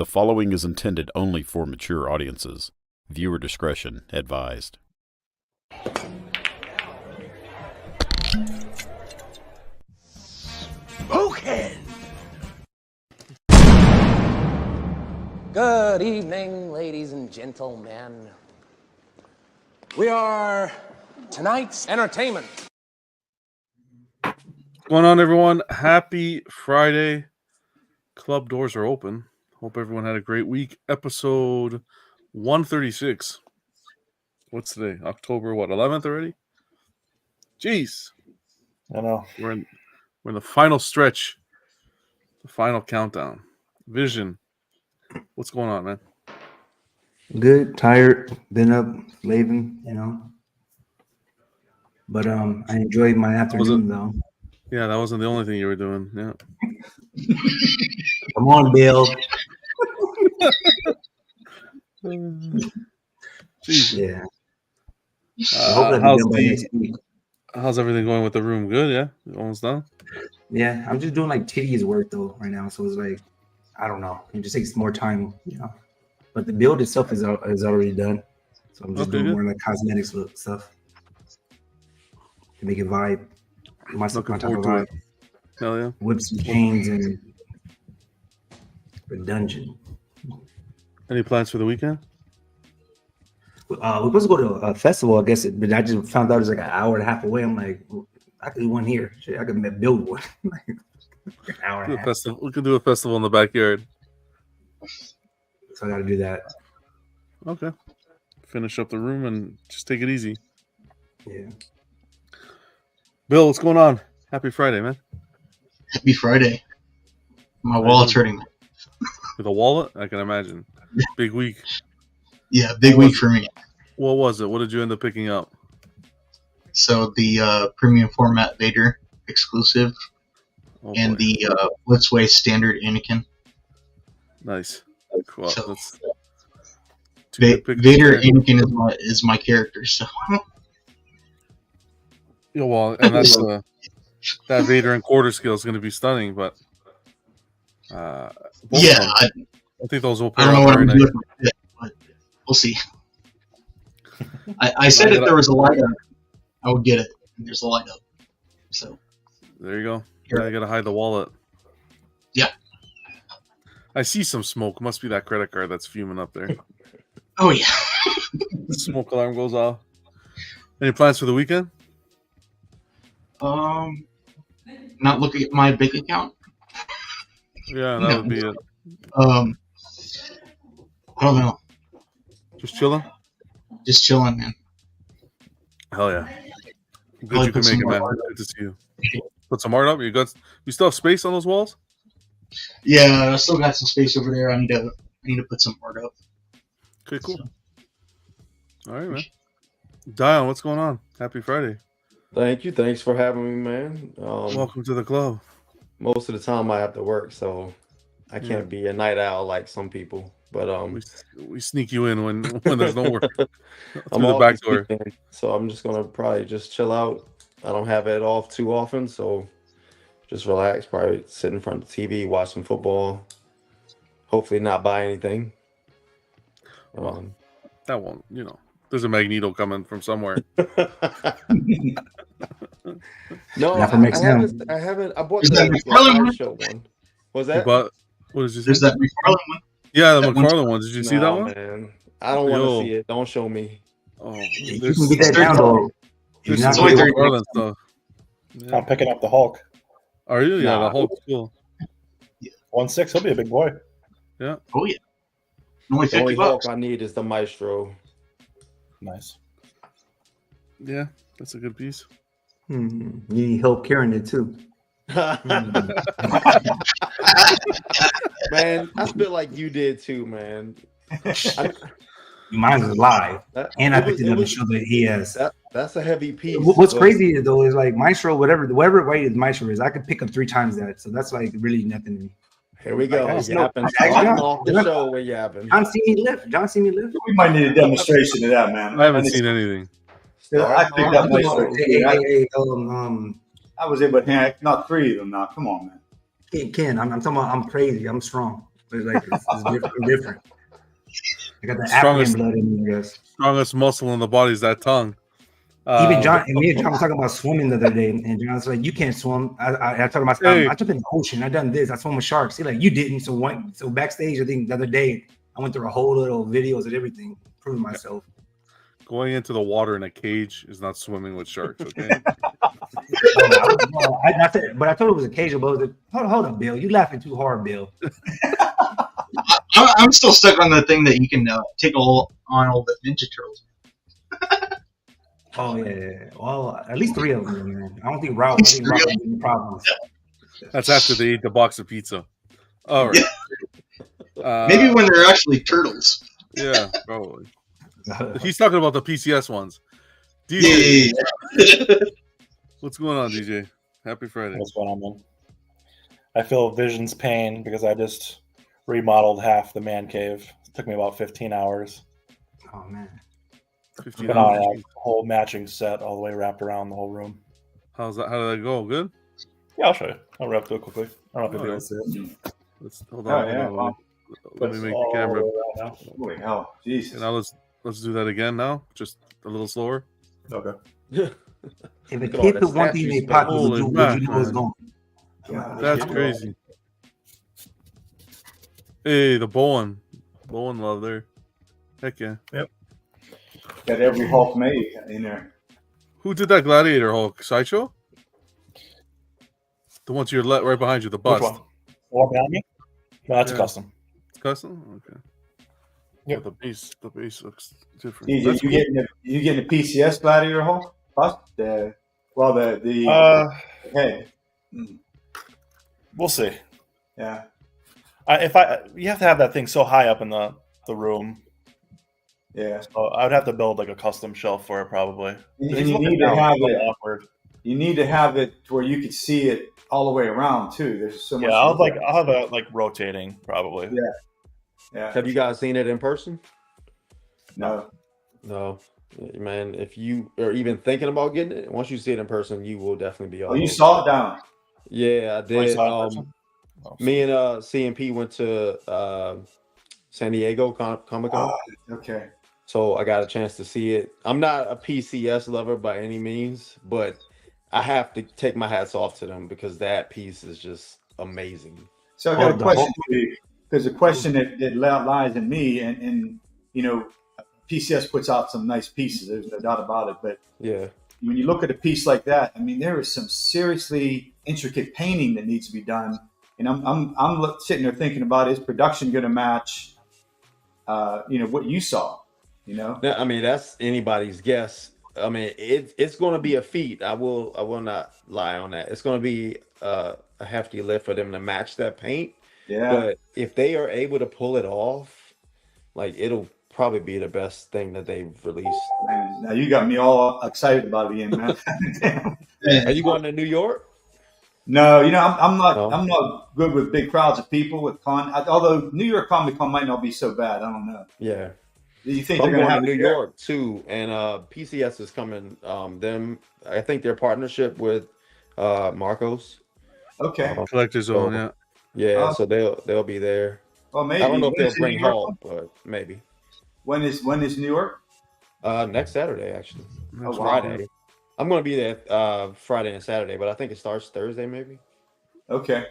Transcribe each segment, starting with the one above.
The following is intended only for mature audiences. Viewer discretion advised. Spoken! Good evening, ladies and gentlemen. We are tonight's entertainment. What's going on, everyone? Happy Friday. Club doors are open. Hope everyone had a great week. Episode 136. What's today? October, 11th already? Jeez. I know. We're in the final stretch. The final countdown. Vision. What's going on, man? Good, tired, been up, slaving, But I enjoyed my afternoon though. Yeah, that wasn't the only thing you were doing. Yeah. Come on, Bill. Jeez. Yeah. How's everything going with the room? Good, yeah? Almost done? Yeah, I'm just doing like tedious work though right now. So it's like, I don't know. It just takes more time, But the build itself is already done. So I'm just doing more like cosmetics stuff to make it vibe. Looking forward to it. Hell yeah. Whips and chains and the dungeon. Any plans for the weekend? We're supposed to go to a festival, I guess, but I just found out it's like an hour and a half away. I'm like, I could do one here. Shit, I could build one. An hour and a half. We could do a festival in the backyard. So I got to do that. Okay. Finish up the room and just take it easy. Yeah. Bill, what's going on? Happy Friday, man. Happy Friday. My wallet's hurting me. With a wallet? I can imagine. Big week. Yeah, big week for me. What was it? What did you end up picking up? So the premium format Vader exclusive and the Blitzway standard Anakin. Nice. Cool. So, that's Vader Anakin is my character, so. Yeah, well, and that's that Vader and quarter scale is going to be stunning, but yeah, I think those will. I don't know what I'm doing, but we'll see. I said if there was a light up, I would get it. And there's a light up, so there you go. Yeah, I got to hide the wallet. Yeah, I see some smoke. Must be that credit card that's fuming up there. Oh yeah. The smoke alarm goes off. Any plans for the weekend? Not looking at my bank account. Yeah, that would be it. I don't know. Just chilling? Just chilling, man. Hell yeah. Good you can make it, man. Good to see you. Put some art up? You still have space on those walls? Yeah, I still got some space over there. I need to put some art up. Okay, cool. All right, man. Dion, what's going on? Happy Friday. Thank you. Thanks for having me, man. Welcome to the club. Most of the time I have to work, so I can't be a night owl like some people. But we sneak you in when there's no work. I'm the back door. So I'm just gonna probably just chill out. I don't have it off too often, so just relax. Probably sit in front of the TV, watch some football. Hopefully, not buy anything. That won't, There's a Magneto coming from somewhere. No, I haven't. I bought the Sideshow one. Was that? What did you say? There's that McFarlane one. Yeah, the McFarlane one. Did you see that one? Man. I don't want to see it. Don't show me. Oh, you can get that down though. There's some McFarlane stuff. Yeah. I'm picking up the Hulk. Are you? Yeah, the Hulk's cool. 1.6, he'll be a big boy. Yeah. Oh yeah. Only the only $50. Hulk I need is the Maestro. Nice. Yeah, that's a good piece. You need help carrying it too. Man, I feel like you did too, man. Mine is live, and I picked it up to show that he has. That's a heavy piece. What's crazy though is like Maestro, whatever weight Maestro is, I could pick up 3 times that. So that's like really nothing. Here we go. Off the show, we're yapping. John see me lift. We might need a demonstration of that, man. I haven't seen anything. I picked up Maestro. I was able to knock 3 of them. Now, come on, man. Ken, I'm talking about. I'm crazy. I'm strong. It's like it's different. I got the Strongest- African blood in me, I guess. Strongest muscle in the body is that tongue. Even John and me and John were talking about swimming the other day, and John's like, "You can't swim." I told him, I jumped in the ocean. I done this. I swim with sharks. He's like, "You didn't." So backstage, I think the other day, I went through a whole little videos and everything, proving myself. Going into the water in a cage is not swimming with sharks. Okay. But I told him it was occasional. But it was like, hold on, Bill. You laughing too hard, Bill. I'm still stuck on the thing that you can take on all the Ninja Turtles. Oh yeah. Well, at least 3 of them, man. I don't think Ralph has any problems. That's after they eat the box of pizza. All right. Maybe when they're actually turtles. Yeah, probably. He's talking about the PCS ones. DJ, what's going on, DJ? Happy Friday. What's going on, man? I feel Vision's pain because I just remodeled half the man cave. It took me about 15 hours. Oh man. 15 Been on hours. a whole matching set all the way wrapped around the whole room. How's that? How did that go? Good? Yeah, I'll show you. I'll wrap through it quickly. I don't know if you'll be able to see it. Let's hold on. Let me make the camera. Holy hell. Jesus. And now let's do that again now. Just a little slower. Okay. If a kid put one thing in their pocket, would you know it's going? That's crazy. Hey, the Bowen love there. Heck yeah. Yep. Got every Hulk made in there. Who did that Gladiator Hulk? Sideshow? The one to your left, right behind you, the bust. Which one? The one behind me? No, that's Yeah. a custom. It's custom? Okay. Yep. Yeah, the base looks different. DJ, That's you cool. getting the PCS Gladiator Hulk? The head. We'll see. Yeah. You have to have that thing so high up in the room. Yeah. So I would have to build like a custom shelf for it probably. And you need to have it. You need to have it to where you can see it all the way around too. There's so much. Yeah, I'll have it like rotating probably. Yeah. Yeah. Have you guys seen it in person? No. No. Man, if you are even thinking about getting it, once you see it in person, you will definitely be all Oh, you over saw it down. Yeah, I did. saw it in person? Me and CMP went to San Diego Comic Con. Okay. So I got a chance to see it. I'm not a PCS lover by any means, but I have to take my hats off to them because that piece is just amazing. So I got a question for you. There's a question that lies in me, and you know, PCS puts out some nice pieces. There's no doubt about it. But yeah, when you look at a piece like that, I mean, there is some seriously intricate painting that needs to be done. And I'm sitting there thinking about, is production going to match, what you saw? You know, I mean, that's anybody's guess. I mean, it's going to be a feat. I will not lie on that. It's going to be a hefty lift for them to match that paint. Yeah. But if they are able to pull it off, like it'll probably be the best thing that they've released. Man, now you got me all excited about it again, man. Are you going to New York? No, I'm not good with big crowds of people with although New York Comic Con might not be so bad. I don't know. Yeah. Do you think I'm they're going to going have to New York too, and PCS is coming. I think their partnership with Marcos. Okay. Collector's Zone, yeah. Yeah, so they'll be there. Well, maybe. I don't know if When they'll is bring New York? Hulk, but maybe. When is New York? Next Saturday actually. Oh, Friday. I'm going to be there Friday and Saturday, but I think it starts Thursday maybe. Okay.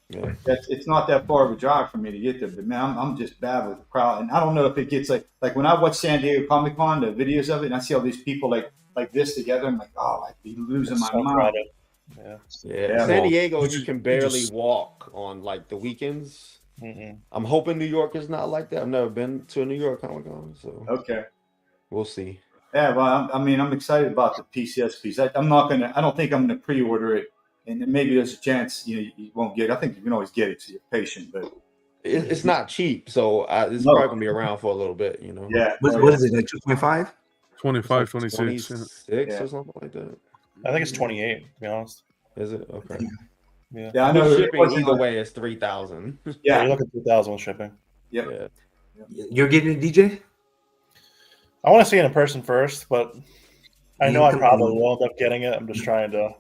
Yeah. It's not that far of a drive for me to get there, but man, I'm just bad with the crowd, and I don't know if it gets like when I watch San Diego Comic Con, the videos of it, and I see all these people like this together, I'm like, oh, I'd be losing my mind. Yeah. San Diego, you can barely walk on like the weekends. I'm hoping New York is not like that. I've never been to a New York Comic Con, so okay, we'll see. Yeah, well, I'm excited about the PCS piece. I don't think I'm gonna pre-order it, and maybe there's a chance you won't get it. I think you can always get it, so you're patient, but it's not cheap, so it's probably gonna be around for a little bit, Yeah. What is it, like 2.5? 25, 26. 26 or something like that. I think it's 28, to be honest. Is it? Okay. Yeah. Yeah, I know. Shipping either way is 3,000. Yeah. You're looking at 2,000 with shipping. Yeah. You're getting it, DJ? I want to see it in person first, but I know I Come probably on. will end up getting it. I'm just trying to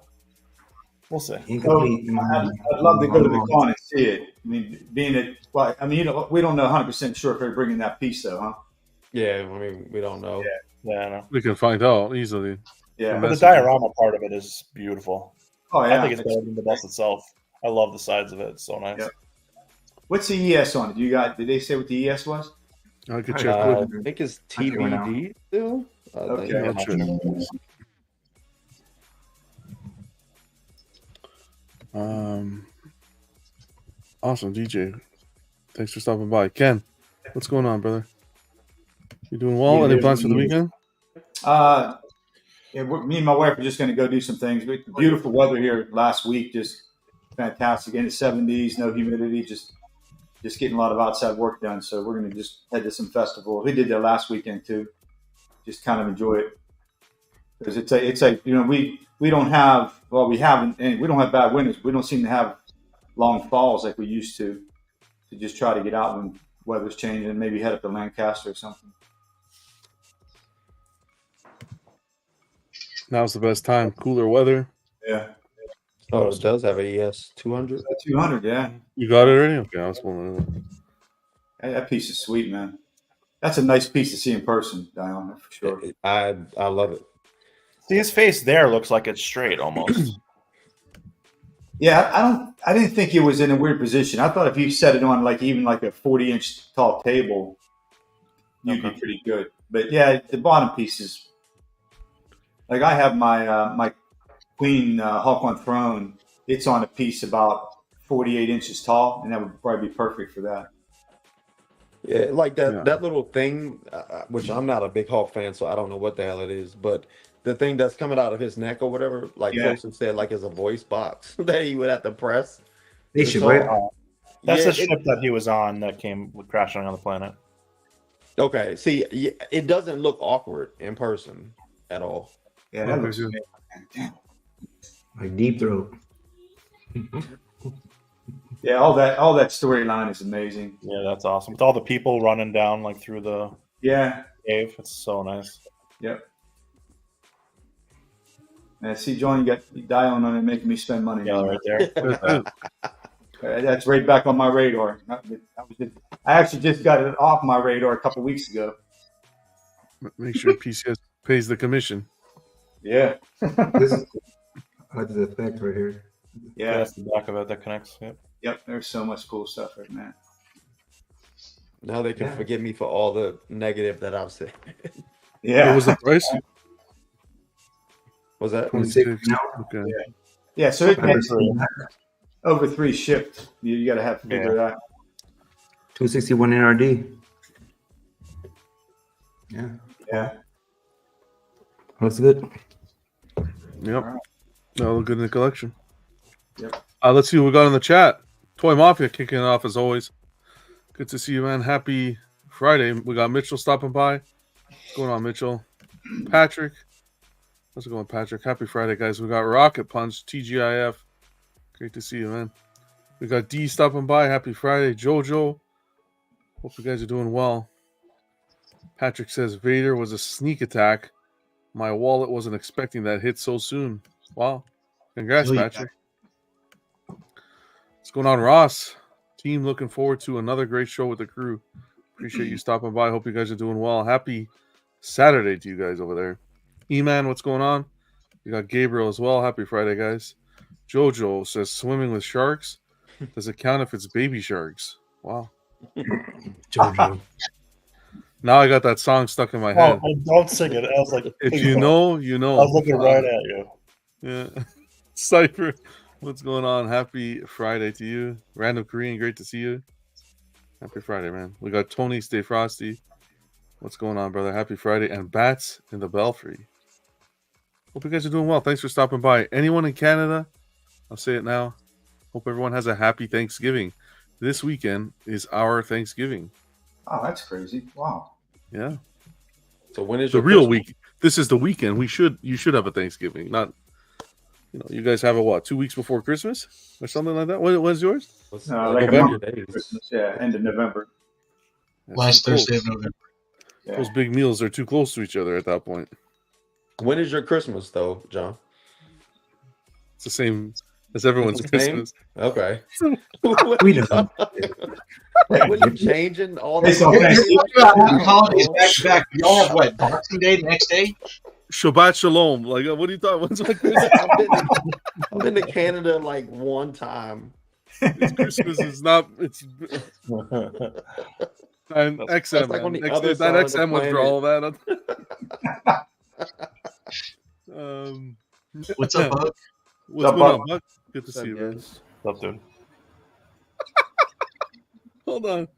We'll see. Incomplete. I'd love to go to the con and see it. I mean, being it, well, I mean, we don't know 100% sure if they're bringing that piece, though, huh? Yeah, I mean, we don't know. Yeah, I know. We can find out easily. Yeah. But the diorama part of it is beautiful. Oh, yeah. I think it's better than the bust itself. I love the sides of it. It's so nice. Yep. What's the ES on it? Did they say what the ES was? I could check. I think it's TBD still. Okay. Not sure. Awesome, DJ. Thanks for stopping by. Ken, what's going on, brother? You doing well? Any plans for the weekend? Yeah, me and my wife are just going to go do some things. Beautiful weather here last week, just fantastic. In the 70s, no humidity, just getting a lot of outside work done. So we're going to just head to some festival. We did that last weekend too. Just kind of enjoy it because it's a we don't have we haven't and we don't have bad winters. We don't seem to have long falls like we used to just try to get out when weather's changing. Maybe head up to Lancaster or something. Now's the best time. Cooler weather. Yeah. Oh, it does have a ES 200. 200, yeah. You got it already? Okay, I was wondering. That piece is sweet, man. That's a nice piece to see in person, Dion, for sure. I love it. See, his face there looks like it's straight almost. Yeah, I didn't think it was in a weird position. I thought if you set it on even a 40-inch tall table, you'd be pretty good. But yeah, the bottom piece is like I have my my Queen Hulk on Throne. It's on a piece about 48 inches tall, and that would probably be perfect for that. Yeah, like that little thing, which I'm not a big Hulk fan, so I don't know what the hell it is, but the thing that's coming out of his neck or whatever, folks have said, it's a voice box that he would have to press. They should, right? That's the ship that he was on that came crashing on the planet. Okay, see, it doesn't look awkward in person at all. Yeah, that looks damn. Like Deep Throat. Yeah, all that storyline is amazing. Yeah, that's awesome. With all the people running down through the cave, it's so nice. Yep. And see, John, you dialing on it, making me spend money. Yeah, right there. That's right back on my radar. I actually just got it off my radar a couple weeks ago. Make sure PCS pays the commission. Yeah. This is the effect right here. Yeah, that's the back of it that connects. Yep. There's so much cool stuff right now. Now they can forgive me for all the negative that I've said. Yeah. What was the price? Was that 26? Okay. Yeah. So it gets over 3 shipped. You got to have to figure it out. 261 NRD. Yeah. Yeah. Looks good. Yep. That'll look good in the collection. Yep. Let's see what we got in the chat. Toy Mafia kicking it off as always. Good to see you, man. Happy Friday. We got Mitchell stopping by. What's going on, Mitchell? Patrick. How's it going, Patrick? Happy Friday, guys. We got Rocket Punch, TGIF. Great to see you, man. We got D stopping by. Happy Friday. Jojo. Hope you guys are doing well. Patrick says Vader was a sneak attack. My wallet wasn't expecting that hit so soon. Wow. Congrats, Patrick. What's going on, Ross? Team, looking forward to another great show with the crew. Appreciate you stopping by. Hope you guys are doing well. Happy Saturday to you guys over there. E-Man, what's going on? We got Gabriel as well. Happy Friday, guys. Jojo says swimming with sharks. Does it count if it's baby sharks? Wow. Jojo. Now I got that song stuck in my head. Oh, don't sing it. I was like, if you know, you know. I was looking right at you. Yeah. Cypher, what's going on? Happy Friday to you. Random Korean, great to see you. Happy Friday, man. We got Tony, Stay Frosty. What's going on, brother? Happy Friday. And Bats in the Belfry. Hope you guys are doing well. Thanks for stopping by. Anyone in Canada? I'll say it now. Hope everyone has a happy Thanksgiving. This weekend is our Thanksgiving. Oh, that's crazy. Wow. Yeah. So when is the your real Christmas? week? This is the weekend. You should have a Thanksgiving. Not, you guys have a 2 weeks before Christmas or something like that. When's yours? Like a month before Christmas. Yeah, end of November. Last Thursday of November. Yeah. Those big meals are too close to each other at that point. When is your Christmas, though, John? It's the That's everyone's It's the same? Christmas. Okay. We know. What are you changing all Hey, the so guys, holidays? think about having holidays back to back. Y'all have what? Boxing Day the next day? Shabbat Shalom. Like, what do you thought? When's my Christmas? I've been to Canada like one time. It's Christmas is not. It's and That's XM. like on Man. the other That side of the XM would draw planet. all that. What's up, Buck? What's going on, Buck? Good to see you, man. What's up, dude? Hold on.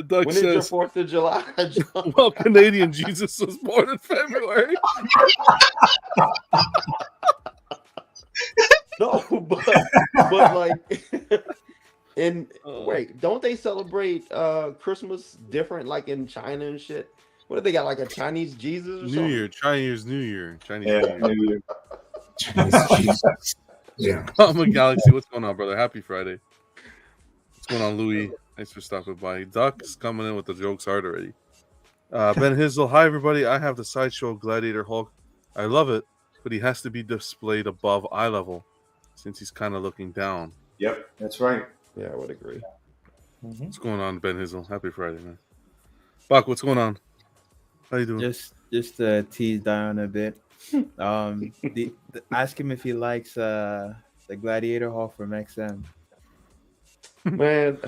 Doug When is your says, 4th of July, John? well, Canadian Jesus was born in February. No, but like wait, don't they celebrate Christmas different like in China and shit? What do they got, like a Chinese Jesus or something? Chinese New Year. New Year. Yeah. Mama Galaxy, what's going on, brother? Happy Friday. What's going on, Louis? Thanks for stopping by. Duck's coming in with the jokes hard already. Ben Hizzle, hi everybody. I have the Sideshow Gladiator Hulk. I love it, but he has to be displayed above eye level since he's kind of looking down. Yep, that's right. Yeah, I would agree. What's going on, Ben Hizzle? Happy Friday, man. Buck, what's going on? How you doing? Just to tease down a bit. Ask him if he likes the Gladiator Hulk from XM. Man,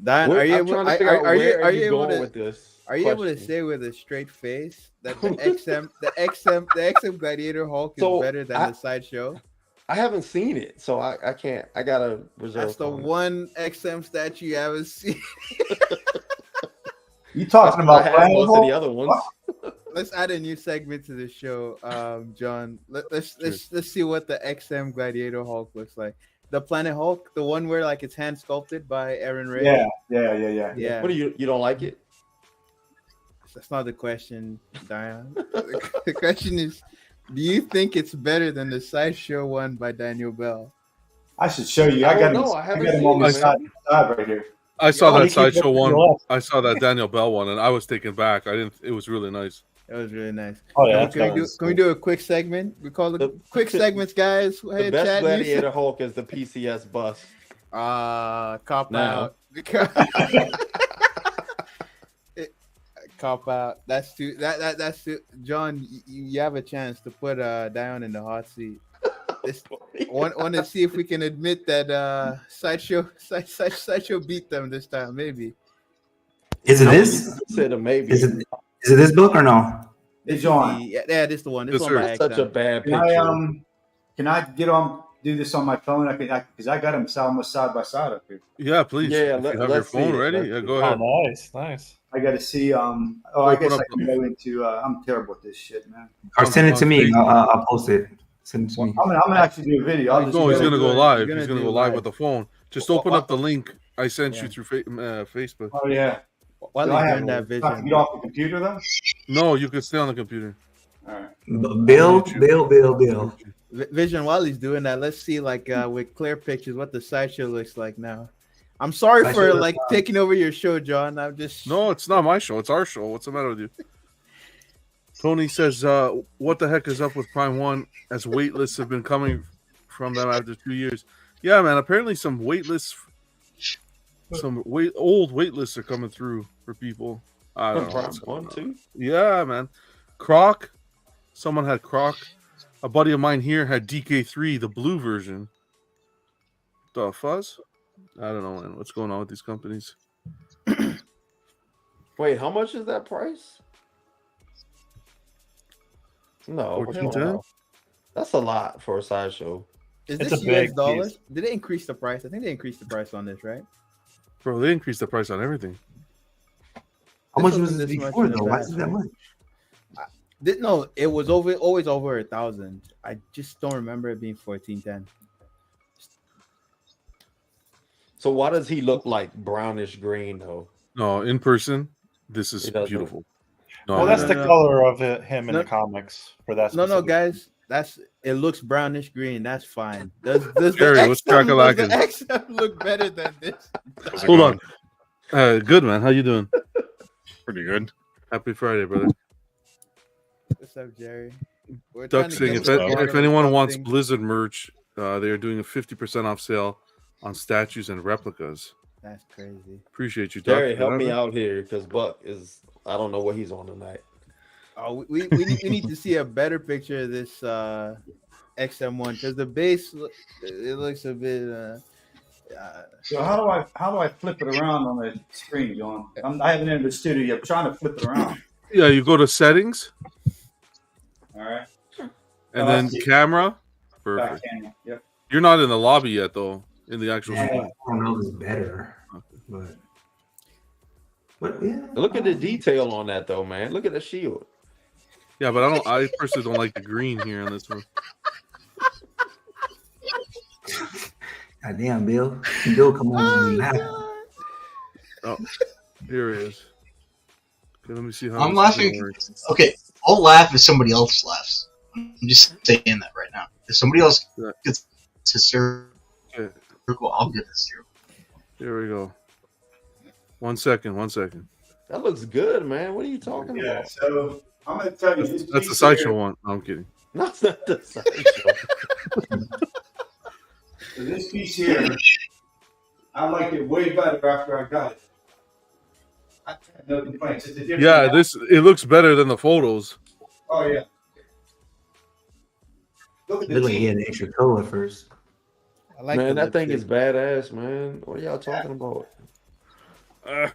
Dion, are you able? Are you able to? with this? Are you able to say with a straight face that the XM Gladiator Hulk is better than the Sideshow? I haven't seen it, so I can't. I gotta reserve. That's the one XM statue you haven't seen. You talking about most of the other ones? Let's add a new segment to the show, John. Let's see what the XM Gladiator Hulk looks like. The Planet Hulk, the one where like it's hand sculpted by Aaron Ray. Yeah. What do you don't like it? That's not the question, Diane. The question is, do you think it's better than the Sideshow one by Daniel Bell? I should show you. I got him on my side right here. I saw that Sideshow one. I saw that Daniel Bell one, and I was taken back. It was really nice. It was really nice. Oh yeah. Can we do a quick segment? We call it quick segments, guys. The best Gladiator Hulk is the PCS bust. Cop out. Cop out. That's too. That's too. John, you have a chance to put Dion in the hot seat. Want to see if we can admit that Sideshow beat them this time, maybe. Is it this? Said a maybe. Is it this book or no? It's John. Yeah, this is the one. This one by such a bad picture. Can I do this on my phone? Because I got them almost side by side up here. Yeah, please. Yeah, if you have your phone ready. Yeah, go ahead. Oh, nice. I got to see. I guess I can go into. I'm terrible at this shit, man. Or send it to me. I'll post it. Send it to me. I'm gonna actually do a video. He's gonna go live. He's gonna go live with the phone. Just open up the link I sent you through Facebook. Oh yeah. While I you're doing that get vision, off the computer though. No, you can stay on the computer. All right. Bill. Vision, while he's doing that, let's see with clear pictures what the Sideshow looks like now. I'm sorry for taking over your show, John. I'm just No, it's not my show. It's our show. What's the matter with you? Tony says, what the heck is up with Prime 1 as wait lists have been coming from them after 2 years? Yeah, man. Apparently some wait lists, old wait lists are coming through for people. I don't know. One, two. Yeah, man. Croc. Someone had Croc. A buddy of mine here had DK3, the blue version. The fuzz? I don't know, man. What's going on with these companies? Wait, how much is that price? No, $14.10? That's a lot for a Sideshow. Is It's this a big US dollars? piece. Did they increase the price? I think they increased the price on this, right? Bro, they increased the price on everything. How much was wasn't this this much before in the though? Why past, is it that much? No, it was always over 1,000. I just don't remember it being 1410. So why does he look like brownish green though? No, in person, this is beautiful. No, Well, that's the color of him in the comics for that. No, specific- guys. It looks brownish green. That's fine. Does Jerry, what's crack-a-lackin'? the XM look better than this? Hold on. Good, man. How you doing? Pretty good. Happy Friday, brother. What's up, Jerry? We're Duck trying to saying get to the bottom if anyone of wants something. Blizzard merch, They are doing a 50% off sale on statues and replicas. That's crazy. Appreciate you, Doc. Jerry, help me out here because Buck is. I don't know what he's on tonight. Oh, we need to see a better picture of this XM1 because the base it looks a bit. So how do I flip it around on the screen, John? I haven't entered the studio yet. I'm trying to flip it around. Yeah, you go to settings. All right. And then camera. Back Perfect. camera. Yep. You're not in the lobby yet, though. In the actual. Yeah, I don't know if it's better, but yeah. Look at the detail on that, though, man. Look at the shield. Yeah, but I personally don't like the green here on this one. God damn, Bill. Bill, come on. Oh, here it is. Okay, let me see how I'm this laughing. works. Okay, I'll laugh if somebody else laughs. I'm just saying that right now. If somebody else gets hysterical, I'll get hysterical. Here we go. 1 second. That looks good, man. What are you talking Yeah. about? So I'm going to tell you. That's the Sideshow one. No, I'm kidding. That's not the Sideshow. So this piece here, I liked it way better after I got it. I had no complaints. It's a different. Yeah, it looks better than the photos. Oh yeah. Look at It the looked like he teeth. had an extra color first. I like Man, the that thing lipstick. is badass, man. What are y'all talking about? I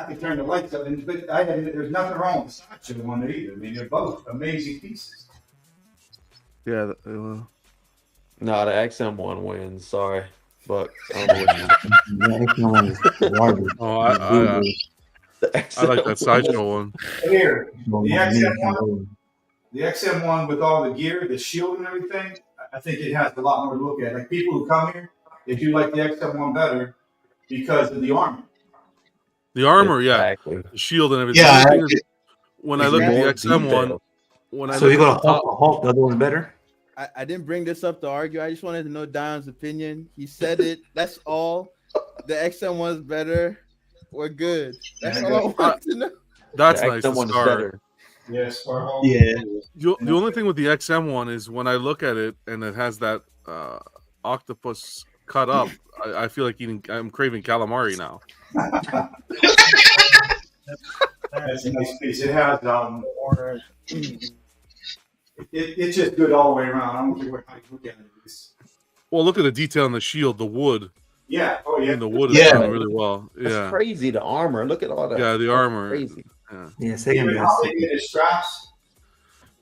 could turn the lights up, but there's nothing wrong with the Sideshow one either. I mean, they're both amazing pieces. Yeah. No, the XM1 wins. Sorry, but I don't know what you Oh, I like that Sideshow one. Here, the XM1 with all the gear, the shield and everything, I think it has a lot more to look at. Like people who come here, they do like the XM1 better because of the armor. The armor, Exactly. yeah. The shield and everything. Yeah, When I look at the more XM1, detail. So you go to Hulk, the other one's better? I didn't bring this up to argue. I just wanted to know Dion's opinion. He said it. That's all. The XM1's better. We're good. That's all I want to know. That's The nice. The XM1 is scar. better. Yes, Yeah. The only thing with the XM1 is when I look at it and it has that octopus cut up, I feel like I'm craving calamari now. That's a nice piece. It has it's just good all the way around. I don't care how you look at it. Well, look at the detail on the shield, the wood. Yeah. Oh yeah. And the wood is Yeah. done really well. That's Yeah. crazy. The armor. Look at all that. Yeah, the That's armor. Crazy. Yeah, second Even best. how they get the straps.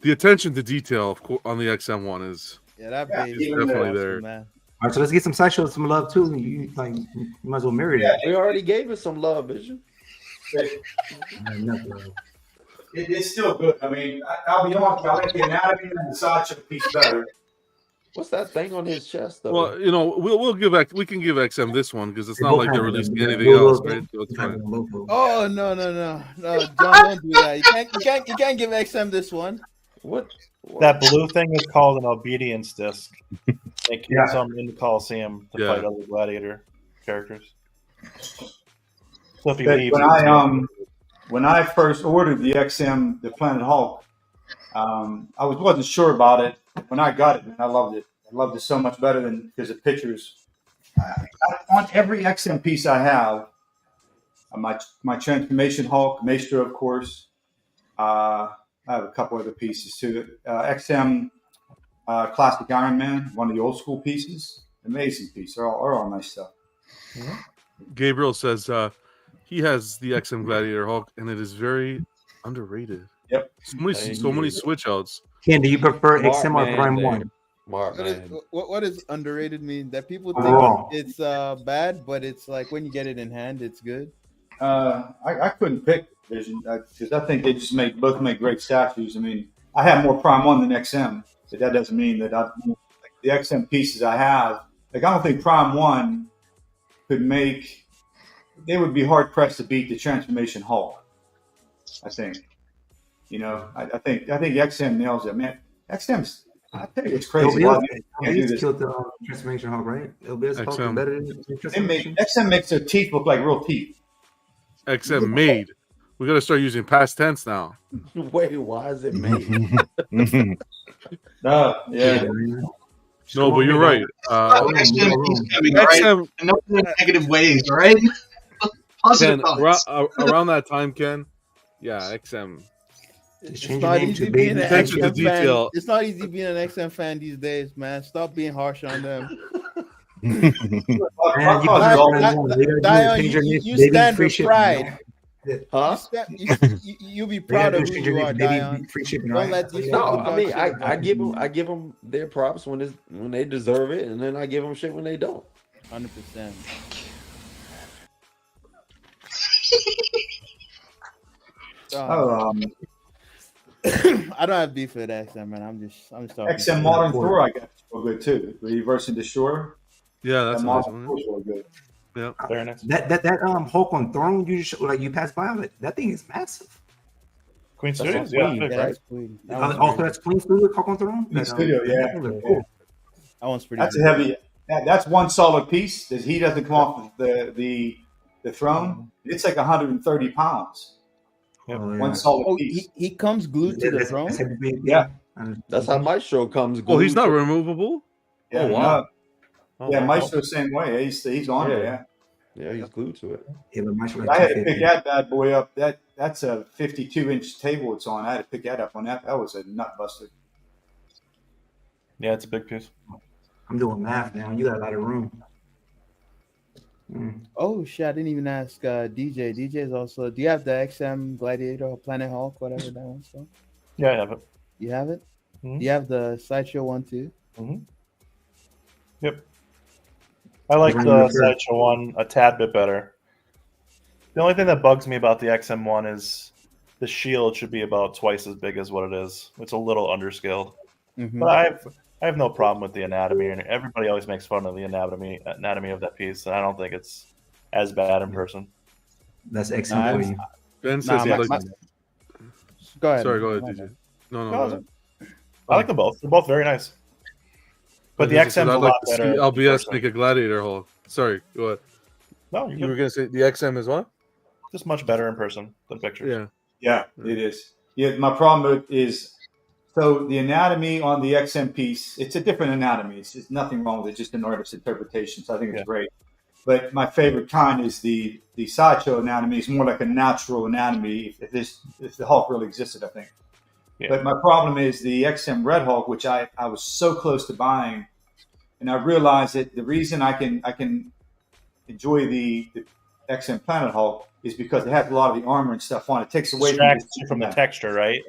The attention to detail on the XM1 is Yeah, that Yeah, baby even definitely awesome, there. man. All right, so let's get some Sideshow some love too. You might as well marry that. We already gave it some love, Vision. It's still good. I mean, I'll be honest. I like the anatomy and the Sideshow piece better. What's that thing on his chest, though? Well, we can give XM this one because it's They not both like they're have releasing the anything logo. else, right? So it's Have fine. the logo. Oh no, John, don't do that. You can't give XM this one. what? That blue thing is called an obedience disc. They keep Yeah. some in the Coliseum to Yeah. fight other gladiator characters. So if he But leaves, when I first ordered the XM, the Planet Hulk, I wasn't sure about it. When I got it, and I loved it. I loved it so much better than because the pictures. On every XM piece I have, my Transformation Hulk, Maestro, of course. I have a couple other pieces too. XM Classic Iron Man, one of the old school pieces. Amazing piece. They're all nice stuff. Gabriel says he has the XM Gladiator Hulk, and it is very underrated. Yep. So many switch outs. Ken, do you prefer Smart XM or man Prime there. 1? Smart man. What is underrated mean? That people think Overall. it's bad, but it's like when you get it in hand, it's good. I couldn't pick Vision because I think they just both make great statues. I mean, I have more Prime 1 than XM, but that doesn't mean that the XM pieces I have. Like I don't think Prime 1 could make. They would be hard pressed to beat the Transformation Hulk. I think. I think XM nails it, man. XM's. I tell you, it's crazy. Why they can't do this. killed the Transformation Hulk, right? LBS Hulk is XM. better than the Transformation. XM makes their teeth look like real teeth. XM made. We got to start using past tense now. Wait, why is it made? Yeah. No, but you're right. XM piece coming, right? XM, No negative ways, right? Positive Ken, thoughts. around that time, Ken. Yeah, XM. Just It's change your not name easy to being Baby. an Attention to XM fan. detail. It's not easy being an XM fan these days, man. Stop being harsh on them. Man, you Dion, you stand with pride. Huh? You be proud of who you are, Dion. Free shipping, Don't right? let these No, people I mean, talk shit. I give them their props when they deserve it, and then I give them shit when they don't. 100%. I don't have beef with XM, man. I'm just talking. XM Modern Thor, I got real good too. Reverse and Destroyer. Yeah, that's That a nice Modern one. Thor's really good. Yeah, Very nice. That Hulk on Throne you just like you passed by on it. That thing is massive. Queen That's Studios, Queen, yeah. right? That's Queen. Also, that's Queen Studio Hulk on Throne. Queen Studio, yeah. Cool. That one's pretty. That's a good. heavy. That's one solid piece. That he doesn't come off of the throne. It's like 130 pounds. Oh, yeah. One solid Oh, piece. he comes glued to the throne. Yeah. That's how my show comes. Oh, he's glued not to- removable. Yeah, Oh, wow. no. Yeah, Maestro same way. He's on there. Yeah. Yeah, he's glued to it. Yeah, but Maestro I like had to pick 250. that bad boy up. That's a 52-inch table it's on. I had to pick that up on that. That was a nut buster. Yeah, it's a big piece. I'm doing math now. You got a lot of room. Oh shit! I didn't even ask DJ. DJ is also. Do you have the XM Gladiator or Planet Hulk, whatever that one's called? Yeah, I have it. You have it. Mhm. Do you have the Sideshow one too? Yep. I like Which one the you prefer? Sideshow one a tad bit better. The only thing that bugs me about the XM one is the shield should be about twice as big as what it is. It's a little underscaled. Mhm. But I have no problem with the anatomy, and everybody always makes fun of the anatomy of that piece, and I don't think it's as bad in person. That's excellent for you. Ben says he my- likes. my- Go ahead. Sorry, go ahead, My DJ. bad. No, No, go ahead. I like them both. They're both very nice. But the Ben says, XM's a I'd like lot to see better. in LBS person. make a Gladiator Hulk. Sorry, go ahead. No, You were gonna say the XM is what? just much better in person than pictures. Yeah. Yeah, it is. Yeah, my problem is so the anatomy on the XM piece. It's a different anatomy. It's nothing wrong with it. Just an artist's interpretation. So I think it's great. But my favorite kind is the Sideshow anatomy. It's more like a natural anatomy. If the Hulk really existed, I think. Yeah. But my problem is the XM Red Hulk, which I was so close to buying, and I realized that the reason I can enjoy the XM Planet Hulk is because it has a lot of the armor and stuff on it. It takes away Distracts you from the texture, right?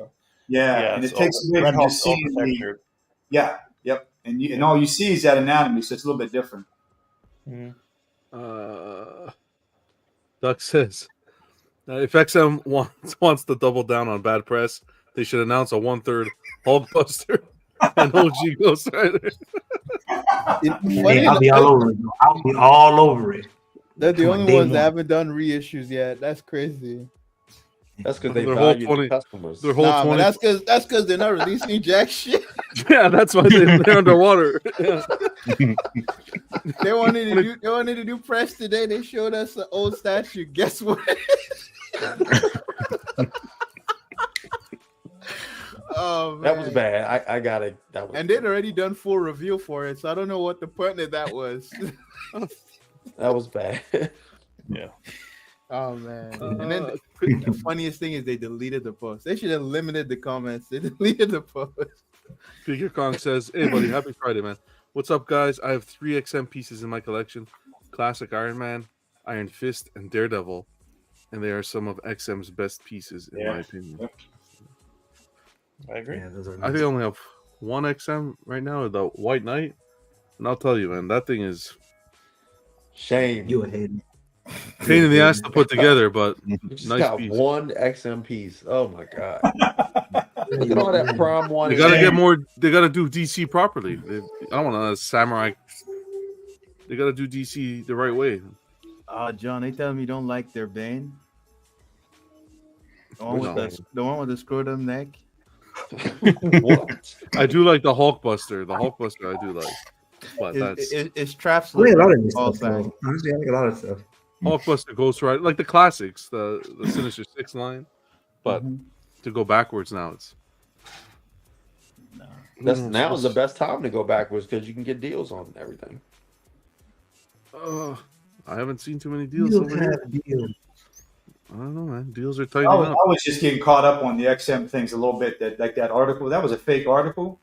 Yeah, and it it's takes away Red from Hulk's just seeing the over-textured. yep, and all you see is that anatomy, so it's a little bit different. Duck says, if XM wants to double down on bad press, they should announce a 1/3 Hulkbuster and OG Ghost Rider. Hey, I'll be all over it. I'll be all over it. They're the Come on, only day ones that one. haven't done reissues yet. That's crazy. That's because they Their whole value 20 the customers. Their whole Nah, 20. but that's because they're not releasing jack shit. Yeah, that's why they're underwater. Yeah. They wanted to do press today. They showed us an old statue. Guess what? Oh man, That was bad. I got it. That was and they'd already done full reveal for it, so I don't know what the point of that was. that was bad. Yeah. Oh man! And then the funniest thing is they deleted the post. They should have limited the comments. They deleted the post. Figure Kong says, "Hey buddy, happy Friday, man. What's up, guys? I have 3 XM pieces in my collection: Classic Iron Man, Iron Fist, and Daredevil, and they are some of XM's best pieces in my opinion." I agree. Yeah, those are I think I only have 1 XM right now, the White Knight, and I'll tell you, man, that thing is Shame. You ahead. pain in the ass to put together, but You just nice got piece. 1 XM piece. Oh my god. Look at all that prom one. They gotta get more. They gotta do DC properly. I don't want a samurai. They gotta do DC the right way. John, they tell me you don't like their Bane. The one Which with the scrotum neck. What? I do like the Hulkbuster. The Hulkbuster I do like, but that's It's traps. I like a lot of this all stuff. back. Though. Honestly, I like a lot of stuff. Hulkbuster Ghost Rider, like the classics, the Sinister Six line. But to go backwards now, it's Now is the best time to go backwards because you can get deals on everything. I haven't seen too many deals over here. I don't know, man. Deals are tightening up. I was just getting caught up on the XM things a little bit. That article, that was a fake article.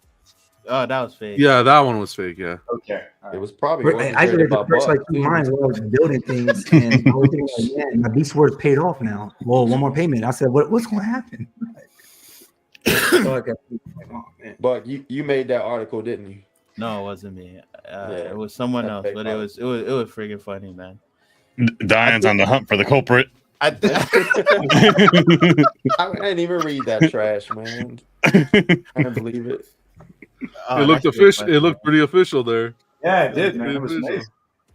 Oh, that was fake. Yeah, that one was fake. Yeah. Okay. It was probably. I did it the first like 2 months while I was building things, and I was thinking, like, man, my Beast Wars paid off now. Well, one more payment. I said, what's going to happen? But you made that article, didn't you? No, it wasn't me. It was someone else, but it was freaking funny, man. Diane's on the hunt for the culprit. I didn't even read that trash, man. I can't believe it. It looked official. It looked pretty official there. Yeah, it did, man. It was amazing.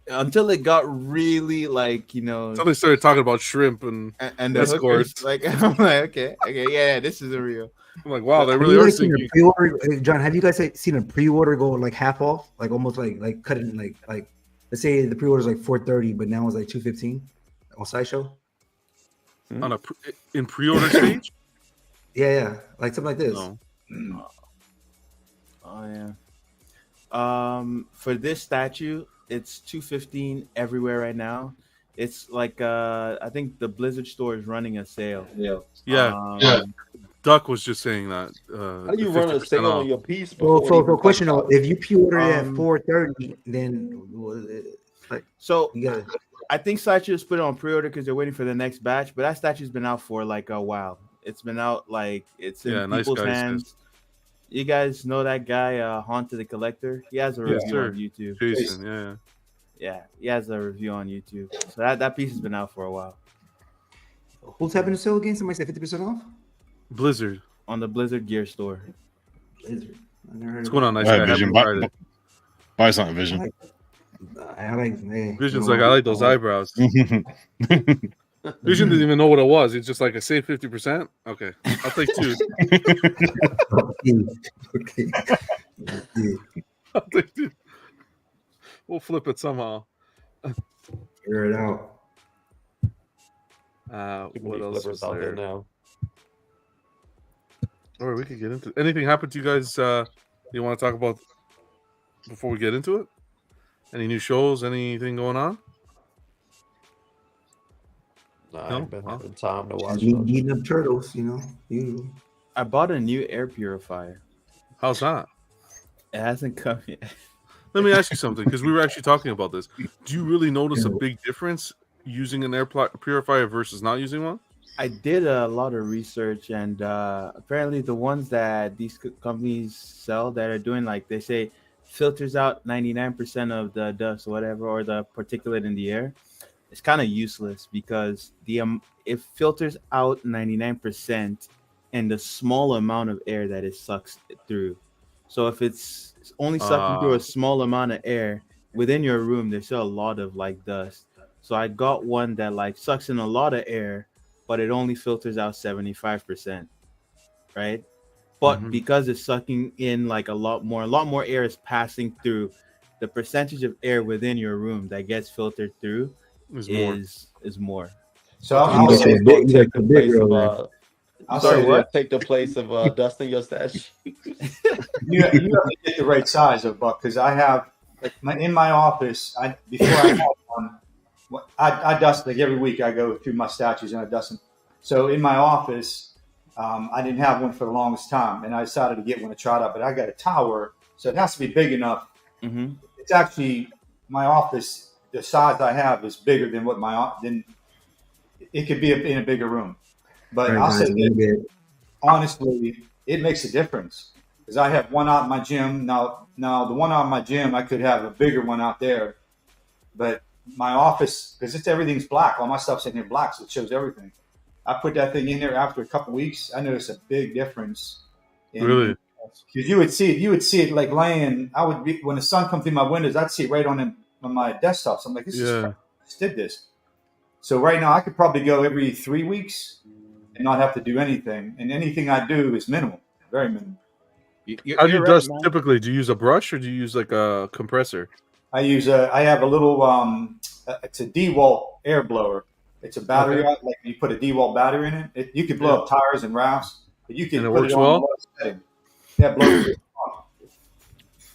Until it got really until they started talking about shrimp and the hookers, like I'm like, okay, yeah, this is a real. I'm like, wow, they really are sinking. John, have you guys seen a pre-order go like half off, like almost like cut it like let's say the pre-order is like $430, but now it's like $215 on Sideshow. On in pre-order stage? Yeah, like something like this. No. Oh yeah. For this statue, it's $215 everywhere right now. It's like I think the Blizzard store is running a sale. Yeah. Duck was just saying that. How do you run a sale on your piece? So question though, if you pre-order it at $430, then I think Sideshow put it on pre-order because they're waiting for the next batch, but that statue's been out for like a while. It's been out like it's in people's hands. You guys know that guy, Haunted the Collector? He has a review on YouTube. Jason, yeah, he has a review on YouTube. So that piece has been out for a while. Who's having a sale again? Somebody said 50% off? Blizzard. On the Blizzard gear store. Blizzard. What's going on, nice guy? Vision, buy something, Vision. I like Vision's like, I like those eyebrows. Vision didn't even know what it was. He's just like, I say 50%. Okay, I'll take 2. Okay. I'll take 2. We'll flip it somehow. Figure it out. What else is out there now? All right, we could get into it. Anything happened to you guys you want to talk about before we get into it? Any new shows? Anything going on? I haven't been having time to watch. Eating up turtles, you know. I bought a new air purifier. How's that? It hasn't come yet. Let me ask you something, because we were actually talking about this. Do you really notice a big difference using an air purifier versus not using one? I did a lot of research, and apparently the ones that these companies sell that are doing, like they say, filters out 99% of the dust or whatever, or the particulate in the air. It's kind of useless because it filters out 99% in the small amount of air that it sucks through. So if it's only sucking through a small amount of air within your room, there's still a lot of like dust. So I got one that like sucks in a lot of air, but it only filters out 75%, right? But because it's sucking in like a lot more air is passing through, the percentage of air within your room that gets filtered through is more. So I'll say take the place of dusting your stash. you have to get the right size of buck, because I have in my office. Before I had one, I dust like every week. I go through my statues and I dust them. So in my office, I didn't have one for the longest time, and I decided to get one to try it out. But I got a tower, so it has to be big enough. It's actually my office. The size I have is bigger than what it could be in a bigger room. But I'll say that, honestly, it makes a difference, because I have one out in my gym now. The one out in my gym, I could have a bigger one out there, but my office, because everything's black, all my stuff's in here black, so it shows everything. I put that thing in there after a couple weeks. I noticed a big difference. Really? Because you would see it like laying. When the sun comes through my windows, I'd see it right on my desktop. So I'm like, this did this. So right now I could probably go every 3 weeks and not have to do anything. And anything I do is minimal, very minimal. How do you dust typically? Do you use a brush or do you use like a compressor? I have a little, it's a DeWalt air blower. It's a battery, like you put a DeWalt battery in it. You could blow up tires and rafts, but you can put it on. Yeah, blow it.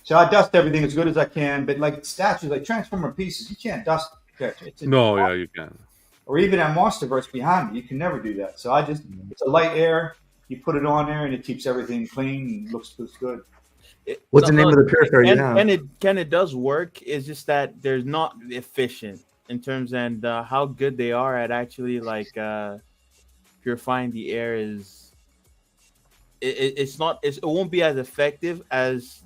So I dust everything as good as I can. But like statues, like Transformer pieces, you can't dust. Yeah, you can. Or even that Monsterverse behind me, you can never do that. So it's a light air. You put it on there, and it keeps everything clean and looks good. What's the name of the purifier you have? And it does work. It's just that they're not efficient in terms and how good they are at actually like purifying the air is. It won't be as effective as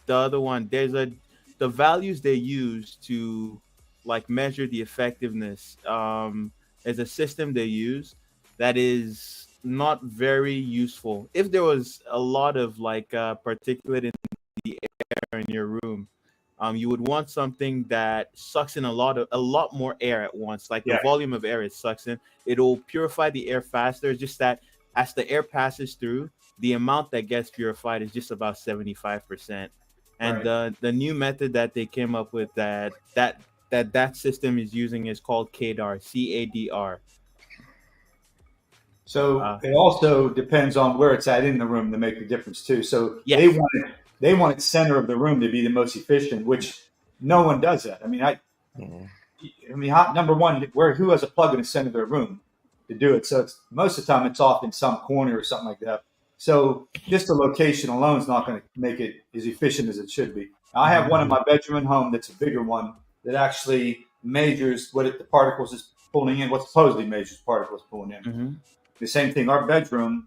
the other one. The values they use to like measure the effectiveness. There's a system they use that is not very useful. If there was a lot of like particulate in the air in your room, you would want something that sucks in a lot more air at once. Like the volume of air it sucks in, it'll purify the air faster. It's just that as the air passes through, the amount that gets purified is just about 75%. And the new method that they came up with that system is using is called khard, CADR. So it also depends on where it's at in the room to make the difference too. So they want it center of the room to be the most efficient, which no one does that. I mean, number one, who has a plug in the center of their room to do it? So most of the time it's off in some corner or something like that. So just the location alone is not going to make it as efficient as it should be. Now, I have one in my bedroom at home that's a bigger one that actually measures the particles is pulling in, what supposedly measures particles pulling in. Mm-hmm. The same thing, our bedroom,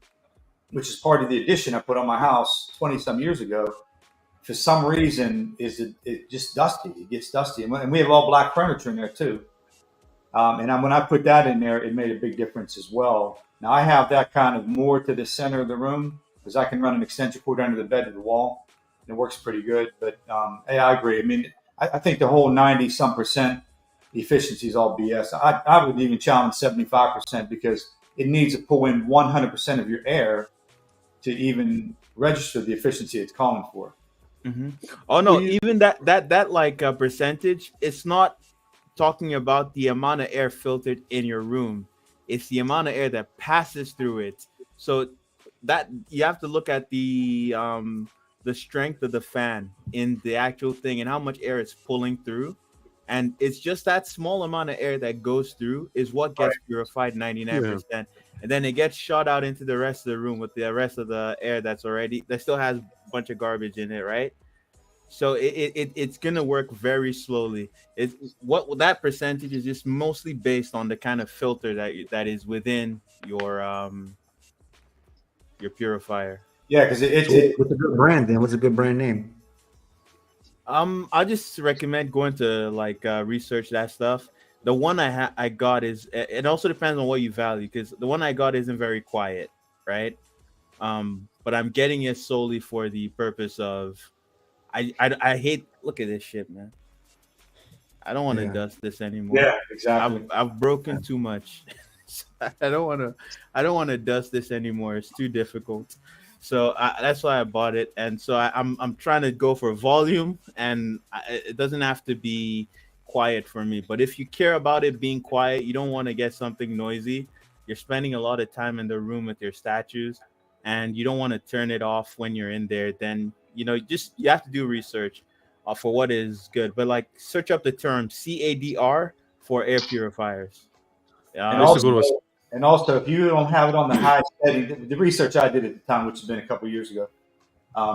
which is part of the addition I put on my house 20-some years ago, for some reason it's just dusty. It gets dusty. And we have all black furniture in there too. And when I put that in there, it made a big difference as well. Now, I have that kind of more to the center of the room because I can run an extension cord under the bed to the wall. And it works pretty good. But I agree. I mean, I think the whole 90-some% efficiency is all BS. I would even challenge 75% because it needs to pull in 100% of your air to even register the efficiency it's calling for. Mm-hmm. Oh no, even that like percentage, it's not talking about the amount of air filtered in your room. It's the amount of air that passes through it. So that you have to look at the strength of the fan in the actual thing and how much air it's pulling through. And it's just that small amount of air that goes through is what gets purified 99%. Yeah. And then it gets shot out into the rest of the room with the rest of the air that still has a bunch of garbage in it, right? So it's gonna work very slowly. That percentage is just mostly based on the kind of filter that is within your purifier. Yeah, because what's a good brand then? What's a good brand name? I just recommend going to research that stuff. The one I got is, it also depends on what you value, because the one I got isn't very quiet, right? But I'm getting it solely for the purpose of, I hate, look at this shit, man. I don't want to dust this anymore. Yeah, exactly. I've broken too much. I don't want to dust this anymore. It's too difficult. So that's why I bought it, and so I'm trying to go for volume, and it doesn't have to be quiet for me. But if you care about it being quiet, you don't want to get something noisy. You're spending a lot of time in the room with your statues, and you don't want to turn it off when you're in there. Then you have to do research for what is good. But search up the term CADR for air purifiers. And also, if you don't have it on the high setting, the research I did at the time, which has been a couple of years ago,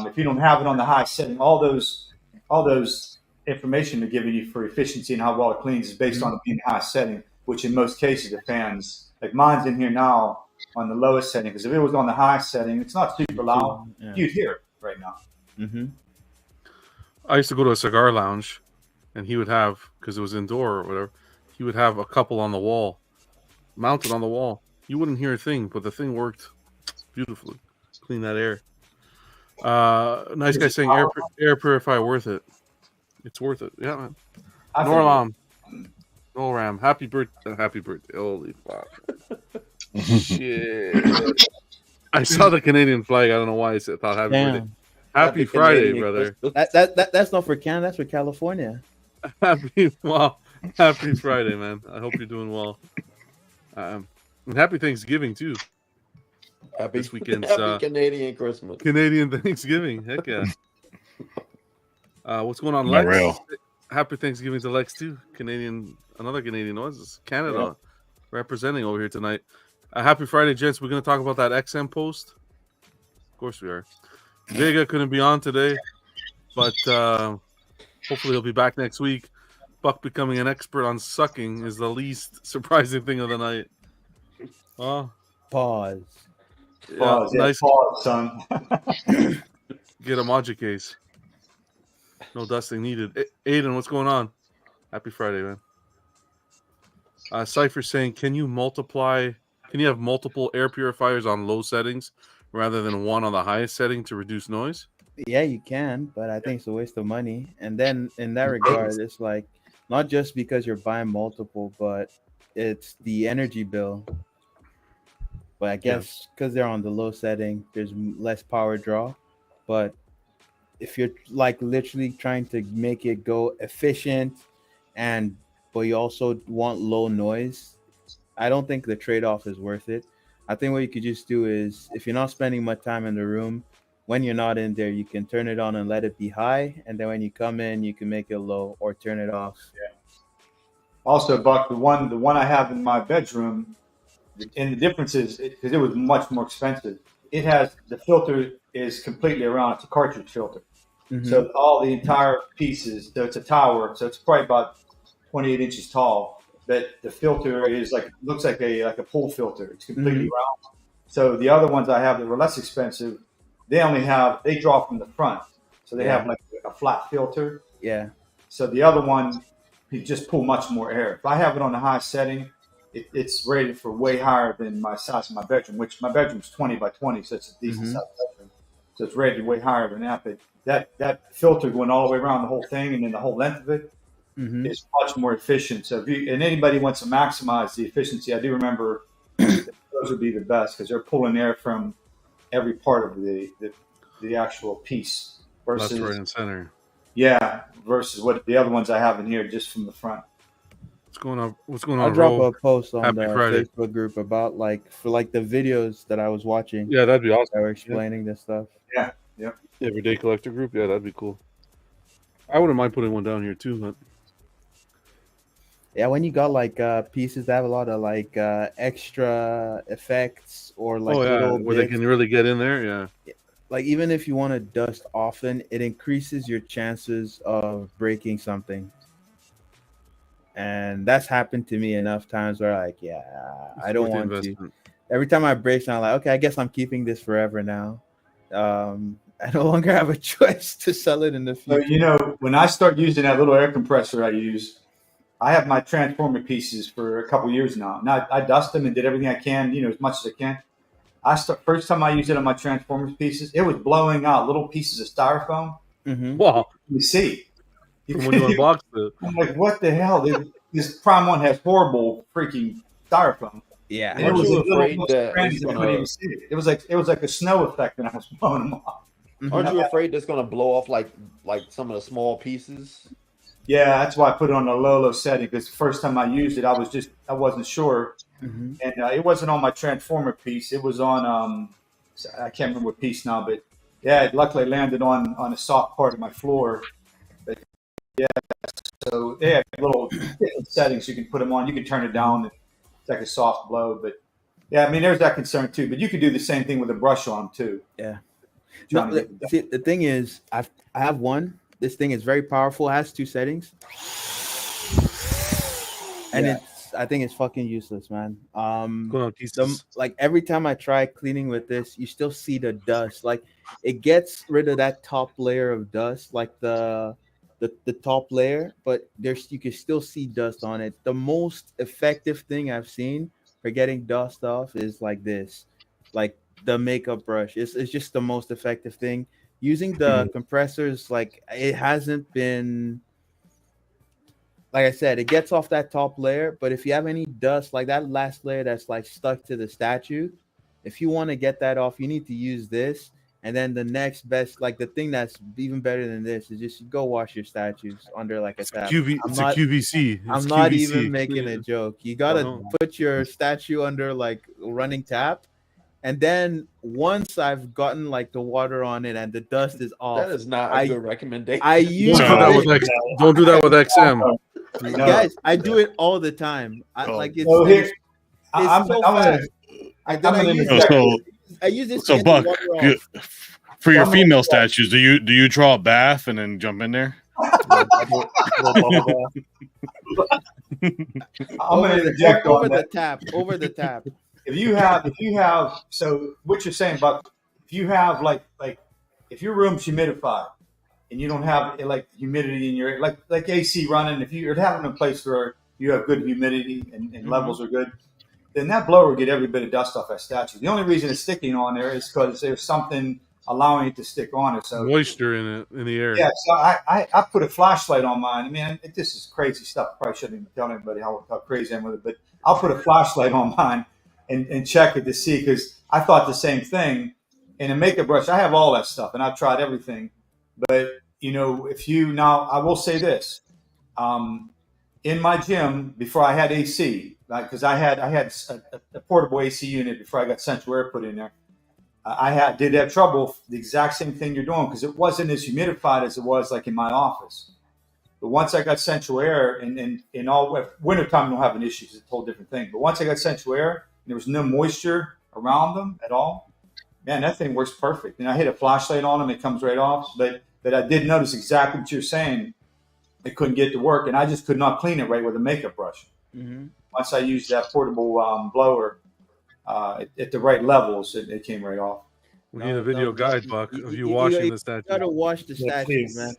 if you don't have it on the high setting, all those information they're giving you for efficiency and how well it cleans is based on it being high setting, which in most cases the fans, like mine's in here now on the lowest setting, because if it was on the high setting, it's not super loud. Yeah. You'd hear it right now. Mm-hmm. I used to go to a cigar lounge, and he would have, because it was indoor or whatever, he would have a couple on the wall. Mounted on the wall. You wouldn't hear a thing, but the thing worked beautifully. Clean that air. Nice guy saying air purifier worth it. It's worth it. Yeah, man. Noram. Happy birthday. Holy fuck. Shit. I saw the Canadian flag. I don't know why I thought happy birthday. Happy Friday, brother. That's not for Canada, that's for California. Happy Friday, man. I hope you're doing well. And happy Thanksgiving too. This weekend's happy Canadian Christmas. Canadian Thanksgiving. Heck yeah. What's going on, Not Lex? real. Happy Thanksgiving to Lex too. Another Canadian was Canada representing over here tonight. Happy Friday, gents. We're going to talk about that XM post. Of course we are. Vega couldn't be on today, but hopefully he'll be back next week. Buck becoming an expert on sucking is the least surprising thing of the night. Pause. Pause, Nice. Pause, son. Get a Maja case. No dusting needed. Aiden, what's going on? Happy Friday, man. Cypher saying, can you have multiple air purifiers on low settings rather than one on the highest setting to reduce noise? Yeah, you can, but I think it's a waste of money. And then in that regard, it's like not just because you're buying multiple, but it's the energy bill. But I guess because they're on the low setting, there's less power draw. But if you're like literally trying to make it go efficient but you also want low noise, I don't think the trade-off is worth it. I think what you could just do is, if you're not spending much time in the room, when you're not in there, you can turn it on and let it be high, and then when you come in, you can make it low or turn it off. Yeah. Also, Buck, the one I have in my bedroom, and the difference is because it was much more expensive. It has the filter is completely around. It's a cartridge filter, so all the entire pieces. So it's a tower. So it's probably about 28 inches tall. But the filter is looks like a pool filter. It's completely round. So the other ones I have that were less expensive, they draw from the front. So they have like a flat filter. Yeah. So the other one, you just pull much more air. If I have it on the high setting, it's rated for way higher than my size of my bedroom, which my bedroom's 20 by 20, so it's a decent size bedroom. So it's rated way higher than that. But that filter going all the way around the whole thing and then the whole length of it is much more efficient. So and anybody wants to maximize the efficiency, I do remember those would be the best because they're pulling air from every part of the actual piece versus left, right, and center. Yeah, versus what the other ones I have in here just from the front. What's going on? I'll drop a post on the Friday. Facebook group about for the videos that I was watching. Yeah, that'd be awesome. That were explaining this stuff. Yeah, yeah. Everyday collector group. Yeah, that'd be cool. I wouldn't mind putting one down here too, but yeah, when you got pieces that have a lot of extra effects or little where they can really get in there. Yeah. Like even if you want to dust often, it increases your chances of breaking something. And that's happened to me enough times where I don't want to. Every time I break something, I'm like, okay, I guess I'm keeping this forever now. I no longer have a choice to sell it in the future. So, when I start using that little air compressor I use, I have my transformer pieces for a couple years now. Now I dust them and did everything I can, as much as I can. First time I used it on my Transformers pieces, it was blowing out little pieces of styrofoam. Wow. You see. When you unboxed it. I'm like, what the hell? This Prime 1 has horrible freaking styrofoam. Yeah. And it was it was like a snow effect when I was blowing them off. Aren't you afraid that's going to blow off like some of the small pieces? Yeah, that's why I put it on a low setting because the first time I used it, I wasn't sure. And it wasn't on my Transformer piece. It was on I can't remember what piece now, but yeah, it luckily landed on a soft part of my floor. But yeah, so they have little different settings you can put them on. You can turn it down. It's like a soft blow, but yeah, I mean, there's that concern too. But you could do the same thing with a brush on them too. Yeah. No, the thing is, I have one. This thing is very powerful. It has 2 settings, and I think it's fucking useless, man. Every time I try cleaning with this, you still see the dust. Like it gets rid of that top layer of dust, like the top layer, but you can still see dust on it. The most effective thing I've seen for getting dust off is like this, like the makeup brush. It's just the most effective thing. Using the compressors, it hasn't been. Like I said, it gets off that top layer, but if you have any dust, like that last layer that's stuck to the statue, if you want to get that off, you need to use this. And then the next best, the thing that's even better than this is just go wash your statues under a tap. It's a QVC. I'm not even making a joke. You gotta put your statue under running tap And then once I've gotten like the water on it and the dust is off, That is not a good recommendation. I use don't do that with XM. Guys, I do it all the time. Like it's, So here, it's so fast. I use this. So Buck, for your female statues, do you draw a bath and then jump in there? I'm going to interject over on the that. tap. Over the tap. If you have, so what you're saying, Buck, if you have like if your room's humidified and you don't have like humidity in your like AC running, if you're having a place where you have good humidity and levels are good, then that blower will get every bit of dust off that statue. The only reason it's sticking on there is because there's something allowing it to stick on it. So moisture in it, in the air. Yeah, so I put a flashlight on mine. I mean, this is crazy stuff. I probably shouldn't even tell anybody how crazy I am with it, but I'll put a flashlight on mine and check it to see, because I thought the same thing. And a makeup brush, I have all that stuff, and I've tried everything. But I will say this: in my gym before I had AC, because I had a portable AC unit before I got central air put in there. I did have trouble, the exact same thing you're doing, because it wasn't as humidified as it was like in my office. But once I got central air, and in all wintertime, you don't have an issue because it's a whole different thing. But once I got central air, and there was no moisture around them at all, man, that thing works perfect. And I hit a flashlight on them, it comes right off. But I did notice exactly what you're saying. I couldn't get it to work, and I just could not clean it right with a makeup brush. Mm-hmm. Once I used that portable blower at the right levels, it came right off. We need a video guide, Buck, of you washing the statue. You gotta wash the statues, man.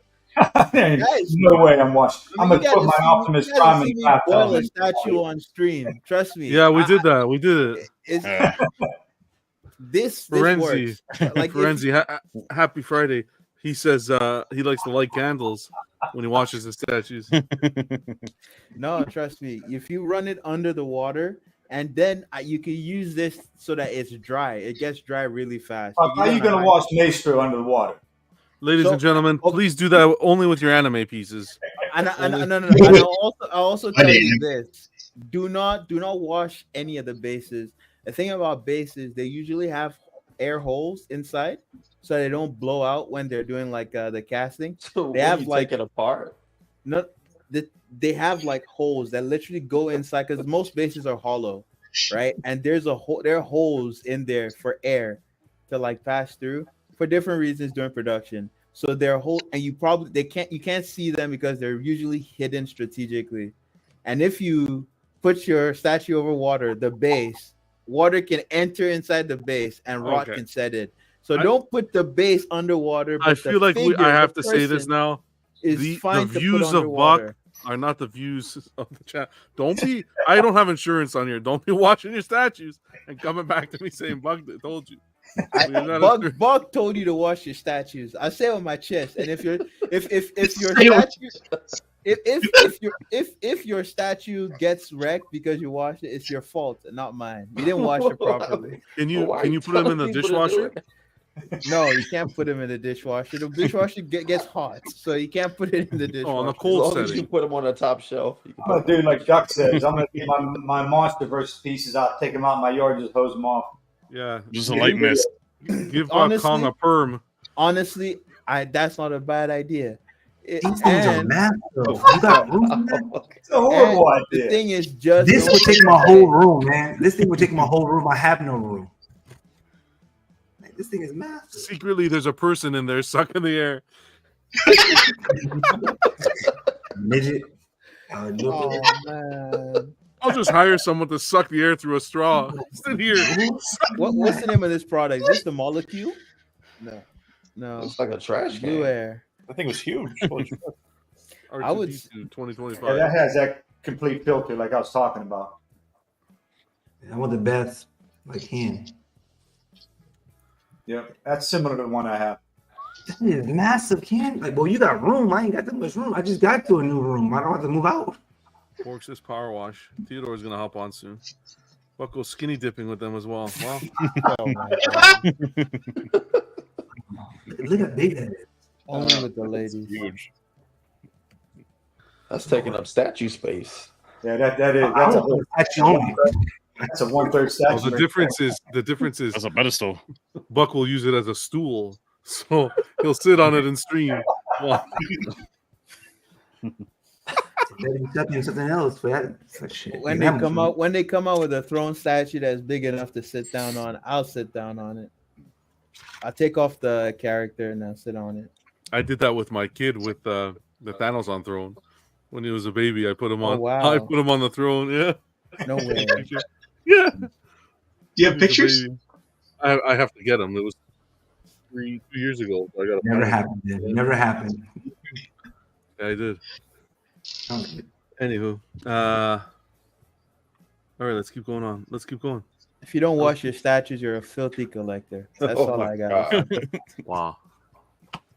Guys, no way I'm washing. I'm gonna put my Optimus Prime in the boil a statue on stream. Trust me. Yeah, we did that. We did it. This Ferenzi, works. Like Ferenzi, happy Friday. He says he likes to light candles when he washes his statues. No, trust me. If you run it under the water, and then you can use this so that it's dry. It gets dry really fast. How are you going to wash Maestro under the water? Ladies and gentlemen, please do that only with your anime pieces. And I'll also tell you this: do not wash any of the bases. The thing about bases, they usually have air holes inside, so they don't blow out when they're doing like the casting. So they have take it apart. No, they have like holes that literally go inside, because most bases are hollow, right? And there are holes in there for air to like pass through for different reasons during production. So they're whole, and you can't see them because they're usually hidden strategically. And if you put your statue over water, the base, water can enter inside the base and rot can set it. So don't put the base underwater. But I feel like I have to say this now. The views of Buck are not the views of the chat. I don't have insurance on here. Don't be watching your statues and coming back to me saying Buck told you. Buck told you to wash your statues. I say it on my chest. And if your statue if your statue gets wrecked because you washed it, it's your fault, not mine. You didn't wash it properly. Can you put them in the dishwasher? No, you can't put them in the dishwasher. The dishwasher gets hot, so you can't put it in the dishwasher. Oh, on the cold setting. You put them on the top shelf. I'm gonna do like Duck says. I'm gonna get my monster versus pieces out, take them out in my yard, just hose them off. Yeah, just a light mist. Give Kong a perm. Honestly, that's not a bad idea. These things are massive. You got room in that? It's a horrible idea. The thing is, just this would take my whole room, man. This thing would take my whole room. I have no room. Man, this thing is massive. Secretly, there's a person in there sucking the air. Midget. Oh man. I'll just hire someone to suck the air through a straw. Sit here. What's the name of this product? Is this the Molecule? No. It's like a trash can. Blue Air. I think it was huge. I would 2025. Yeah, that has that complete filter, like I was talking about. I want the best I can. Yeah, that's similar to the one I have. That is massive, can. Like, well, you got room. I ain't got that much room. I just got to a new room. I don't have to move out. Forks this power wash. Theodore's gonna hop on soon. Buck goes skinny dipping with them as well. Wow. Oh my God. Look how big that is. Only with the ladies. Huge. That's taking up statue space. Yeah, that is. That's a whole statue only. That's a 1/3 statue. Oh, the difference is That's a pedestal. Buck will use it as a stool, so he'll sit on it and stream. Wow. Something else, but shit. When they come out with a throne statue that's big enough to sit down on, I'll sit down on it. I'll take off the character and I'll sit on it. I did that with my kid with the Thanos on throne. When he was a baby, I put him on. Wow. I put him on the throne. Yeah. No way. Yeah. Do you have pictures? I have to get them. It was 2 years ago. I got Never happened. Never happened. Yeah, I did. Okay. Anywho, all right, let's keep going on. Let's keep going. If you don't wash your statues, you're a filthy collector. That's all I got. Wow.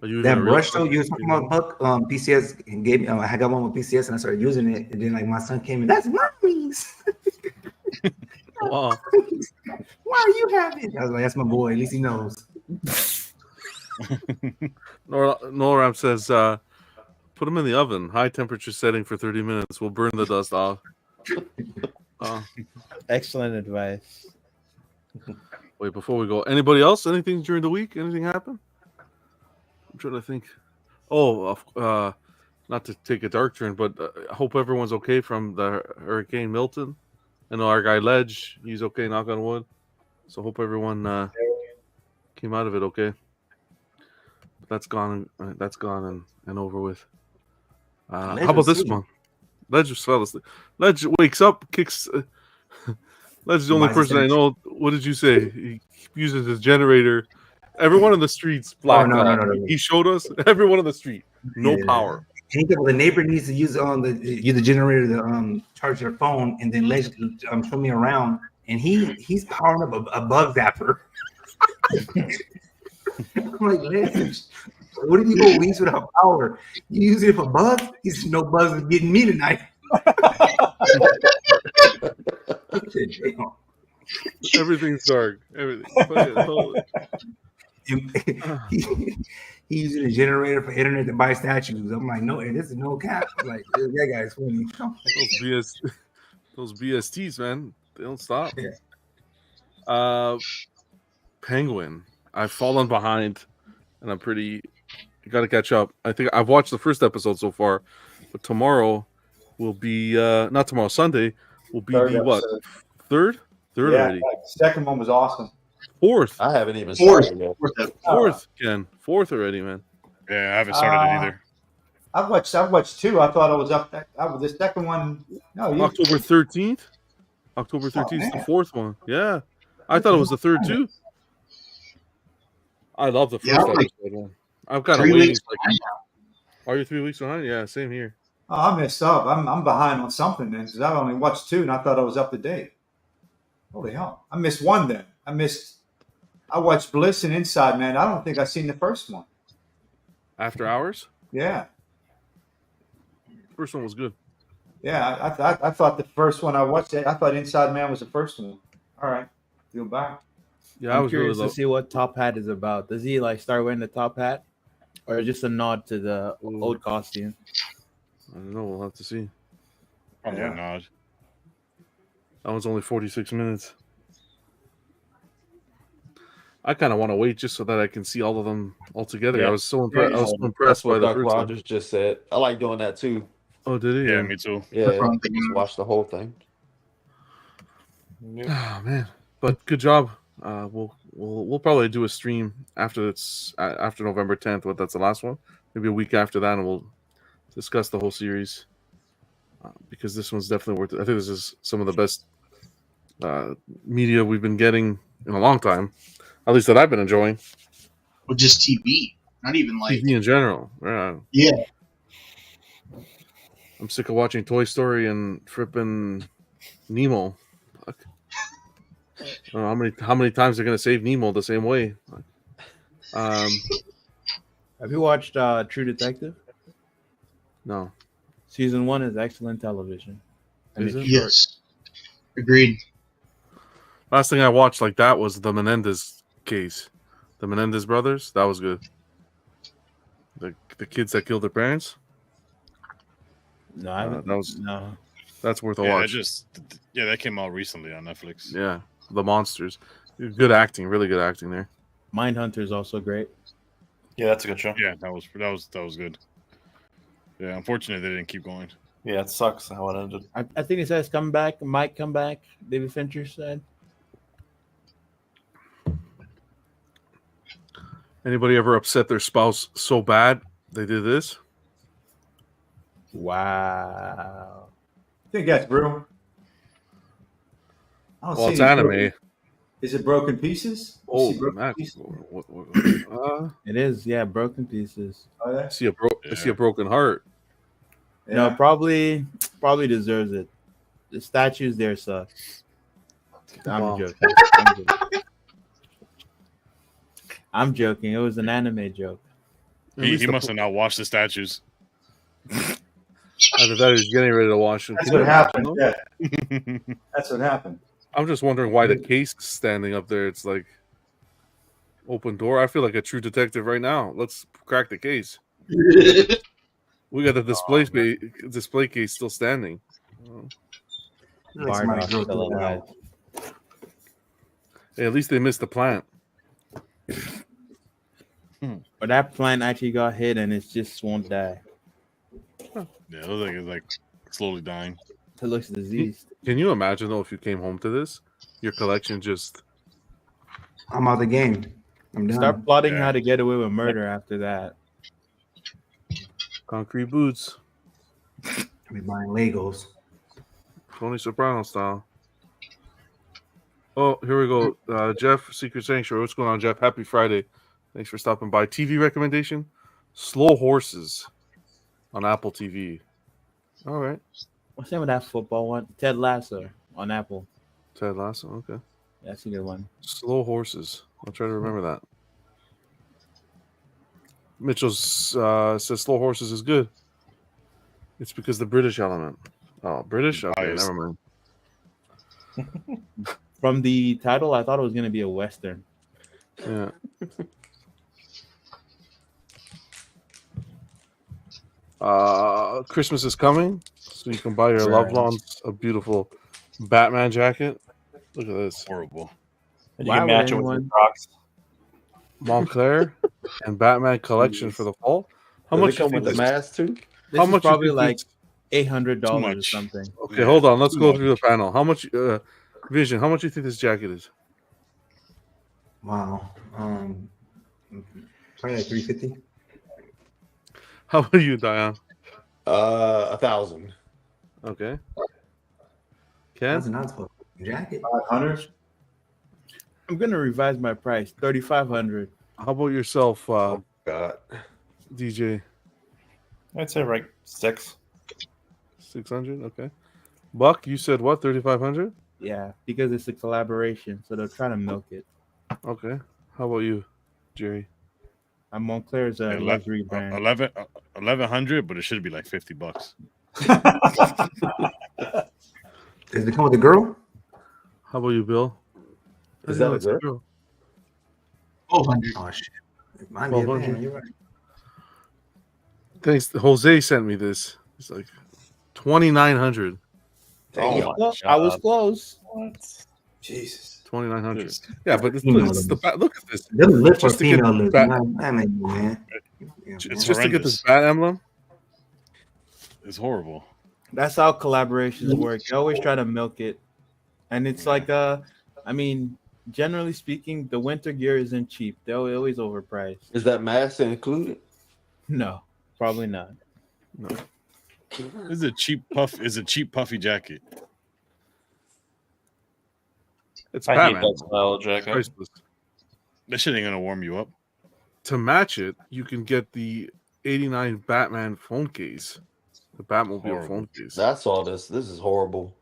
That brush though you was talking about, Buck, PCS gave me. I got one with PCS and I started using it, and then like my son came in. That's mommy's. Wow. Why are you having? I was like, that's my boy. At least he knows. Noram says, put them in the oven. High temperature setting for 30 minutes. We'll burn the dust off. Excellent advice. Wait, before we go, anybody else? Anything during the week? Anything happen? I'm trying to think. Oh, not to take a dark turn, but I hope everyone's okay from the Hurricane Milton. I know our guy Ledge, he's okay, knock on wood. So hope everyone came out of it okay. That's gone and over with. How about this one? Ledge just fell asleep. Ledge wakes up, kicks. Ledge is the only person I know. What did you say? He uses his generator. Everyone in the streets black. No. He showed us everyone in the street. No power. The neighbor needs to use the generator to charge their phone, and then Ledge show me around, and he's powering up a bug zapper. I'm like, Ledge, what if you go weeks without power? You use it for bugs? He's no bugs is getting me tonight. Everything's dark. Everything. He using a generator for internet to buy statues. I'm like, no, this is no cap. Like, that guy's funny. Those BSTs, man, they don't stop. Yeah. Penguin. I've fallen behind, and I'm pretty. You got to catch up. I think I've watched the first episode so far, but tomorrow will be not tomorrow. Sunday will be the what? Third already. Second one was awesome. Fourth. I haven't even started yet. Fourth, Ken. Fourth already, man. Yeah, I haven't started it either. I've watched two. I thought I was up. The second one. No, October 13th. October 13th is the fourth one. Yeah, I thought it was the third too. I love the first episode one. I'm kind of waiting. Are you 3 weeks behind? Yeah, same here. Oh, I messed up. I'm behind on something then because I only watched two and I thought I was up to date. Holy hell! I missed one then. I watched Bliss and Inside Man. I don't think I've seen the first one. After Hours? Yeah. First one was good. Yeah, I thought the first one I watched, I thought Inside Man was the first one. All right, feel back. Yeah, I'm curious to see what Top Hat is about. Does he like start wearing the top hat, or just a nod to the old costume? I don't know. We'll have to see. Probably a nod. That one's only 46 minutes. I kind of want to wait just so that I can see all of them all together. Yeah. I was so impressed. I was so impressed by the first Rogers just said. I like doing that too. Oh, did he? Yeah, me too. Yeah, just watch the whole thing. Oh man, but good job. We'll probably do a stream after after November 10th. But that's the last one. Maybe a week after that, and we'll discuss the whole series because this one's definitely worth it. I think this is some of the best media we've been getting in a long time. At least that I've been enjoying. Well, just TV, not even like TV in general. Yeah. I'm sick of watching Toy Story and frippin' Nemo. Fuck. I don't know how many times they're gonna save Nemo the same way. Have you watched True Detective? No. Season 1 is excellent television. Is it? Yes. Agreed. Last thing I watched like that was the Menendez case. The Menendez brothers. That was good. The kids that killed their parents. No, I haven't. That was no. That's worth a Yeah, watch. that came out recently on Netflix. Yeah, the monsters. Good acting, really good acting there. Mindhunter is also great. Yeah, that's a good show. Yeah, that was good. Yeah, unfortunately they didn't keep going. Yeah, it sucks how it ended. I think it says come back, might come back. David Fincher said. Anybody ever upset their spouse so bad they did this? Wow. I think that's real. Well, it's anime. Is it Broken Pieces? Oh, Broken Pieces? It is, yeah, Broken Pieces. Oh, yeah? I see a broken heart. Yeah. No, probably deserves it. The statues there suck. I'm joking. I'm joking. It was an anime joke. He must have not watched the statues. Either that, he's getting ready to watch them. That's what happened. Yeah. That's what happened. I'm just wondering why the case is standing up there. It's like open door. I feel like a true detective right now. Let's crack the case. We got the display case still standing. Bardock's still alive. Hey, at least they missed the plant. But that plant actually got hit and it just won't die. Yeah, it looks like it's like slowly dying. It looks diseased. Can you imagine though if you came home to this, your collection just? I'm out of the game. I'm done. Start plotting how to get away with murder after that. Concrete boots. I'll be buying Legos. Tony Soprano style. Oh, here we go. Jeff, Secret Sanctuary. What's going on, Jeff? Happy Friday. Thanks for stopping by. TV recommendation: Slow Horses on Apple TV. All right. What's the name of that football one? Ted Lasso on Apple. Ted Lasso. Okay. That's a good one. Slow Horses. I'll try to remember that. Mitchell says Slow Horses is good. It's because the British element. Oh, British? Okay, never mind. From the title, I thought it was going to be a Western. Yeah. Christmas is coming, so you can buy your loved ones a beautiful Batman jacket. Look at this. Horrible. And you can match it with your Crocs. Montclair and Batman collection for the fall. How much come with the mask too? How much? Probably like $800 or something. Okay, hold on. Let's go through the panel. How much? Vision. How much do you think this jacket is? Wow. Probably like $350. How about you, Diane? 1,000. Okay. Ken? Jacket. 500. I'm gonna revise my price. $3,500. How about yourself, God, DJ? I'd say like 600. Okay. Buck, you said what? 3,500. Yeah, because it's a collaboration, so they're trying to milk it. Okay. How about you, Jerry? Montclair's a luxury brand. 1,100, but it should be like $50. Does it come with a girl? How about you, Bill? Is that a girl? 1,200. Oh shit! Might be a man. You're right. Thanks. Jose sent me this. It's like 2,900. Oh, I was close. What? Jesus. 2,900. Yeah, but look at this. It doesn't live for Just to get female this lips. bat- Man. It's just to get this bat emblem. It's horrible. That's how collaborations work. You always try to milk it, and it's like I mean, generally speaking, the winter gear isn't cheap. They're always overpriced. Is that mask included? No, probably not. No. This is a cheap puffy jacket. It's I Batman. hate that style jacket. Priceless. That shit ain't gonna warm you up. To match it, you can get the 89 Batman phone case. The Batmobile phone case. I saw this. This is horrible.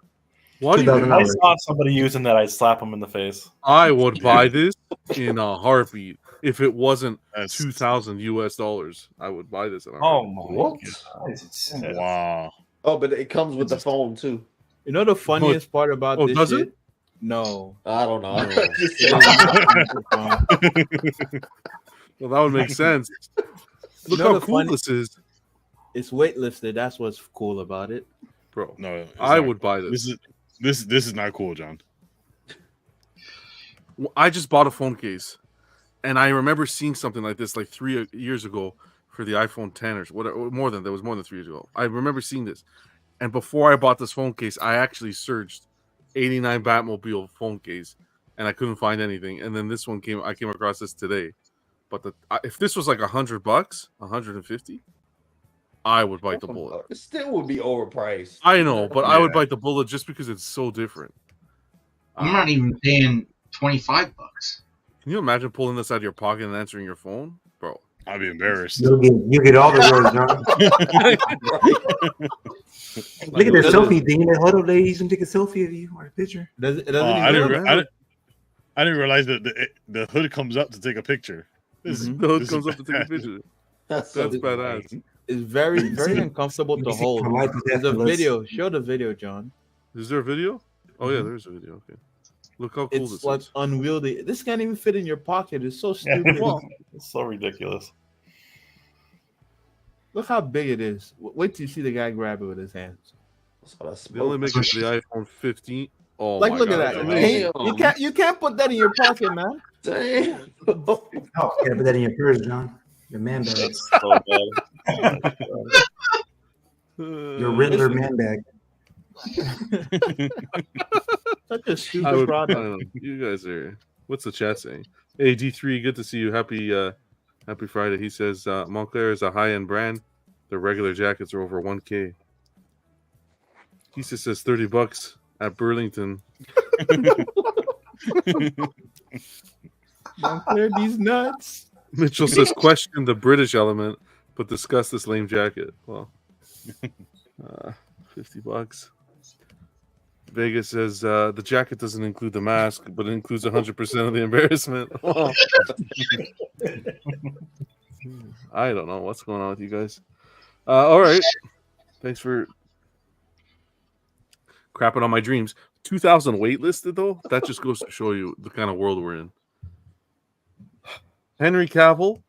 What do you If I saw somebody using that, I'd slap them in the face. I would buy this in a heartbeat. If it wasn't $2,000 I would buy this in a heartbeat. What? Wow. Oh, but it comes with the phone too. You know the funniest part about this does shit? it? No. I don't know. Well, that would make sense. Look You know how the cool funny- this is. It's waitlisted. That's what's cool about it. bro. No, I would buy this. This is not cool, John. I just bought a phone case, and I remember seeing something like this like 3 years ago for the iPhone 10 or whatever. More than 3 years ago. I remember seeing this, and before I bought this phone case, I actually searched 89 Batmobile phone case, and I couldn't find anything. And then this one I came across this today. But if this was like $100, 150, I would bite the bullet. It still would be overpriced. I know, but I would bite the bullet just because it's so different. I'm not even paying $25. Can you imagine pulling this out of your pocket and answering your phone, bro? I'd be embarrassed. You get all the words, John. Look at the selfie thing. Hold up, ladies, and take a selfie of you or a picture. I didn't realize that the hood comes up to take a picture. The hood comes up to take a picture. That's badass. It's very, very uncomfortable to hold. There's a video. Show the video, John. Is there a video? Oh yeah, there's a video. Okay. Look how cool this is. Unwieldy. This can't even fit in your pocket. It's so stupid. It's so ridiculous. Look how big it is. Wait till you see the guy grab it with his hands. They only make it for the iPhone 15. Oh, like, my look God. at that. Hey, you can't put that in your pocket, man. Damn. Oh, you gotta put that in your purse, John. Your man bag. Your Riddler man bag. Such a stupid product. You guys are. What's the chat saying? Hey D3, good to see you. Happy Friday. He says Montclair is a high-end brand. Their regular jackets are over $1K. He says $30 at Burlington. Montclair, these nuts. Mitchell says question the British element, but discuss this lame jacket. Well, $50. Vegas says the jacket doesn't include the mask, but it includes 100% of the embarrassment. Oh. I don't know what's going on with you guys. All right. Thanks for crapping on my dreams. 2,000 waitlisted, though? That just goes to show you the kind of world we're in. Henry Cavill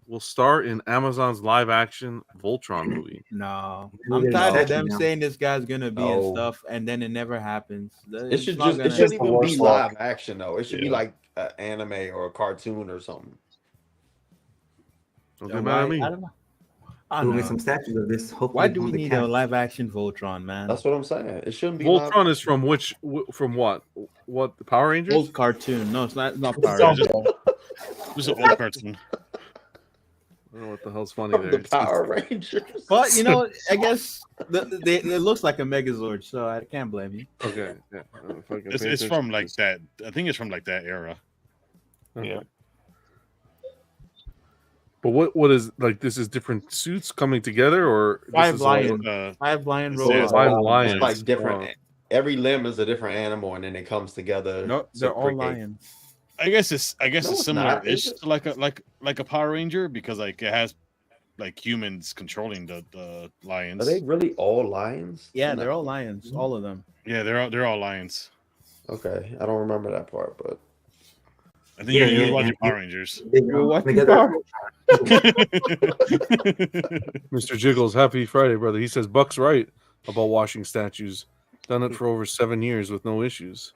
will star in Amazon's live-action Voltron movie. No. I'm tired of them saying this guy's going to be in stuff, and then it never happens. It shouldn't even be live action, though. It should be like an anime or a cartoon or something. Don't get mad at me. I don't know. We'll get some statues of this. Hopefully, why do we need a live action Voltron, man? That's what I'm saying. It shouldn't be. Voltron is from which? From what? What? The Power Rangers? Old cartoon. No, it's not Power Rangers. It's an old cartoon. I don't know what the hell's funny there. The Power Rangers. But I guess it looks like a Megazord, so I can't blame you. Okay, yeah. It's from like that. I think it's from like that era. Okay. Yeah. But what is like? This is different suits coming together, or five lion robots. Five lions. It's like different. Every limb is a different animal, and then it comes together. No, they're all lions. I guess it's similar. It's like a Power Ranger because like it has like humans controlling the lions. Are they really all lions? Yeah, they're all lions. All of them. Yeah, they're all lions. Okay, I don't remember that part, but I think you're watching Power Rangers. Mr. Jiggles, happy Friday, brother. He says Buck's right about washing statues. Done it for over 7 years with no issues.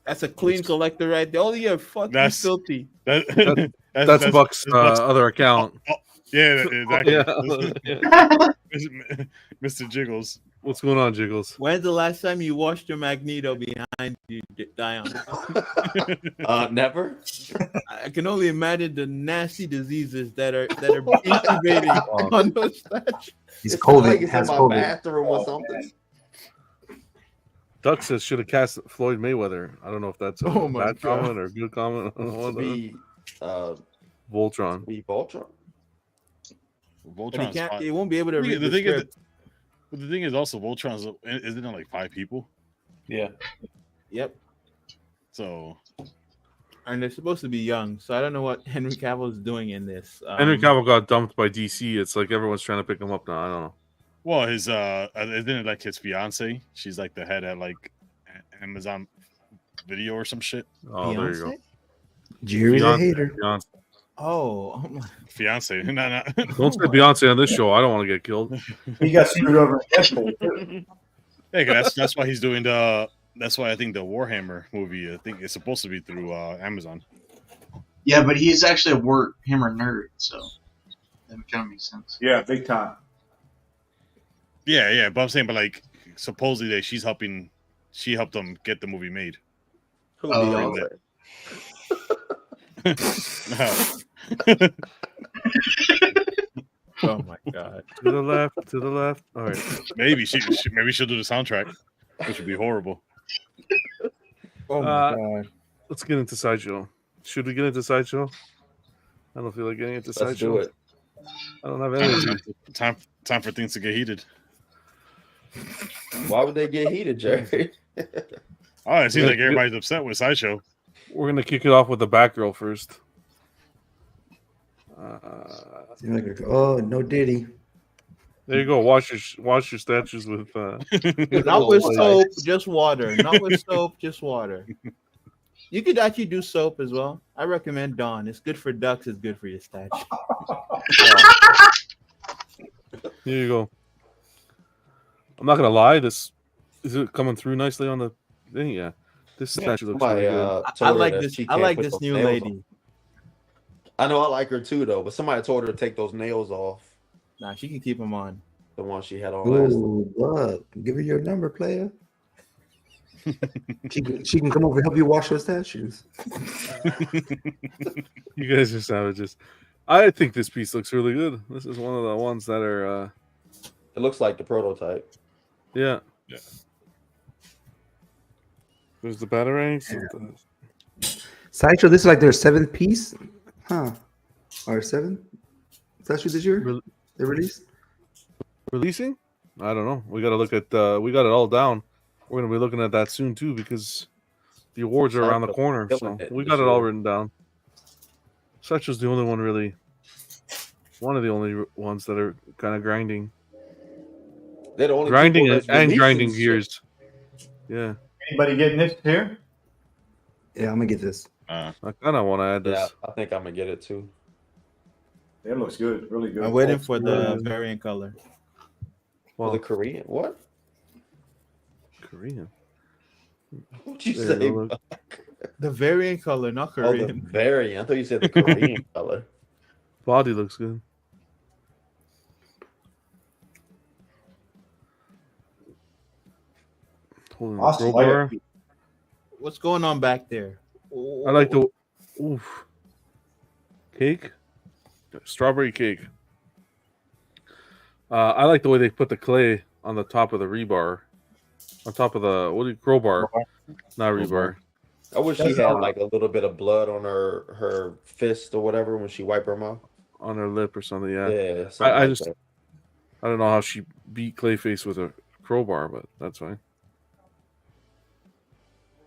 That's a clean collector right there. Oh, yeah, fucking filthy. That's Buck's other account. Yeah, exactly. Yeah. Mr. Jiggles. What's going on, Jiggles? When's the last time you washed your Magneto behind you, Dion? Never. I can only imagine the nasty diseases that are incubating on those statues. He's COVID. Like it's in my bathroom or something. Duck says should have cast Floyd Mayweather. I don't know if that's a bad comment or good comment. I don't know Voltron. Be Voltron. Voltron. He won't be able to read the script. But the thing is also Voltron's isn't it like 5 people? Yeah. Yep. So and they're supposed to be young, so I don't know what Henry Cavill is doing in this. Henry Cavill got dumped by DC. It's like everyone's trying to pick him up now. I don't know. Well, his isn't it like his fiance? She's like the head at like Amazon Video or some shit. Oh, there you go. Jerry's a hater. Oh, Fiance. No. Don't say Beyonce on this show. I don't want to get killed. He got screwed over in Deadpool. Hey, that's why he's doing the. That's why I think the Warhammer movie. I think it's supposed to be through Amazon. Yeah, but he's actually a Warhammer nerd, so that kind of makes sense. Yeah, big time. Yeah, but I'm saying, but like, supposedly she helped them get the movie made. Who Beyonce? oh my god! To the left. All right. Maybe she'll do the soundtrack, which would be horrible. Oh my god! Let's get into Sideshow. Should we get into Sideshow? I don't feel like getting into Sideshow. Let's do it. I don't have energy. Time for things to get heated. Why would they get heated, Jerry? Oh, it seems like everybody's upset with Sideshow. We're gonna kick it off with the Batgirl first. Oh, no Diddy. There you go. Wash your statues with. Not with soap, just water. Not with soap, just water. You could actually do soap as well. I recommend Dawn. It's good for ducks. It's good for your statue. Here you go. I'm not gonna lie. This is it coming through nicely on the thing. Yeah, this statue looks really good. I like this. I like this new lady. I know I like her too, though. But somebody told her to take those nails off. Nah, she can keep them on. The one she had on last. Ooh, look. Give her your number, player. she can come over and help you wash those statues. You guys are savages. I think this piece looks really good. This is one of the ones that are. It looks like the prototype. Yeah. There's the batarangs. Yeah. Sideshow, this is like their 7th piece, huh? Or 7th statue this year? They released. Releasing? I don't know. We got to look at. We got it all down. We're gonna be looking at that soon too because the awards are around the corner. So we got it all written down. Sideshow's the only one really. One of the only ones that are kind of grinding. They're the only grinding people that's and grinding releasing gears. Yeah. Anybody getting this here? Yeah, I'm gonna get this. I kind of want to add this. Yeah, I think I'm gonna get it too. It looks good, really good. I'm waiting for the variant color. Well, the Korean what? Korean. What'd you say? The variant color, not Korean. Oh, the variant. I thought you said the Korean color. Body looks good. Holding the crowbar. What's going on back there? I like the cake, strawberry cake. I like the way they put the clay on the top of the rebar, on top of the crowbar, not rebar. I wish she had like a little bit of blood on her fist or whatever when she wiped her mouth. On her lip or something. Yeah. Yeah. I don't know how she beat Clayface with a crowbar, but that's fine.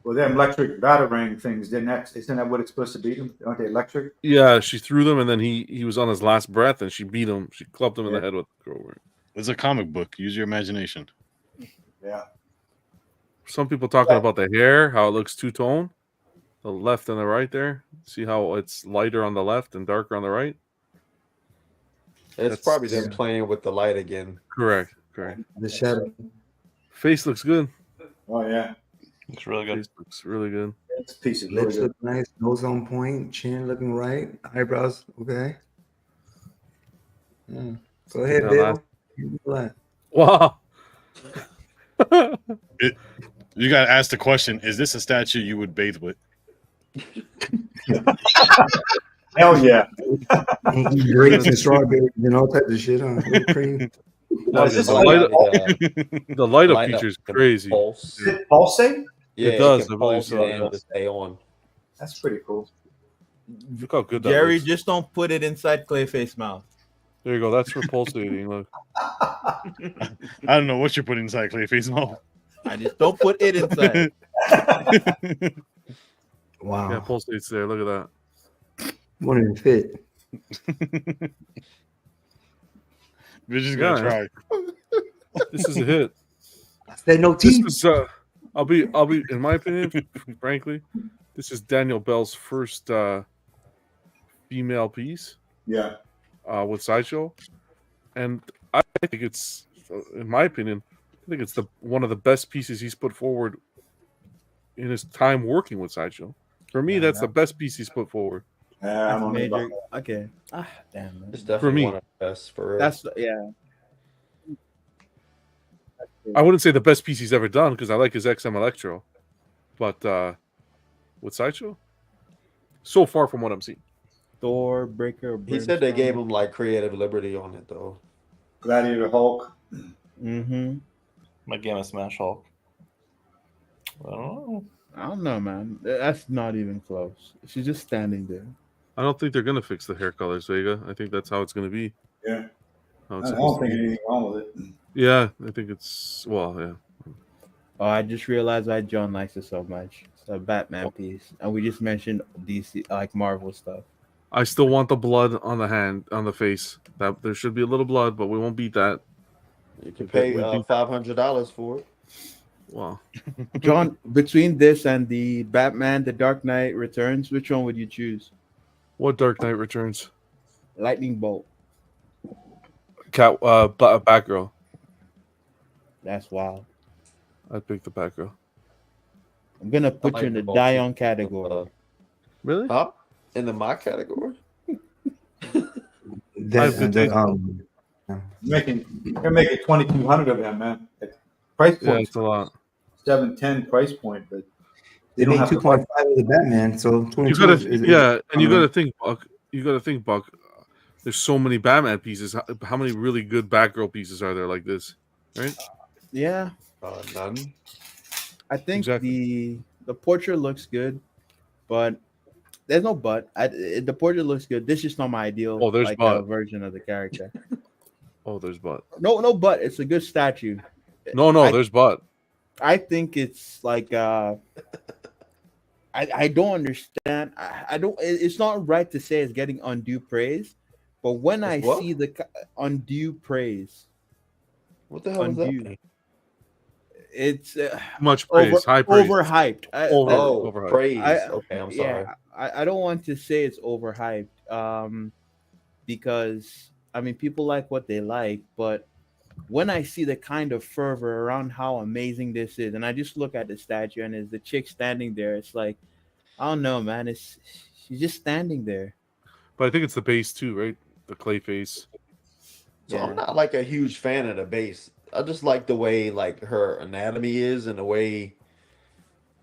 Well, them electric batarang things, isn't that what it's supposed to be? Aren't they electric? Yeah, she threw them, and then he was on his last breath, and she beat him. She clubbed him in the head with the crowbar. It's a comic book. Use your imagination. Yeah. Some people talking about the hair, how it looks two-tone, the left and the right there. See how it's lighter on the left and darker on the right? That's probably them playing with the light again. Correct. The shadow. Face looks good. Oh, yeah. It's really good. Face looks really good. This piece is Lips really look nice, nose on point, chin looking right, eyebrows okay. Go ahead, Bill. Wow. You got to ask the question: is this a statue you would bathe with? Hell yeah. Eat grapes and strawberries and all types of shit on cream. The light up feature is crazy. Does it pulsate? Yeah, it does. It pulse and stay on. That's pretty cool. Look how good that Jerry, looks. just don't put it inside Clayface mouth. There you go. That's for pulsating. Look. I don't know what you're putting inside Clayface mouth. I just don't put it inside. Wow. Yeah, pulsates there. Look at that. Wouldn't even fit. We're just gonna try. This is a hit. Say no teeth. This is, I'll be in my opinion, frankly, this is Daniel Bell's first female piece. Yeah. With Sideshow, and I think it's, in my opinion, I think it's one of the best pieces he's put forward in his time working with Sideshow. For me, that's the best piece he's put forward. I don't major. know. Okay. Damn. Man. It's definitely one of the best for real. That's yeah. I wouldn't say the best piece he's ever done because I like his XM Electro, but with Sideshow, so far from what I'm seeing. Thor, Breaker. He said they gave him like creative liberty on it though. Gladiator Hulk. Mm-hmm. My game of Smash Hulk. I don't know, man. That's not even close. She's just standing there. I don't think they're gonna fix the hair colors, Vega. I think that's how it's gonna be. Yeah. I don't think anything wrong with it. Yeah, I think it's yeah. Oh, I just realized why John likes it so much. It's a Batman piece, and we just mentioned DC, like Marvel stuff. I still want the blood on the hand, on the face. That there should be a little blood, but we won't beat that. You can pay $500 for it. Wow. John, between this and the Batman, The Dark Knight Returns, which one would you choose? What Dark Knight Returns? Lightning Bolt. Batgirl. That's wild. I'd pick the Batgirl. I'm gonna put you in the Dion category. Really? Huh? In the my category? They're making 2,200 of them, man. Price point. Yeah, it's a lot. 710 price point, but they don't have 2.5 of the Batman, so 22 and you gotta think, Buck. There's so many Batman pieces. How many really good Batgirl pieces are there like this? Right? Yeah. None. I think the portrait looks good, but there's no but. The portrait looks good. This is not my ideal version of the character. Oh, there's but. No, but it's a good statue. No, there's but. I think it's like I don't understand. I don't. It's not right to say it's getting undue praise, but when I see the undue praise, what the hell is that? It's much praise, high praise, overhyped. Overhyped. Praise. Okay, I'm sorry. Yeah, I don't want to say it's overhyped, because I mean people like what they like, but when I see the kind of fervor around how amazing this is, and I just look at the statue and there's the chick standing there, it's like, I don't know, man. She's just standing there. But I think it's the base too, right? The clay face. So I'm not like a huge fan of the base. I just like the way like her anatomy is and the way.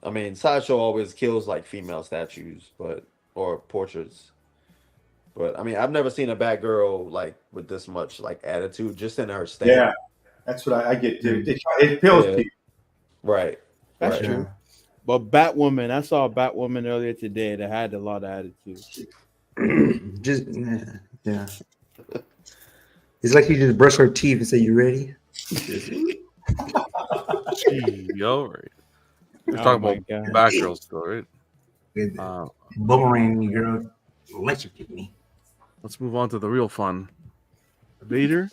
I mean, Sideshow always kills like female statues, or portraits. But I mean, I've never seen a Batgirl like with this much like attitude just in her stand. Yeah, that's what I get too. It appeals to you. Right. That's true. But Batwoman, I saw a Batwoman earlier today that had a lot of attitude. Yeah. It's like you just brush her teeth and say, "You ready?" Yo, right. We're talking about Batgirl still, right? Boomerang girl, electrocute me. Let's move on to the real fun. Vader.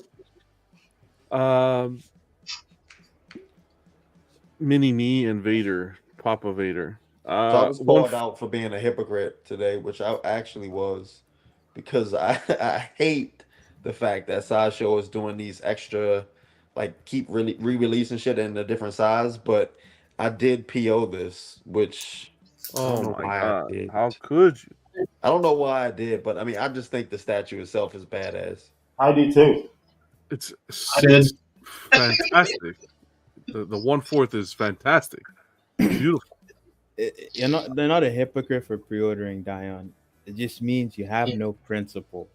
Mini Me and Vader. Papa Vader. So I was called out for being a hypocrite today, which I actually was, because I hate the fact that Sideshow is doing these extra, like keep re-releasing shit in a different size, but I did PO this, which oh my god, how could you? I don't know why I did, but I mean, I just think the statue itself is badass. I do too. It's fantastic. The 1/4 is fantastic. Beautiful. They're not a hypocrite for pre-ordering Dion. It just means you have no principles.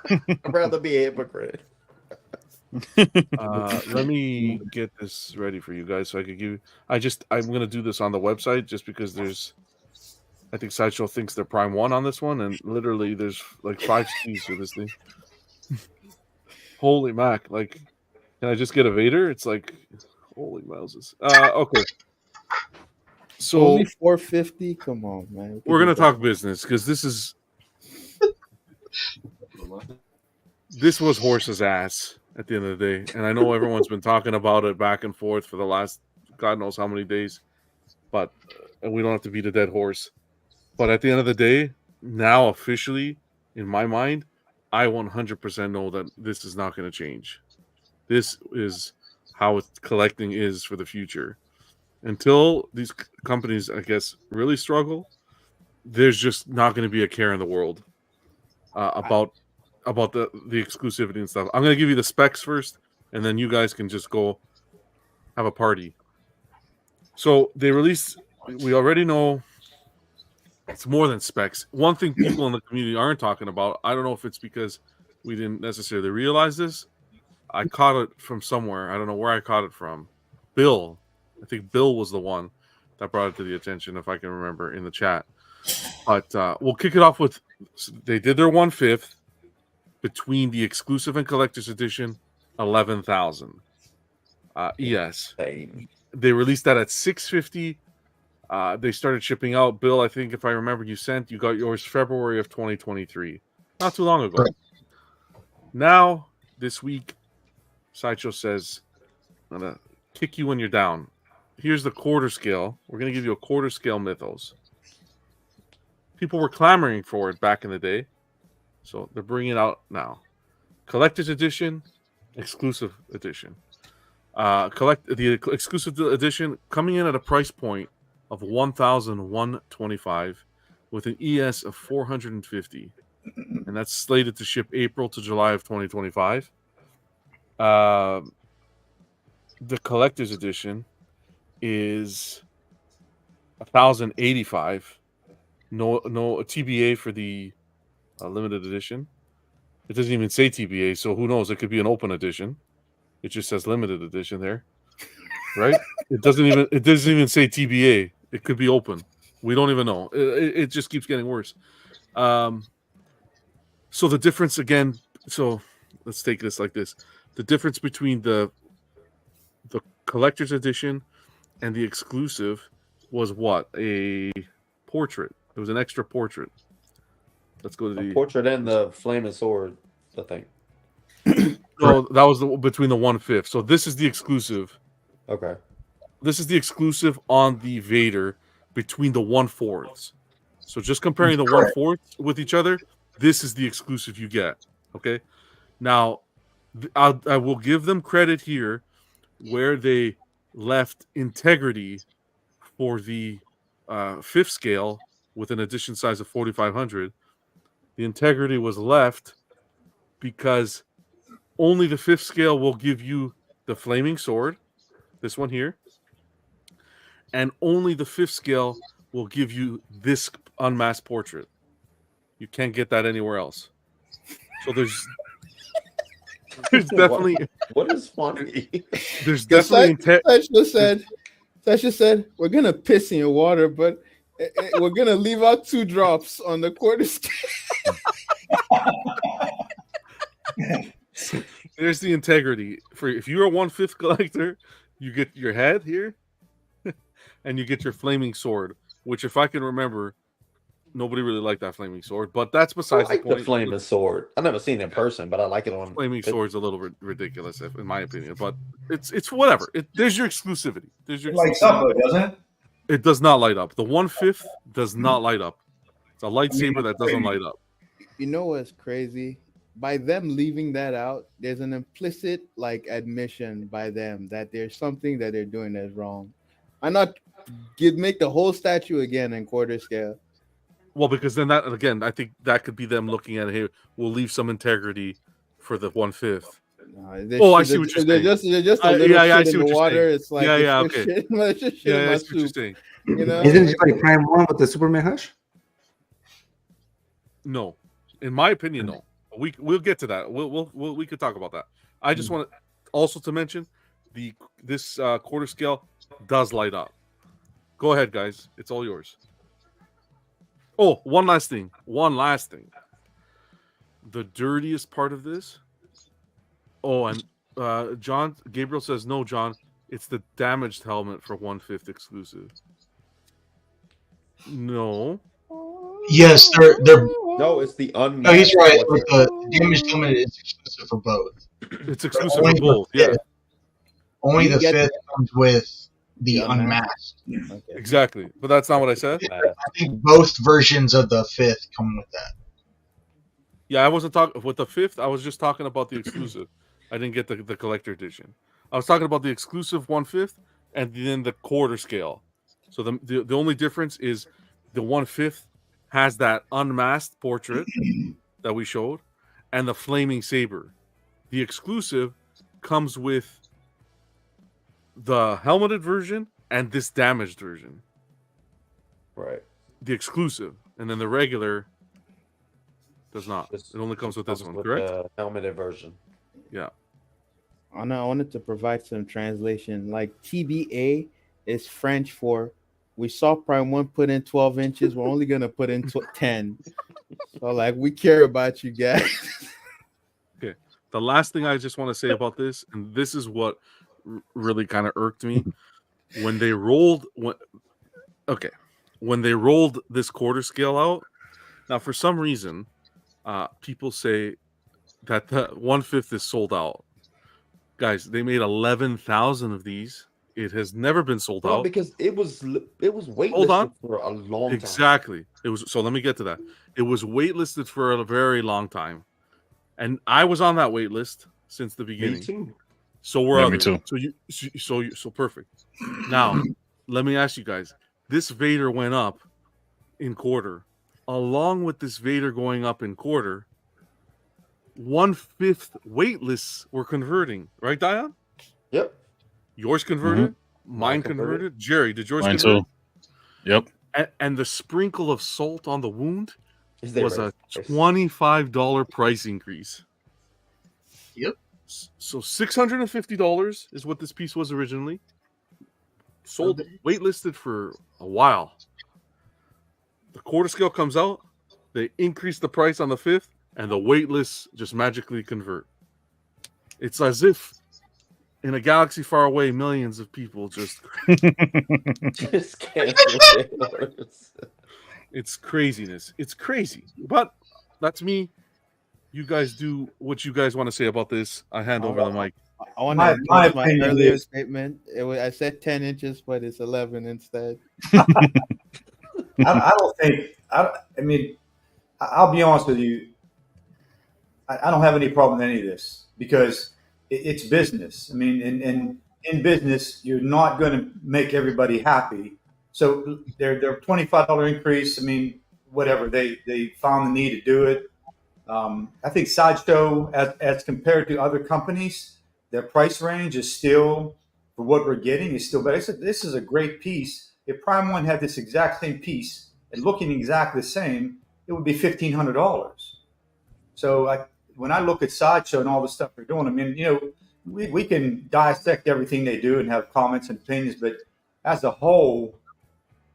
I'd rather be a hypocrite. Let me get this ready for you guys so I could give you. I'm gonna do this on the website just because I think Sideshow thinks they're Prime 1 on this one, and literally there's like 5 SKUs for this thing. Holy mac! Like, can I just get a Vader? It's like, holy Moses. Okay. So only $450. Come on, man. We're gonna talk business because this was horse's ass at the end of the day, and I know everyone's been talking about it back and forth for the last God knows how many days, but and we don't have to beat a dead horse. But at the end of the day, now officially, in my mind, I 100% know that this is not going to change. This is how collecting is for the future. Until these companies, I guess, really struggle, there's just not going to be a care in the world about the exclusivity and stuff. I'm going to give you the specs first, and then you guys can just go have a party. So they released, we already know it's more than specs. One thing people in the community aren't talking about, I don't know if it's because we didn't necessarily realize this. I caught it from somewhere. I don't know where I caught it from. Bill. I think Bill was the one that brought it to the attention, if I can remember, in the chat. But we'll kick it off with, they did their 1/5 between the exclusive and collector's edition, 11,000 ES. They released that at 650. They started shipping out. Bill, I think if I remember, you got yours February of 2023, not too long ago. Right. Now, this week, Sideshow says, I'm gonna kick you when you're down. Here's the quarter scale. We're gonna give you a quarter scale Mythos. People were clamoring for it back in the day, so they're bringing it out now. Collector's edition, exclusive edition. The exclusive edition coming in at a price point of 1,125 with an ES of 450, and that's slated to ship April to July of 2025. The collector's edition is 1,085. No TBA for the limited edition. It doesn't even say TBA, so who knows? It could be an open edition. It just says limited edition there, right? It doesn't even say TBA. It could be open. We don't even know. It just keeps getting worse. So the difference again. So let's take this like this. The difference between the collector's edition and the exclusive was what? A portrait. It was an extra portrait. Let's go to the portrait and the flaming sword, I think. So that was between the 1/5. So this is the exclusive. Okay. This is the exclusive on the Vader between the 1/4. So just comparing the 1/4 with each other, this is the exclusive you get. Okay. Now, I will give them credit here where they left integrity for the 5th scale with an edition size of 4,500. The integrity was left because only the 5th scale will give you the flaming sword, this one here, and only the 5th scale will give you this unmasked portrait. You can't get that anywhere else. So there's definitely what is funny? There's definitely Sasha said we're gonna piss in your water, but we're gonna leave out 2 drops on the quarter scale. There's the integrity. For if you're a 1/5 collector, you get your head here, and you get your flaming sword. Which, if I can remember, nobody really liked that flaming sword. But that's besides the point. The flaming sword. I've never seen it in person, but I like it on. Flaming sword's a little ridiculous, in my opinion. But it's whatever. There's your exclusivity. There's your. It lights up, doesn't it? It does not light up. The 1/5 does not light up. It's a lightsaber that doesn't light up. You know what's crazy? By them leaving that out, there's an implicit admission by them that there's something that they're doing that's wrong. Why not make the whole statue again in quarter scale? Well, because then that again, I think that could be them looking at it. Hey, we'll leave some integrity for the 1/5. I see what you're saying. They're just a little shit in the water. It's like okay. It's just shit in my soup. You're saying. You know? Isn't it like Prime 1 with the Superman Hush? No, in my opinion, no. We'll get to that. We could talk about that. I just want also to mention this quarter scale does light up. Go ahead, guys. It's all yours. Oh, one last thing. The dirtiest part of this. Oh, and Gabriel says, no, John, it's the damaged helmet for 1/5 exclusive. No. Yes, they're. No, it's the unmasked. No, he's right. The damaged helmet is exclusive for both. It's exclusive for both. Yeah. Only the 5th comes with the unmasked. Okay. Exactly, but that's not what I said. I think both versions of the 5th come with that. Yeah, I wasn't talking with the 5th. I was just talking about the exclusive. I didn't get the collector edition. I was talking about the exclusive 1/5 and then the quarter scale. So the only difference is the 1/5 has that unmasked portrait that we showed and the flaming saber. The exclusive comes with the helmeted version and this damaged version. Right. The exclusive, and then the regular does not. It only comes with this one, with correct? the helmeted version. Yeah. I wanted to provide some translation. Like TBA is French for we saw Prime 1 put in 12 inches. We're only gonna put in 10. So like we care about you guys. Okay. The last thing I just want to say about this, and this is what really kind of irked me, when they rolled this quarter scale out. Now, for some reason, people say that the 1/5 is sold out. Guys, they made 11,000 of these. It has never been sold out because it was Hold on. waitlisted for a long time. Exactly. It was. So let me get to that. It was waitlisted for a very long time, and I was on that wait list since the beginning. Me too. So we're Yeah, me too. So perfect. Now, let me ask you guys. This Vader went up in quarter. Along with this Vader going up in quarter, 1/5 wait lists were converting. Right, Dion? Yep. Yours converted. Mine converted. Jerry, did yours Mine convert? too. Yep. And the sprinkle of salt on the wound Is they was a right? $25 price increase. Yep. So $650 is what this piece was originally. Sold, waitlisted for a while. The quarter scale comes out, they increase the price on the 5th, and the wait lists just magically convert. It's as if in a galaxy far away, millions of people just can't. It's craziness. It's crazy. But that's me. You guys do what you guys want to say about this. I hand over the mic. I want to my earlier statement. I said 10 inches, but it's 11 instead. I don't think. I mean, I'll be honest with you. I don't have any problem with any of this because it's business. I mean, in business, you're not going to make everybody happy. So their $25 increase. I mean, whatever they found the need to do it. I think Sideshow, as compared to other companies, their price range is still, for what we're getting, is still better. This is a great piece. If Prime 1 had this exact same piece and looking exactly the same, it would be $1,500. So when I look at Sideshow and all the stuff they're doing, I mean, you know, we can dissect everything they do and have comments and opinions, but as a whole,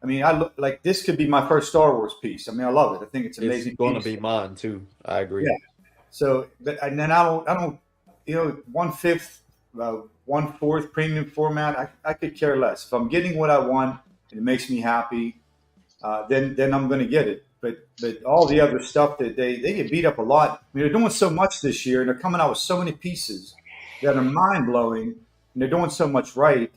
I mean, I look like this could be my first Star Wars piece. I mean, I love it. I think it's amazing. It's going to be mine too. I agree. Yeah. So, and then I don't, you know, 1/5, 1/4 premium format. I could care less. If I'm getting what I want and it makes me happy, then I'm going to get it. But all the other stuff that they get beat up a lot. I mean, they're doing so much this year, and they're coming out with so many pieces that are mind blowing, and they're doing so much right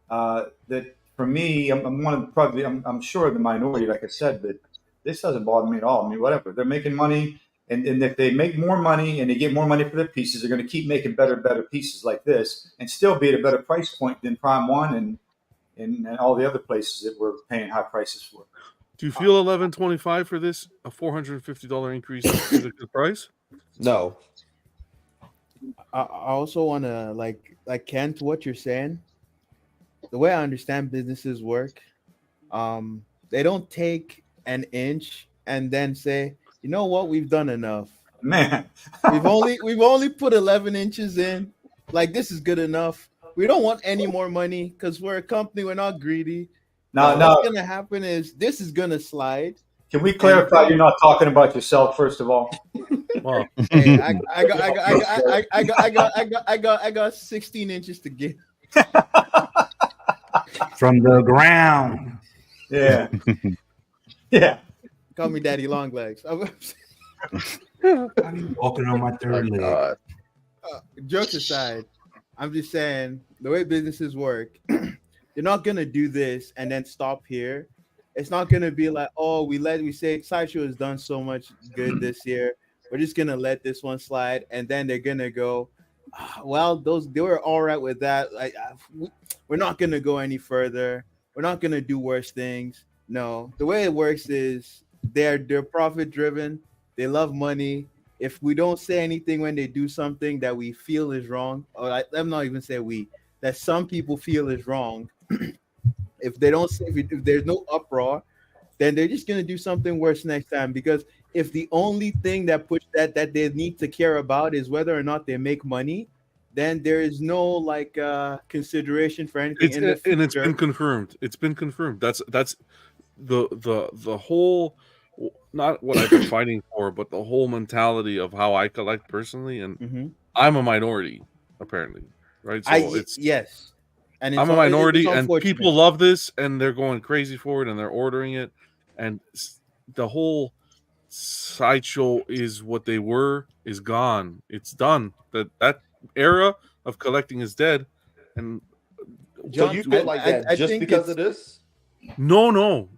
that. For me, I'm one of probably I'm sure the minority, like I said, but this doesn't bother me at all. I mean, whatever. They're making money, and if they make more money and they get more money for their pieces, they're going to keep making better pieces like this, and still be at a better price point than Prime 1 and all the other places that we're paying high prices for. Do you feel $11.25 for this? A $450 increase is a good price? No. I also want to like Ken, to what you're saying. The way I understand businesses work, they don't take an inch and then say, you know what, we've done enough. Man, we've only put 11 inches in. Like, this is good enough. We don't want any more money because we're a company. We're not greedy. What's gonna happen is this is gonna slide. Can we clarify? You're not talking about yourself, first of all. Well, hey, I got 16 inches to give. From the ground. Yeah. Yeah. Call me Daddy Longlegs. I'm walking on my third leg. Jokes aside, I'm just saying the way businesses work, they're not gonna do this and then stop here. It's not gonna be like, oh, we say Sideshow has done so much good this year. We're just gonna let this one slide, and then they're gonna go, well, they were all right with that. Like, we're not gonna go any further. We're not gonna do worse things. No, the way it works is they're profit driven. They love money. If we don't say anything when they do something that we feel is wrong, or I'm not even say we, that some people feel is wrong, if they don't say, if there's no uproar, then they're just gonna do something worse next time. Because if the only thing that they need to care about is whether or not they make money, then there is no like consideration for anything in the future. And it's been confirmed. It's been confirmed. That's the whole, not what I've been fighting for, but the whole mentality of how I collect personally, and I'm a minority apparently, right? So yes. And I'm a minority, and people love this, and they're going crazy for it, and they're ordering it, and the whole Sideshow is what they were is gone. It's done. That era of collecting is dead. And so you feel like that just because of this? No.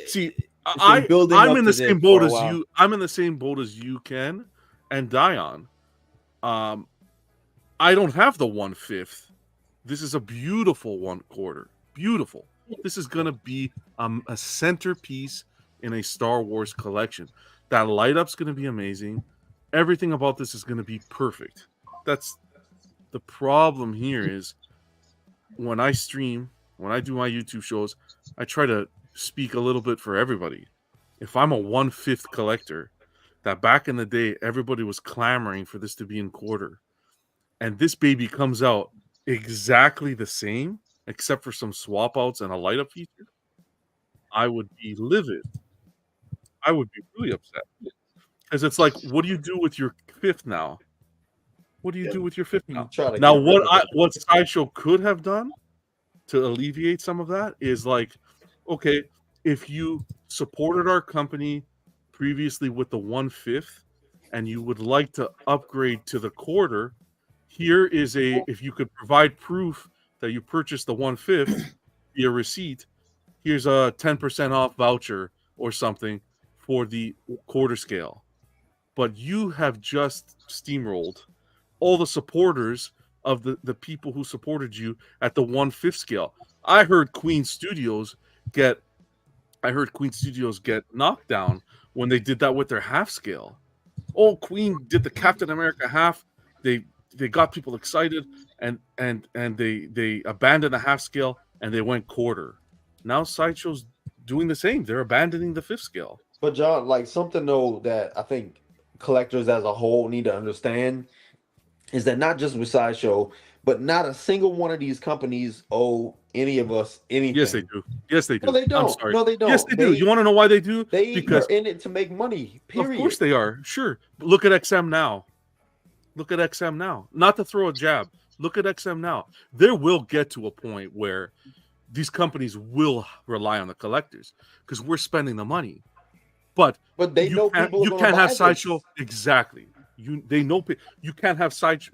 See, I'm in the same boat as you. I'm in the same boat as you, Ken and Dion. I don't have the 1/5. This is a beautiful 1/4. Beautiful. This is going to be a centerpiece in a Star Wars collection. That light up's going to be amazing. Everything about this is going to be perfect. That's the problem here is when I stream, when I do my YouTube shows, I try to speak a little bit for everybody. If I'm a 1/5 collector, that back in the day, everybody was clamoring for this to be in quarter. And this baby comes out exactly the same, except for some swap outs and a light up feature, I would be livid. I would be really upset. Because it's like, what do you do with your 5th now? What do you do with your 5th now? Now, what Sideshow could have done to alleviate some of that is like, okay, if you supported our company previously with the 1/5 and you would like to upgrade to the quarter, here is if you could provide proof that you purchased the 1/5 via receipt, here's a 10% off voucher or something for the quarter scale. But you have just steamrolled all the supporters of the people who supported you at the 1/5 scale. I heard Queen Studios get knocked down when they did that with their half scale. Oh, Queen did the Captain America half. They got people excited, and they abandoned the half scale and they went quarter. Now Sideshow's doing the same. They're abandoning the 5th scale. But John, like something though that I think collectors as a whole need to understand is that not just with Sideshow, but not a single one of these companies owe any of us anything. Yes, they do. Yes, they do. No, they don't. I'm sorry. No, they don't. Yes, they do. You want to know why they do? Because are in it to make money. Period. Of course they are. Sure. But look at XM now. Look at XM now. Not to throw a jab. Look at XM now. There will get to a point where these companies will rely on the collectors because we're spending the money. But they know people. You can't have Sideshow exactly. They know you can't have Sideshow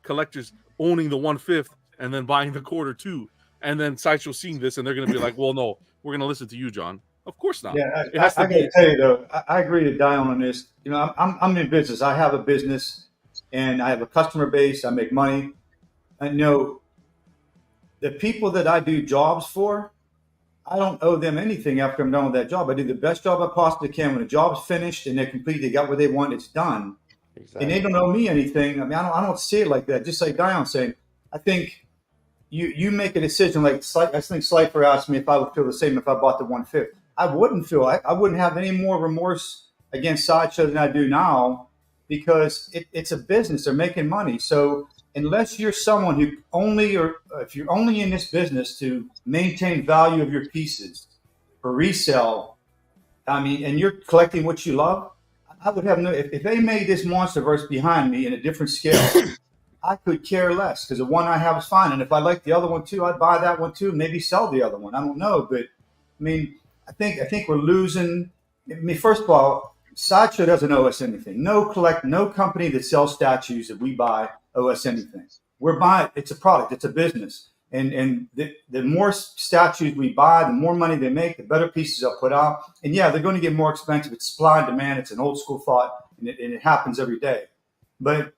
collectors owning the 1/5 and then buying the quarter too, and then Sideshow seeing this and they're going to be like, "Well, no, we're going to listen to you, John." Of course not. Yeah, I got to tell you though, I agree to Dion on this. You know, I'm in business. I have a business, and I have a customer base. I make money. I know the people that I do jobs for. I don't owe them anything after I'm done with that job. I do the best job I possibly can. When the job's finished and they're complete, they got what they want, it's done. Exactly. And they don't owe me anything. I mean, I don't see it like that. Just like Dion saying, I think you make a decision. Like I think Slifer asked me if I would feel the same if I bought the 1/5. I wouldn't feel. I wouldn't have any more remorse against Sideshow than I do now because it's a business. They're making money. So unless you're someone who if you're only in this business to maintain value of your pieces for resale, I mean, and you're collecting what you love, I would have no. If they made this Monsterverse behind me in a different scale, I could care less because the one I have is fine. And if I like the other one too, I'd buy that one too. And maybe sell the other one. I don't know, but I mean, I think we're losing. I mean, first of all, Sideshow doesn't owe us anything. No company that sells statues that we buy owe us anything. We're buying. It's a product. It's a business. And the more statues we buy, the more money they make, the better pieces they'll put out. And yeah, they're going to get more expensive. It's supply and demand. It's an old school thought, and it happens every day. But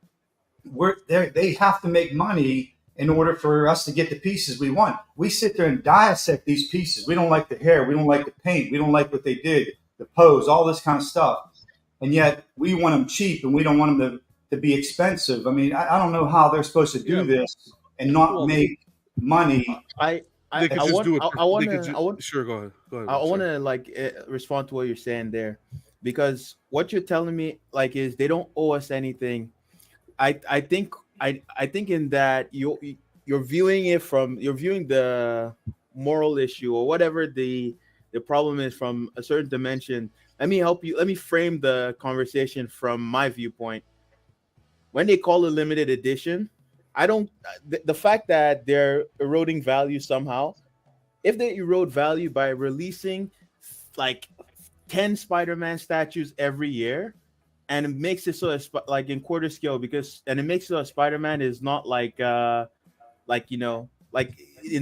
they have to make money in order for us to get the pieces we want. We sit there and dissect these pieces. We don't like the hair. We don't like the paint. We don't like what they did, the pose, all this kind of stuff. And yet we want them cheap, and we don't want them to be expensive. I mean, I don't know how they're supposed to do this and not make money. Sure, go ahead. I want to respond to what you're saying there, because what you're telling me is they don't owe us anything. I think in that you're viewing the moral issue or whatever the problem is from a certain dimension. Let me frame the conversation from my viewpoint. When they call a limited edition, the fact that they're eroding value somehow, if they erode value by releasing 10 Spider-Man statues every year, and it makes it so in quarter scale, and it makes it so Spider-Man is not in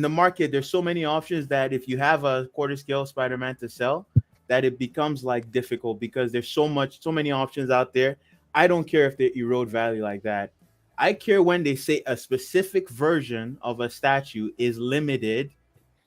the market, there's so many options that if you have a quarter scale Spider-Man to sell, that it becomes difficult because there's so many options out there. I don't care if they erode value like that. I care when they say a specific version of a statue is limited,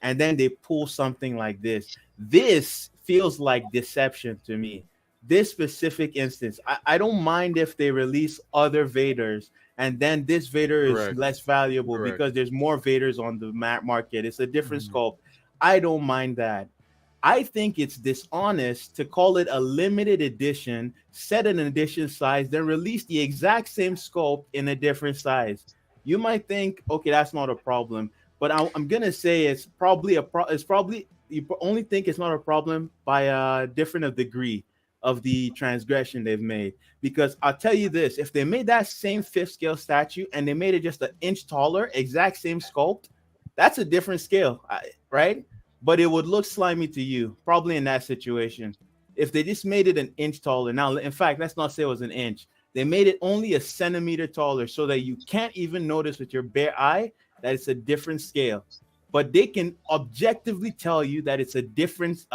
and then they pull something like this. This feels like deception to me. This specific instance, I don't mind if they release other Vaders, and then this Vader is less valuable because there's more Vaders on the market. It's a different sculpt. I don't mind that. I think it's dishonest to call it a limited edition, set an edition size, then release the exact same sculpt in a different size. You might think, okay, that's not a problem, but I'm gonna say it's probably you only think it's not a problem by a different degree of the transgression they've made. Because I'll tell you this, if they made that same 5th scale statue and they made it just an inch taller, exact same sculpt, that's a different scale, right? But it would look slimy to you, probably in that situation. If they just made it an inch taller, now, in fact, let's not say it was an inch. They made it only a centimeter taller so that you can't even notice with your bare eye that it's a different scale. But they can objectively tell you that it's a different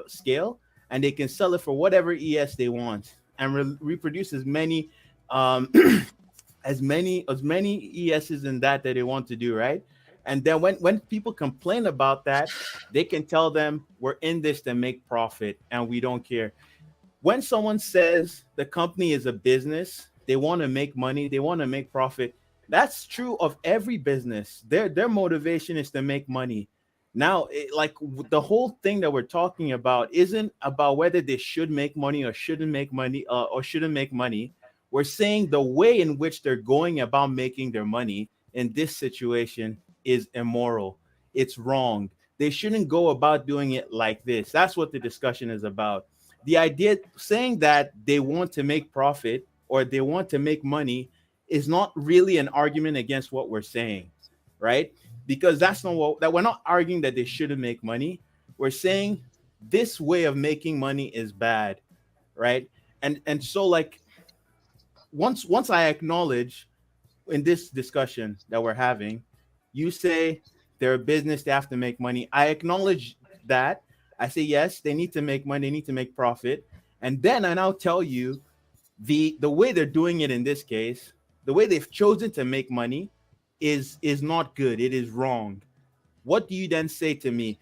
scale, and they can sell it for whatever ES they want and reproduce as many as many ESs in that they want to do, right? And then when people complain about that, they can tell them we're in this to make profit and we don't care. When someone says the company is a business, they want to make money, they want to make profit. That's true of every business. Their motivation is to make money. Now, the whole thing that we're talking about isn't about whether they should make money or shouldn't make money or shouldn't make money. We're saying the way in which they're going about making their money in this situation is immoral. It's wrong. They shouldn't go about doing it like this. That's what the discussion is about. The idea saying that they want to make profit or they want to make money is not really an argument against what we're saying, right? Because that's not that we're not arguing that they shouldn't make money. We're saying this way of making money is bad, right? And so once I acknowledge in this discussion that we're having, you say they're a business, they have to make money. I acknowledge that. I say, yes, they need to make money, they need to make profit. And then I now tell you the way they're doing it in this case, the way they've chosen to make money is not good. It is wrong. What do you then say to me?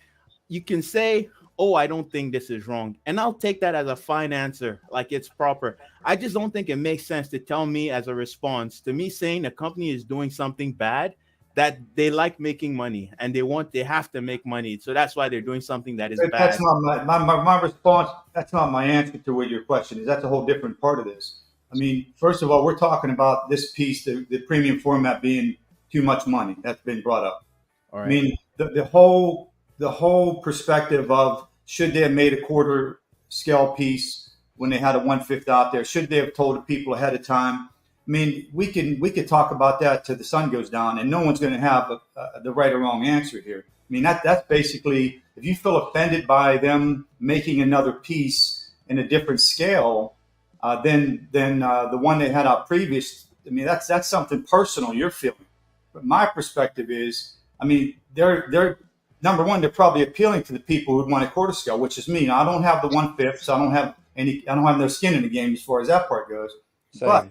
You can say, oh, I don't think this is wrong. And I'll take that as a fine answer, like it's proper. I just don't think it makes sense to tell me as a response to me saying a company is doing something bad, that they like making money and they have to make money. So that's why they're doing something that is bad. That's not my response. That's not my answer to what your question is. That's a whole different part of this. I mean, first of all, we're talking about this piece, the premium format being too much money. That's been brought up. All right. I mean, the whole perspective of should they have made a quarter scale piece when they had a 1/5 out there? Should they have told the people ahead of time? I mean, we could talk about that till the sun goes down, and no one's going to have the right or wrong answer here. I mean, that's basically, if you feel offended by them making another piece in a different scale than the one they had out previous, I mean, that's something personal you're feeling. But my perspective is I mean, they're number one, they're probably appealing to the people who want a quarter scale, which is me. Now, I don't have the 1/5, so I don't have no skin in the game as far as that part goes. Same. But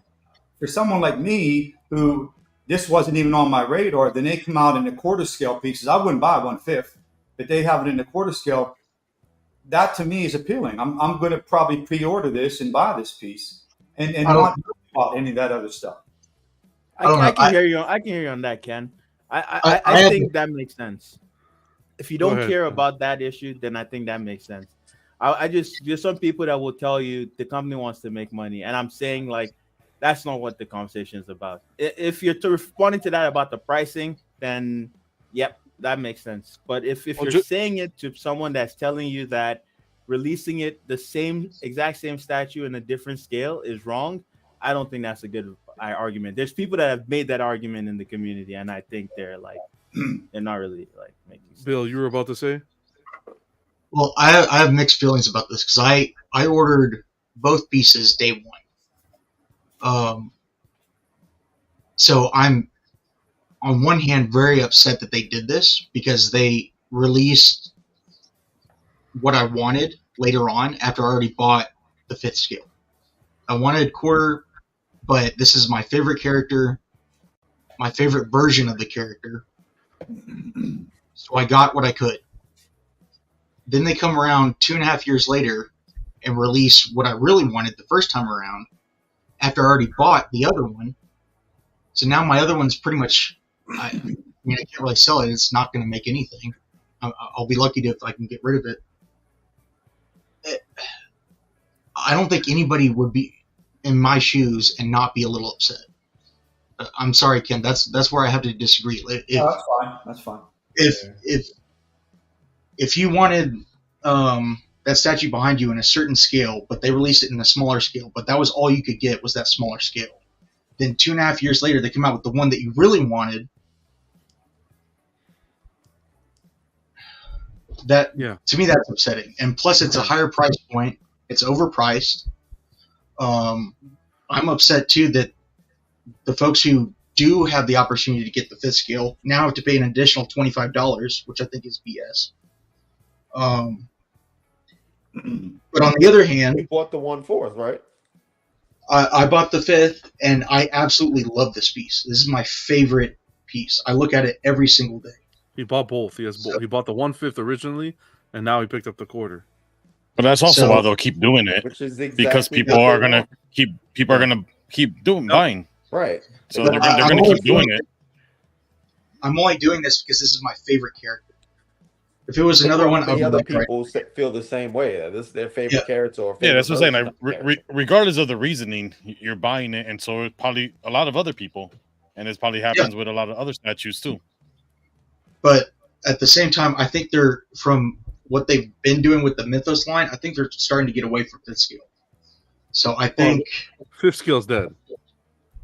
for someone like me who this wasn't even on my radar, then they come out in the quarter scale pieces. I wouldn't buy 1/5, but they have it in the quarter scale. That to me is appealing. I'm going to probably pre-order this and buy this piece and not about any of that other stuff. I can hear you. I can hear you on that, Ken. I think that makes sense. If you don't care about that issue, then I think that makes sense. There's some people that will tell you the company wants to make money, and I'm saying like that's not what the conversation is about. If you're responding to that about the pricing, then yep, that makes sense. But if you're saying it to someone that's telling you that releasing it the exact same statue in a different scale is wrong, I don't think that's a good argument. There's people that have made that argument in the community, and I think they're like they're not really like making sense. Bill, you were about to say? Well, I have mixed feelings about this because I ordered both pieces day one. So I'm on one hand very upset that they did this because they released what I wanted later on after I already bought the 5th scale. I wanted quarter, but this is my favorite character, my favorite version of the character. So I got what I could. Then they come around 2.5 years later and release what I really wanted the first time around after I already bought the other one. So now my other one's pretty much, I can't really sell it. It's not going to make anything. I'll be lucky if I can get rid of it. I don't think anybody would be in my shoes and not be a little upset. I'm sorry, Ken. That's where I have to disagree. That's fine. That's fine. If you wanted that statue behind you in a certain scale, but they released it in a smaller scale, but that was all you could get was that smaller scale. Then 2.5 years later, they come out with the one that you really wanted. To me, that's upsetting. And plus, it's a higher price point. It's overpriced. I'm upset too that the folks who do have the opportunity to get the 5th scale now have to pay an additional $25, which I think is BS. But on the other hand, we bought the 1/4, right? I bought the 5th, and I absolutely love this piece. This is my favorite piece. I look at it every single day. He bought both. He has both. He bought the 1/5 originally, and now he picked up the quarter. But that's also why they'll keep doing it, because people are gonna keep buying. Right. So they're gonna keep doing it. I'm only doing this because this is my favorite character. If it was another one, other people feel the same way. This is their favorite character. Or that's what I'm saying. Like, regardless of the reasoning, you're buying it, and so it's probably a lot of other people, and it probably happens with a lot of other statues too. But at the same time, I think they're, from what they've been doing with the Mythos line, I think they're starting to get away from 5th scale. So I think 5th scale's dead.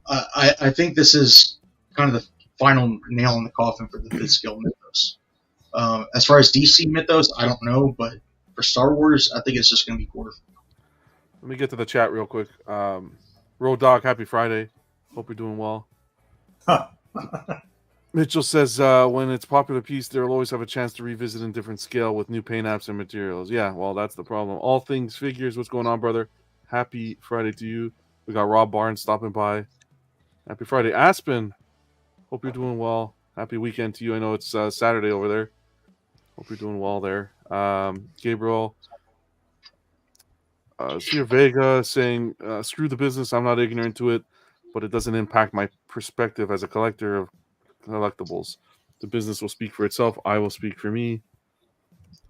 I think this is kind of the final nail in the coffin for the 5th scale Mythos. As far as DC Mythos, I don't know, but for Star Wars, I think it's just going to be quarter. Let me get to the chat real quick. Road Dog, happy Friday. Hope you're doing well. Mitchell says, when it's popular piece, they'll always have a chance to revisit in different scale with new paint apps and materials. Yeah, well, that's the problem. All Things Figures, what's going on, brother? Happy Friday to you. We got Rob Barnes stopping by. Happy Friday. Aspen, hope you're doing well. Happy weekend to you. I know it's Saturday over there. Hope you're doing well there. Gabriel. Sir Vega saying, screw the business. I'm not ignorant to it, but it doesn't impact my perspective as a collector of collectibles. The business will speak for itself. I will speak for me.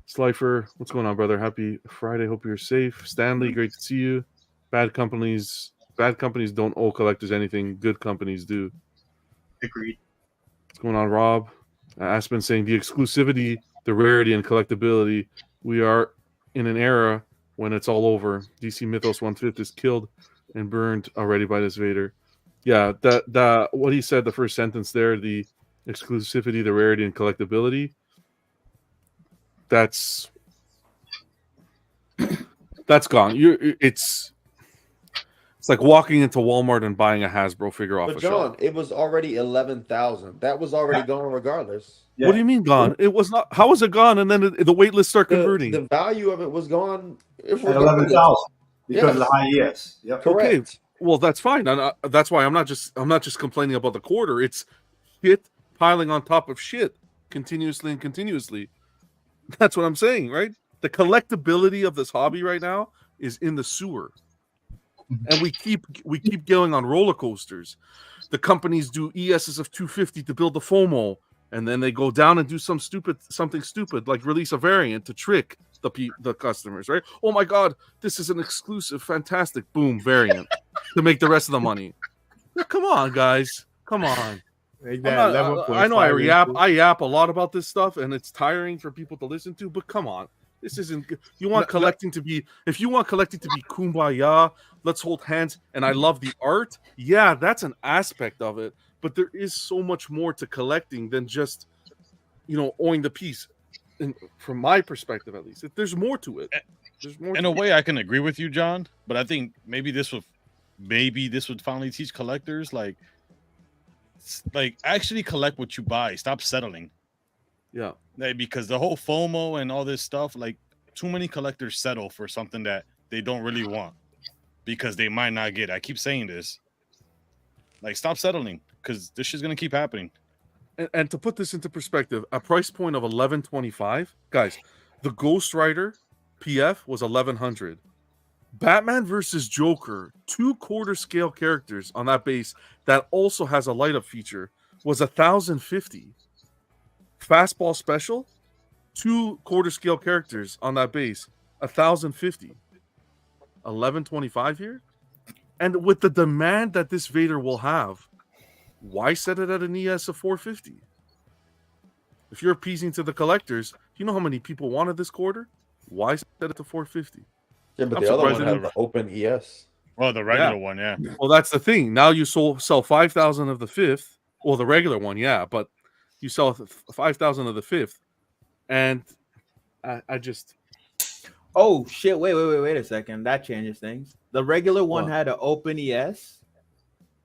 Slifer, what's going on, brother? Happy Friday. Hope you're safe. Stanley, great to see you. Bad companies don't owe collectors anything. Good companies do. Agreed. What's going on, Rob? Aspen saying the exclusivity, the rarity, and collectability. We are in an era when it's all over. DC Mythos 1/5 is killed and burned already by this Vader. Yeah, the what he said, the first sentence there, the exclusivity, the rarity, and collectability. That's gone. It's like walking into Walmart and buying a Hasbro figure off But a John, shelf. it was already 11,000. That was already gone regardless. What do you mean gone? It was not. How was it gone? And then the wait list start converting. The value of it was gone at 11,000 because of the high ES. Yep. Correct. Okay, well that's fine. That's why I'm not just complaining about the quarter. It's shit piling on top of shit continuously and continuously. That's what I'm saying, right? The collectability of this hobby right now is in the sewer, and we keep going on roller coasters. The companies do ESs of 250 to build the FOMO, and then they go down and do something stupid like release a variant to trick the customers, right? Oh my god, this is an exclusive, fantastic, boom, variant to make the rest of the money. Well, come on, guys, come on. I know I yap a lot about this stuff, and it's tiring for people to listen to. But come on, this isn't. You want collecting to be? If you want collecting to be kumbaya, let's hold hands. And I love the art. Yeah, that's an aspect of it. But there is so much more to collecting than just, owning the piece. And from my perspective, at least, there's more to it. There's more. In a way, I can agree with you, John. But I think maybe this would finally teach collectors like actually collect what you buy. Stop settling. Yeah. Because the whole FOMO and all this stuff, like too many collectors settle for something that they don't really want because they might not get. I keep saying this. Like, stop settling because this shit's gonna keep happening. And to put this into perspective, a price point of $11.25, guys, the Ghost Rider PF was $1,100. Batman versus Joker, 2 quarter scale characters on that base that also has a light up feature, was $1,050. Fastball Special, 2 quarter scale characters on that base, $1,050. $11.25 here, and with the demand that this Vader will have, why set it at an ES of $450? If you're appeasing to the collectors, you know how many people wanted this quarter? Why set it to $450? Yeah, but the other one had the open ES. Well, the regular one, yeah. Well, that's the thing. Now you sell 5,000 of the 5th. Well, the regular one, yeah, but you sell 5,000 of the 5th, and I just. Oh shit! Wait a second. That changes things. The regular one had an open ES.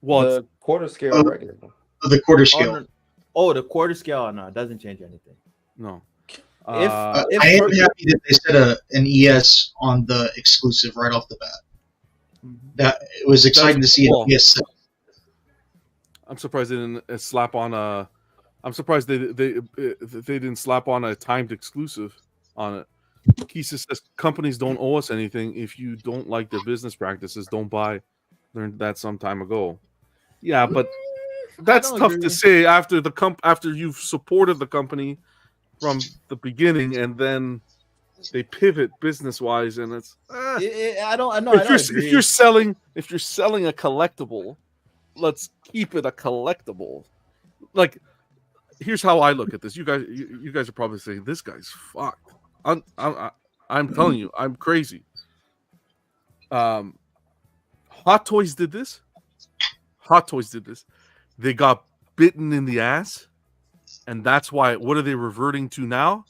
Well, the quarter scale regular. The quarter scale. The quarter scale. No, it doesn't change anything. No. I am happy that they set an ES on the exclusive right off the bat. That it was exciting to see an ES. I'm surprised they didn't slap on a. I'm surprised they didn't slap on a timed exclusive on it. Kisa says companies don't owe us anything. If you don't like their business practices, don't buy. Learned that some time ago. Yeah, but that's tough to say after after you've supported the company from the beginning, and then they pivot business wise, and it's. I don't know. If you're selling a collectible, let's keep it a collectible. Like, here's how I look at this. You guys are probably saying this guy's fucked. I'm telling you, I'm crazy. Hot Toys did this. They got bitten in the ass, and that's why. What are they reverting to now?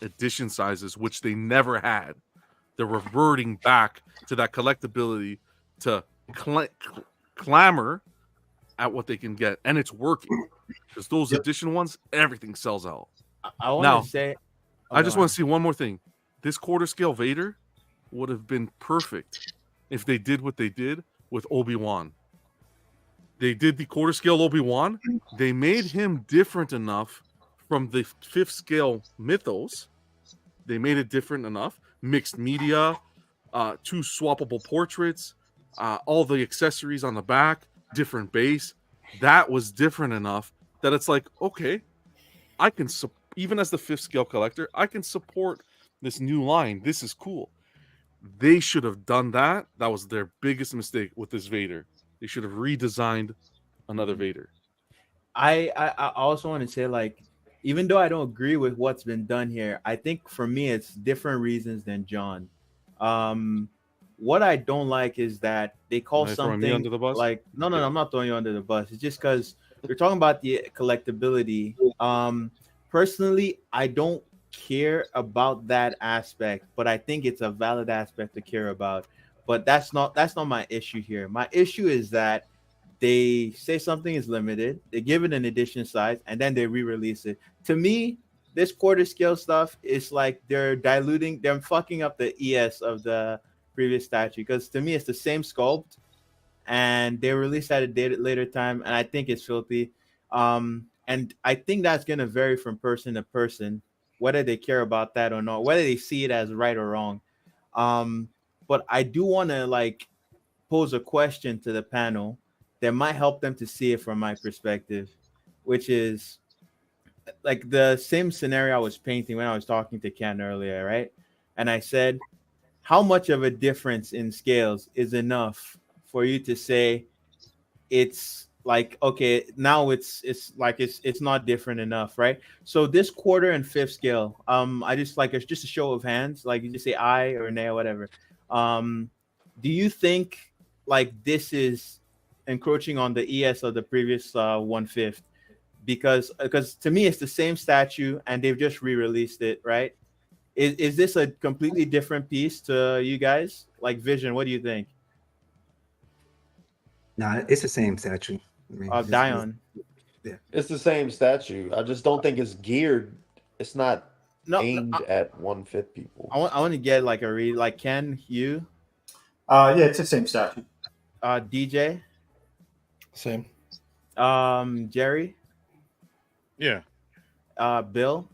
Edition sizes, which they never had. They're reverting back to that collectability to clamor at what they can get, and it's working because those edition ones, everything sells out. I want to say. I just want to see one more thing. This quarter scale Vader would have been perfect if they did what they did with Obi-Wan. They did the quarter scale Obi-Wan. They made him different enough from the 5th scale mythos. They made it different enough. Mixed media, 2 swappable portraits, all the accessories on the back, different base. That was different enough that it's like, okay, I can even as the 5th scale collector, I can support this new line. This is cool. They should have done that. That was their biggest mistake with this Vader. They should have redesigned another Vader. I also want to say, like, even though I don't agree with what's been done here, I think for me it's different reasons than John. What I don't like is that they call something under the bus? like no, I'm not throwing you under the bus. It's just because we're talking about the collectability. Personally, I don't care about that aspect, but I think it's a valid aspect to care about. But that's not my issue here. My issue is that they say something is limited, they give it an edition size, and then they re-release it. To me, this quarter scale stuff is like they're fucking up the ES of the previous statue, because to me it's the same sculpt, and they released at a later time, and I think it's filthy. And I think that's gonna vary from person to person, whether they care about that or not, whether they see it as right or wrong. But I do want to like pose a question to the panel that might help them to see it from my perspective, which is like the same scenario I was painting when I was talking to Ken earlier, right? And I said, how much of a difference in scales is enough for you to say it's like, okay, now it's not different enough, right? So this quarter and fifth scale, I just like, it's just a show of hands, like you just say aye or nay or whatever. Do you think like this is encroaching on the ES of the previous 1/5? Because to me it's the same statue and they've just re-released it, right? Is this a completely different piece to you guys? Like Vision, what do you think? No, it's the same statue. I mean, Dion. Yeah, it's the same statue. I just don't think it's geared. It's not aimed at 1/5 people. I want to get like a read. Like Ken, you? Yeah, it's the same statue. DJ? Same. Jerry? Yeah. Bill?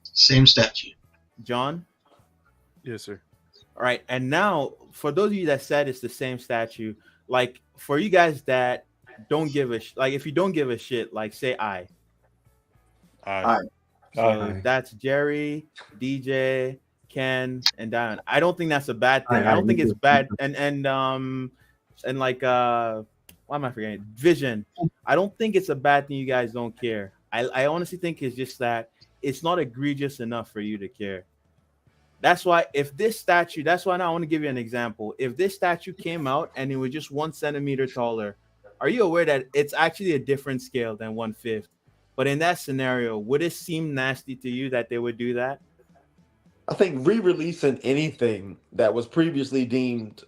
Same statue. John? Yes, sir. All right. And now, for those of you that said it's the same statue, like for you guys that don't give a like, if you don't give a shit, like say aye. Aye. So that's Jerry, DJ, Ken, and Dion. I don't think that's a bad thing. I don't think it's bad. And like why am I forgetting? Vision. I don't think it's a bad thing you guys don't care. I honestly think it's just that it's not egregious enough for you to care. That's why if this statue, that's why now I want to give you an example. If this statue came out and it was just 1 centimeter taller, are you aware that it's actually a different scale than 1/5? But in that scenario, would it seem nasty to you that they would do that? I think re-releasing anything that was previously deemed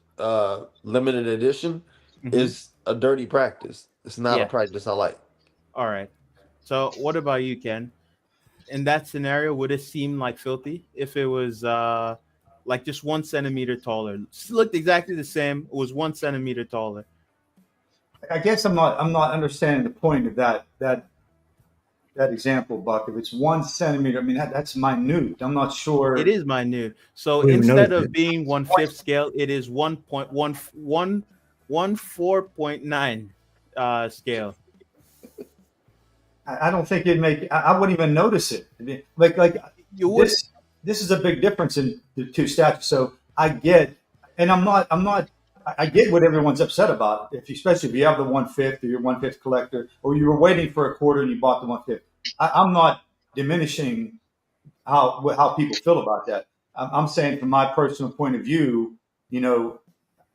limited edition is a dirty practice. It's not a practice I like. All right. So what about you, Ken? In that scenario, would it seem like filthy if it was like just 1 centimeter taller? It looked exactly the same. It was 1 centimeter taller. I guess I'm not understanding the point of that example, Buck. If it's 1 centimeter, I mean that's minute. I'm not sure. It is minute. So instead of being 1/5 scale, it is 1.14.9 scale. I don't think it'd make. I wouldn't even notice it. Like you would. This is a big difference in the two statues. So I get, and I'm not. I get what everyone's upset about. Especially if you have the 1/5 or you're 1/5 collector, or you were waiting for a quarter and you bought the 1/5. I'm not diminishing how people feel about that. I'm saying from my personal point of view, you know,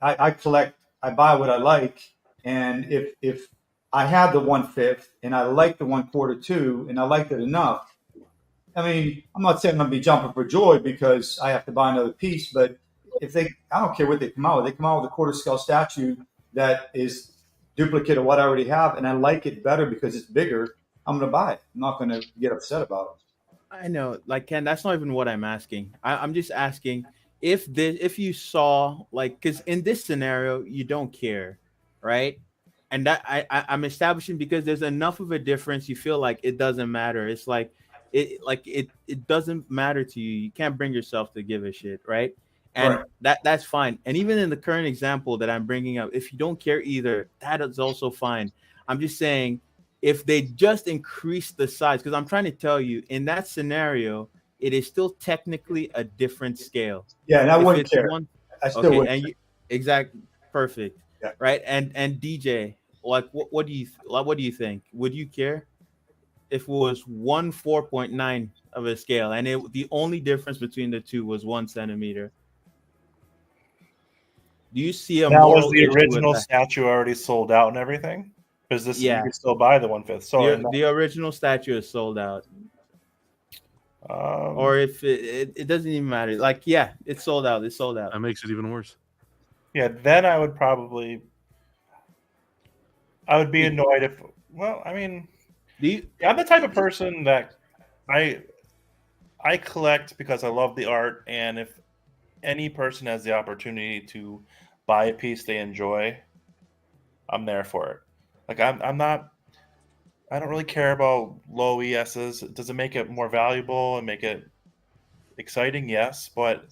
I collect. I buy what I like, and if I had the 1/5 and I like the 1/4 too, and I liked it enough. I mean, I'm not saying I'm going to be jumping for joy because I have to buy another piece, but I don't care what they come out with. They come out with a quarter scale statue that is duplicate of what I already have, and I like it better because it's bigger. I'm going to buy it. I'm not going to get upset about it. I know, like Ken, that's not even what I'm asking. I'm just asking if you saw like, because in this scenario you don't care, right? And that I'm establishing because there's enough of a difference. You feel like it doesn't matter. It's like it doesn't matter to you. You can't bring yourself to give a shit, right? And that's fine. And even in the current example that I'm bringing up, if you don't care either, that is also fine. I'm just saying if they just increase the size, because I'm trying to tell you in that scenario, it is still technically a different scale. Yeah, and I wouldn't care. I still wouldn't. Exactly, perfect. Yeah. Right. And DJ, like what do you think? Would you care if it was 4.9 of a scale and the only difference between the two was 1 centimeter? Do you see a now moral was the issue original with that? statue already sold out and everything? Because this you can still buy the 1/5. So the original statue is sold out. Or if it doesn't even matter. Like, yeah, it's sold out. It's sold out. That makes it even worse. Yeah, then I would probably. I would be annoyed if. Well, I mean, I'm the type of person that I collect because I love the art, and if any person has the opportunity to buy a piece they enjoy, I'm there for it. Like I'm not. I don't really care about low ESs. Does it make it more valuable and make it exciting? Yes, but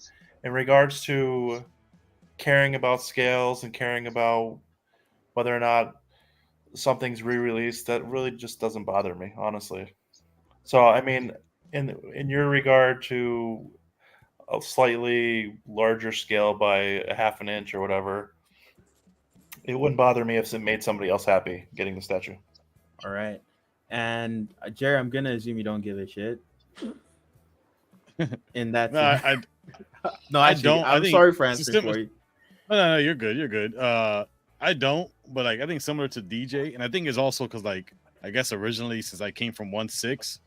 in regards to caring about scales and caring about whether or not something's re-released, that really just doesn't bother me, honestly. So, I mean, in your regard to a slightly larger scale by a half an inch or whatever, it wouldn't bother me if it made somebody else happy getting the statue. All right. And Jerry, I'm gonna assume you don't give a shit. In that, No, no, I actually, don't. I'm sorry for answering for you. No, you're good. You're good. I don't, but like I think similar to DJ, and I think it's also because like I guess originally since I came from 1/6,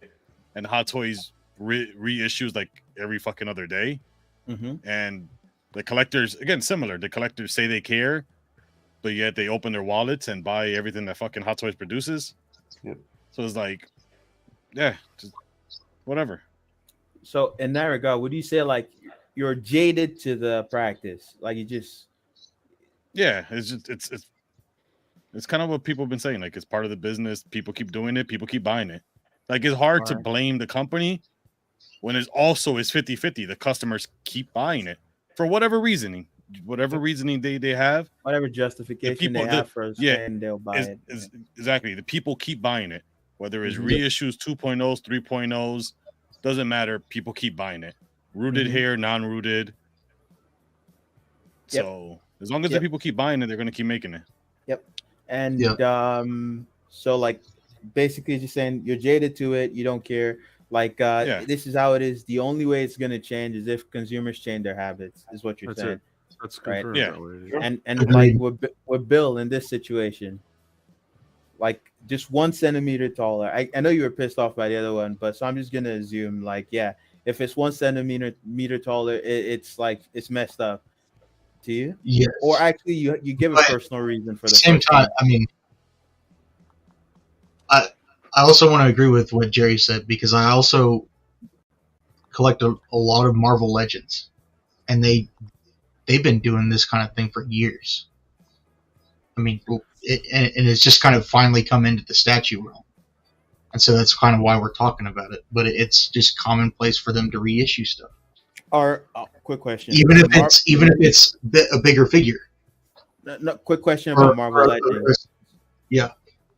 and Hot Toys reissues like every fucking other day, and the collectors again similar. The collectors say they care, but yet they open their wallets and buy everything that fucking Hot Toys produces. Yep. So it's like, yeah, just whatever. So in that regard, would you say like you're jaded to the practice? Like you just Yeah, it's just it's kind of what people have been saying. Like it's part of the business. People keep doing it. People keep buying it. Like it's hard to blame the company when it's also is 50-50. The customers keep buying it for whatever reasoning they have, whatever justification they have for saying they'll buy it. Exactly. The people keep buying it, whether it's reissues, 2.0s, 3.0s, doesn't matter. People keep buying it. Rooted here, non-rooted. So as long as the people keep buying it, they're going to keep making it. Yep. And so like basically just saying you're jaded to it, you don't care. Like this is how it is. The only way it's going to change is if consumers change their habits, is what you're saying. That's right. Yeah. And like with Bill in this situation, like just 1 centimeter taller. I know you were pissed off by the other one, but so I'm just gonna assume like if it's 1 centimeter taller, it's like it's messed up to you. Yes. Or actually, you give a personal reason for the same time. I mean, I also want to agree with what Jerry said because I also collect a lot of Marvel Legends, and they've been doing this kind of thing for years. I mean, and it's just kind of finally come into the statue realm, and so that's kind of why we're talking about it. But it's just commonplace for them to reissue stuff. Or quick question, even if it's a bigger figure. No, quick question about Marvel Legends. Yeah.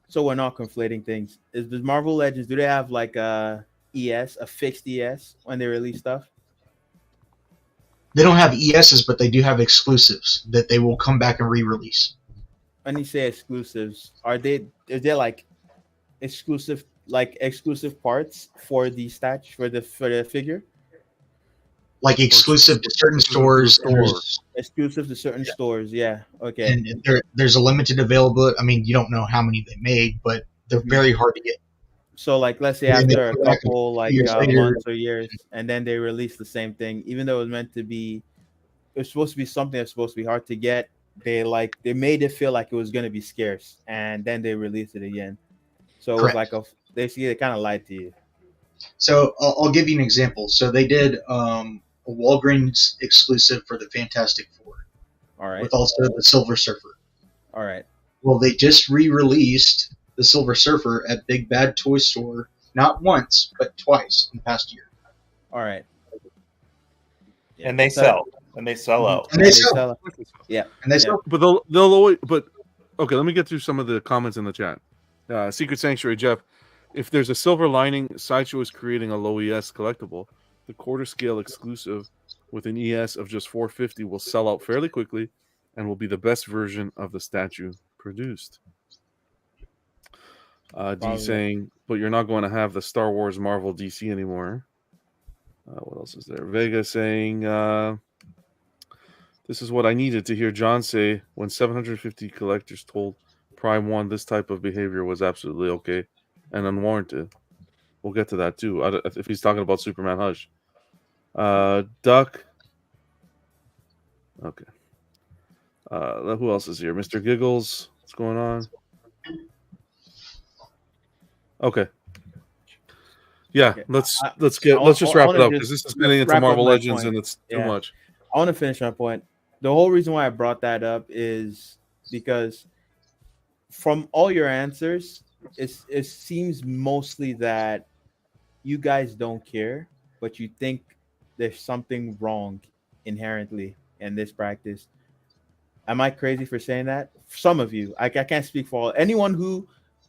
So we're not conflating things. Does Marvel Legends, do they have like a fixed ES when they release stuff? They don't have ESs, but they do have exclusives that they will come back and re-release. When you say exclusives, is there like exclusive parts for the statue for the figure? Like exclusive to certain stores. Exclusive to certain stores, yeah. Okay. And there's a limited availability. I mean, you don't know how many they made, but they're very hard to get. So, like, let's say after a couple months or years, and then they release the same thing, even though it was meant to be, it was supposed to be something that's supposed to be hard to get. They made it feel like it was going to be scarce, and then they released it again. So it was like basically they kind of lied to you. So I'll give you an example. So they did a Walgreens exclusive for the Fantastic Four. All right. With also the Silver Surfer. All right. Well, they just re-released the Silver Surfer at Big Bad Toy Store, not once, but twice in the past year. All right. And they sell. And they sell out. And they sell. Yeah. And they sell. But they'll always. But okay, let me get through some of the comments in the chat. Secret Sanctuary Jeff, if there's a silver lining, Sideshow is creating a low ES collectible. The quarter scale exclusive with an ES of just 450 will sell out fairly quickly and will be the best version of the statue produced. D saying, but you're not going to have the Star Wars Marvel DC anymore. What else is there? Vega saying, this is what I needed to hear John say when 750 collectors told Prime 1 this type of behavior was absolutely okay and unwarranted. We'll get to that too, if he's talking about Superman Hush. Duck. Okay. Who else is here? Mr. Giggles. What's going on? Okay. Yeah, Okay. let's just I wrap it wanna up because just this is getting into wrap up Marvel my Legends point. and it's too Yeah. much. I want to finish my point. The whole reason why I brought that up is because from all your answers, it seems mostly that you guys don't care, but you think there's something wrong inherently in this practice. Am I crazy for saying that? Some of you, I can't speak for all. Anyone who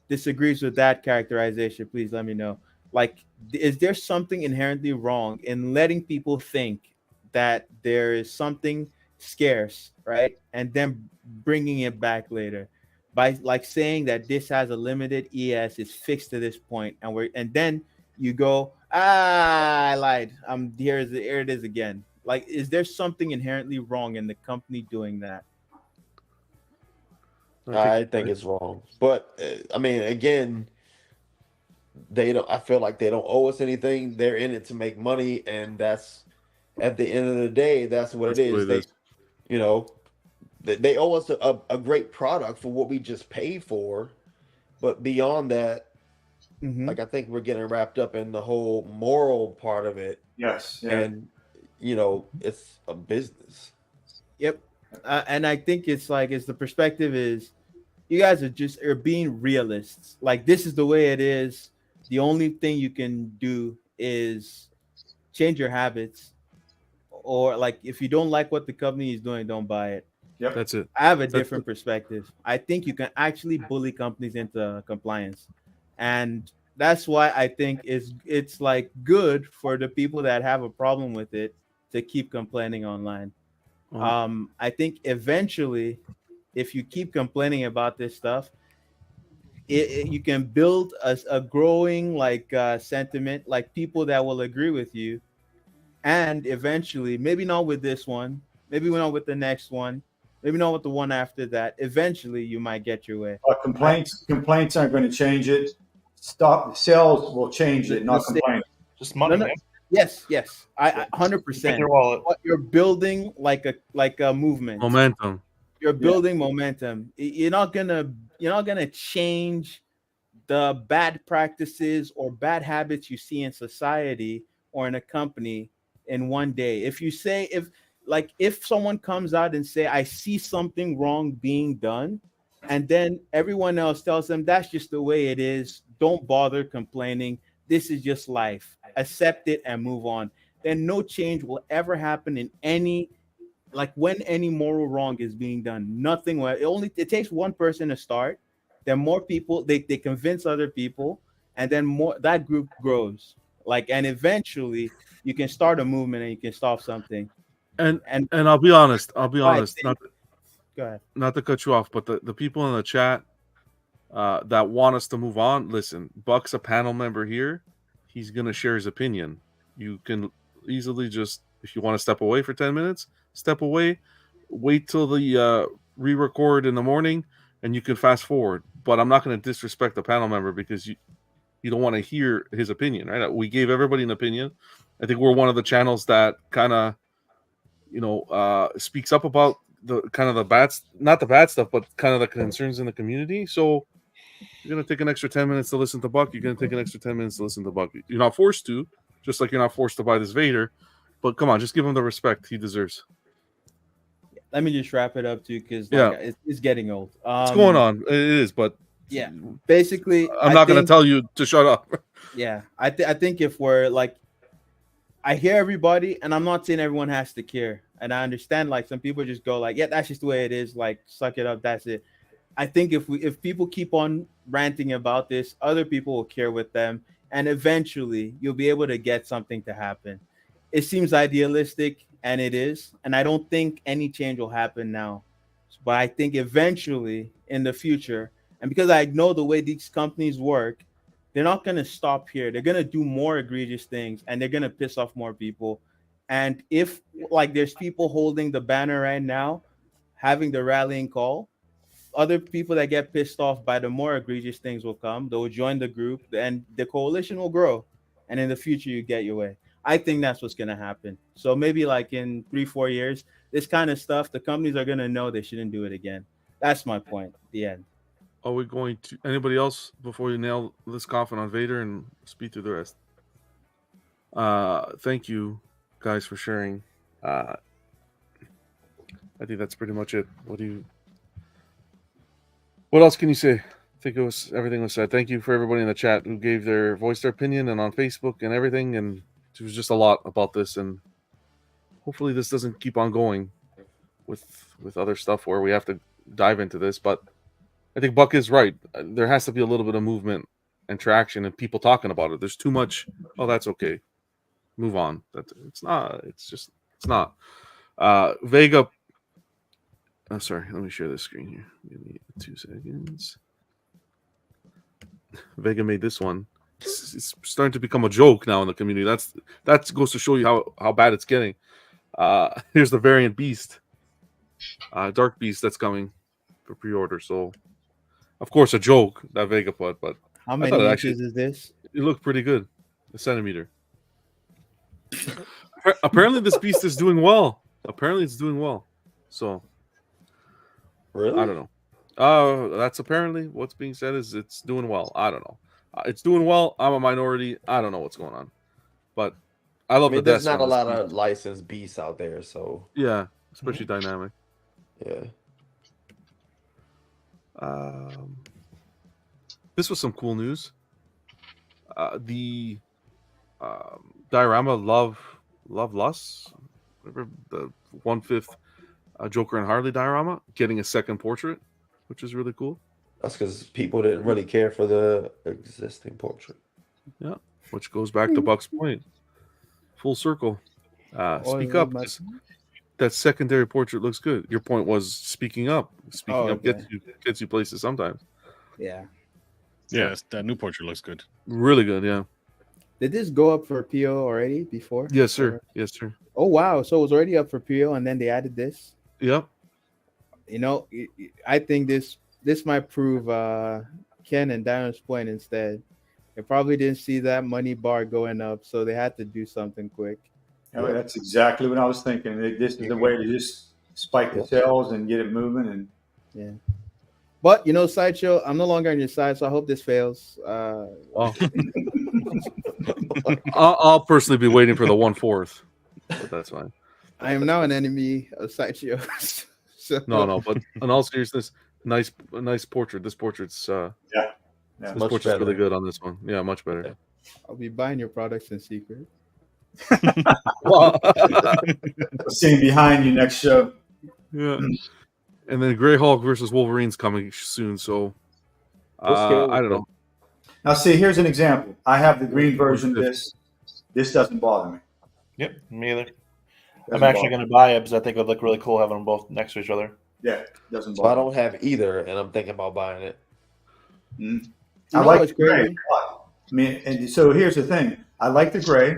disagrees with that characterization, please let me know. Like, is there something inherently wrong in letting people think that there is something scarce, right? And then bringing it back later by like saying that this has a limited ES, is fixed to this point, and then you go, I lied. Here it is again. Like, is there something inherently wrong in the company doing that? I think it's wrong, but I mean, again, they don't. I feel like they don't owe us anything. They're in it to make money, and that's at the end of the day, that's what it is. They, you know, they owe us a great product for what we just paid for, but beyond that, like I think we're getting wrapped up in the whole moral part of it. Yes, yeah. And you know, it's a business. Yep. And I think it's the perspective is you guys are being realists. Like, this is the way it is. The only thing you can do is change your habits, or like if you don't like what the company is doing, don't buy it. Yep. That's it. I have a different perspective. I think you can actually bully companies into compliance, and that's why I think it's like good for the people that have a problem with it to keep complaining online. I think eventually, if you keep complaining about this stuff, you can build a growing sentiment, like people that will agree with you, and eventually, maybe not with this one, maybe not with the next one, maybe not with the one after that. Eventually, you might get your way. Complaints aren't going to change it. Sales will change it, not complaints. Just money. Man. Yes. I 100%. You're building like a movement. Momentum. You're building momentum. You're not gonna change the bad practices or bad habits you see in society or in a company in one day. If someone comes out and say, I see something wrong being done, and then everyone else tells them that's just the way it is, don't bother complaining, this is just life, accept it and move on, then no change will ever happen in any, like, when any moral wrong is being done. Nothing will. It takes one person to start, then more people, they convince other people, and then more, that group grows, and eventually you can start a movement and you can stop something. And I'll be honest. Go ahead. Not to cut you off, but the people in the chat that want us to move on, listen, Buck's a panel member here. He's going to share his opinion. You can easily just, if you want to step away for 10 minutes, step away, wait till the re-record in the morning, and you can fast forward. But I'm not going to disrespect the panel member because you don't want to hear his opinion, right? We gave everybody an opinion. I think we're one of the channels that kind of, speaks up about the kind of the bad, not the bad stuff, but kind of the concerns in the community. So you're going to take an extra 10 minutes to listen to Buck. You're going to take an extra 10 minutes to listen to Buck. You're not forced to, just like you're not forced to buy this Vader. But come on, just give him the respect he deserves. Let me just wrap it up too, because it's getting old. What's going on? It is, but yeah, basically, I'm not going to tell you to shut up. Yeah, I think if we're I hear everybody, and I'm not saying everyone has to care, and I understand some people just go yeah, that's just the way it is. Suck it up, that's it. I think if people keep on ranting about this, other people will care with them, and eventually you'll be able to get something to happen. It seems idealistic, and it is, and I don't think any change will happen now, but I think eventually in the future, and because I know the way these companies work, they're not going to stop here. They're going to do more egregious things, and they're going to piss off more people. And if there's people holding the banner right now, having the rallying call, other people that get pissed off by the more egregious things will come. They will join the group, and the coalition will grow. And in the future, you get your way. I think that's what's gonna happen. So maybe like in 3-4 years, this kind of stuff, the companies are gonna know they shouldn't do it again. That's my point. The end. Are we going to anybody else before you nail this coffin on Vader and speed through the rest? Thank you guys for sharing. I think that's pretty much it. What else can you say? I think everything was said. Thank you for everybody in the chat who gave their opinion and on Facebook and everything. And there was just a lot about this, and hopefully this doesn't keep on going with other stuff where we have to dive into this. But I think Buck is right. There has to be a little bit of movement and traction and people talking about it. There's too much. Oh, that's okay. Move on. It's not. Vega. I'm sorry. Let me share this screen here. Give me 2 seconds. Vega made this one. It's starting to become a joke now in the community. That goes to show you how bad it's getting. Here's the variant beast, dark beast that's coming for pre-order. So, of course, a joke that Vega put, but how many inches is this? It looked pretty good. A centimeter. Apparently, this beast is doing well. Apparently, it's doing well. So, really, I don't know. That's apparently what's being said is it's doing well. I don't know. It's doing well. I'm a minority. I don't know what's going on, but I love the. There's not a lot of licensed beasts out there, so yeah, especially dynamic. Yeah. This was some cool news. The diorama Love Lust, whatever, the 1/5 Joker and Harley diorama getting a second portrait, which is really cool. That's because people didn't really care for the existing portrait. Yeah, which goes back to Buck's point. Full circle. Speak up. That secondary portrait looks good. Your point was speaking up. Speaking up gets you places sometimes. Yeah. Yeah, that new portrait looks good. Really good, yeah. Did this go up for PO already before? Yes, sir. Yes, sir. Oh, wow. So it was already up for PO, and then they added this? Yep. You know, I think this might prove Ken and Darren's point instead. They probably didn't see that money bar going up, so they had to do something quick. Oh, that's exactly what I was thinking. This is the way to just spike the sales and get it moving. And yeah. But, you know, Sideshow, I'm no longer on your side, so I hope this fails. Well, I'll personally be waiting for the 1/4, but that's fine. I am now an enemy of Sideshow. So. No, but in all seriousness, nice portrait. This portrait's this portrait's better. Really good on this one. Yeah, much better. Yeah. I'll be buying your products in secret. Seeing behind you next show. Yeah. And then Grey Hulk versus Wolverine's coming soon, so I don't know. Now, see, here's an example. I have the green version of this. This doesn't bother me. Yep, me either. I'm actually going to buy it because I think it would look really cool having them both next to each other. Yeah, doesn't bother. So I don't have either, and I'm thinking about buying it. Mm-hmm. I like the gray. I mean, and so here's the thing. I like the gray.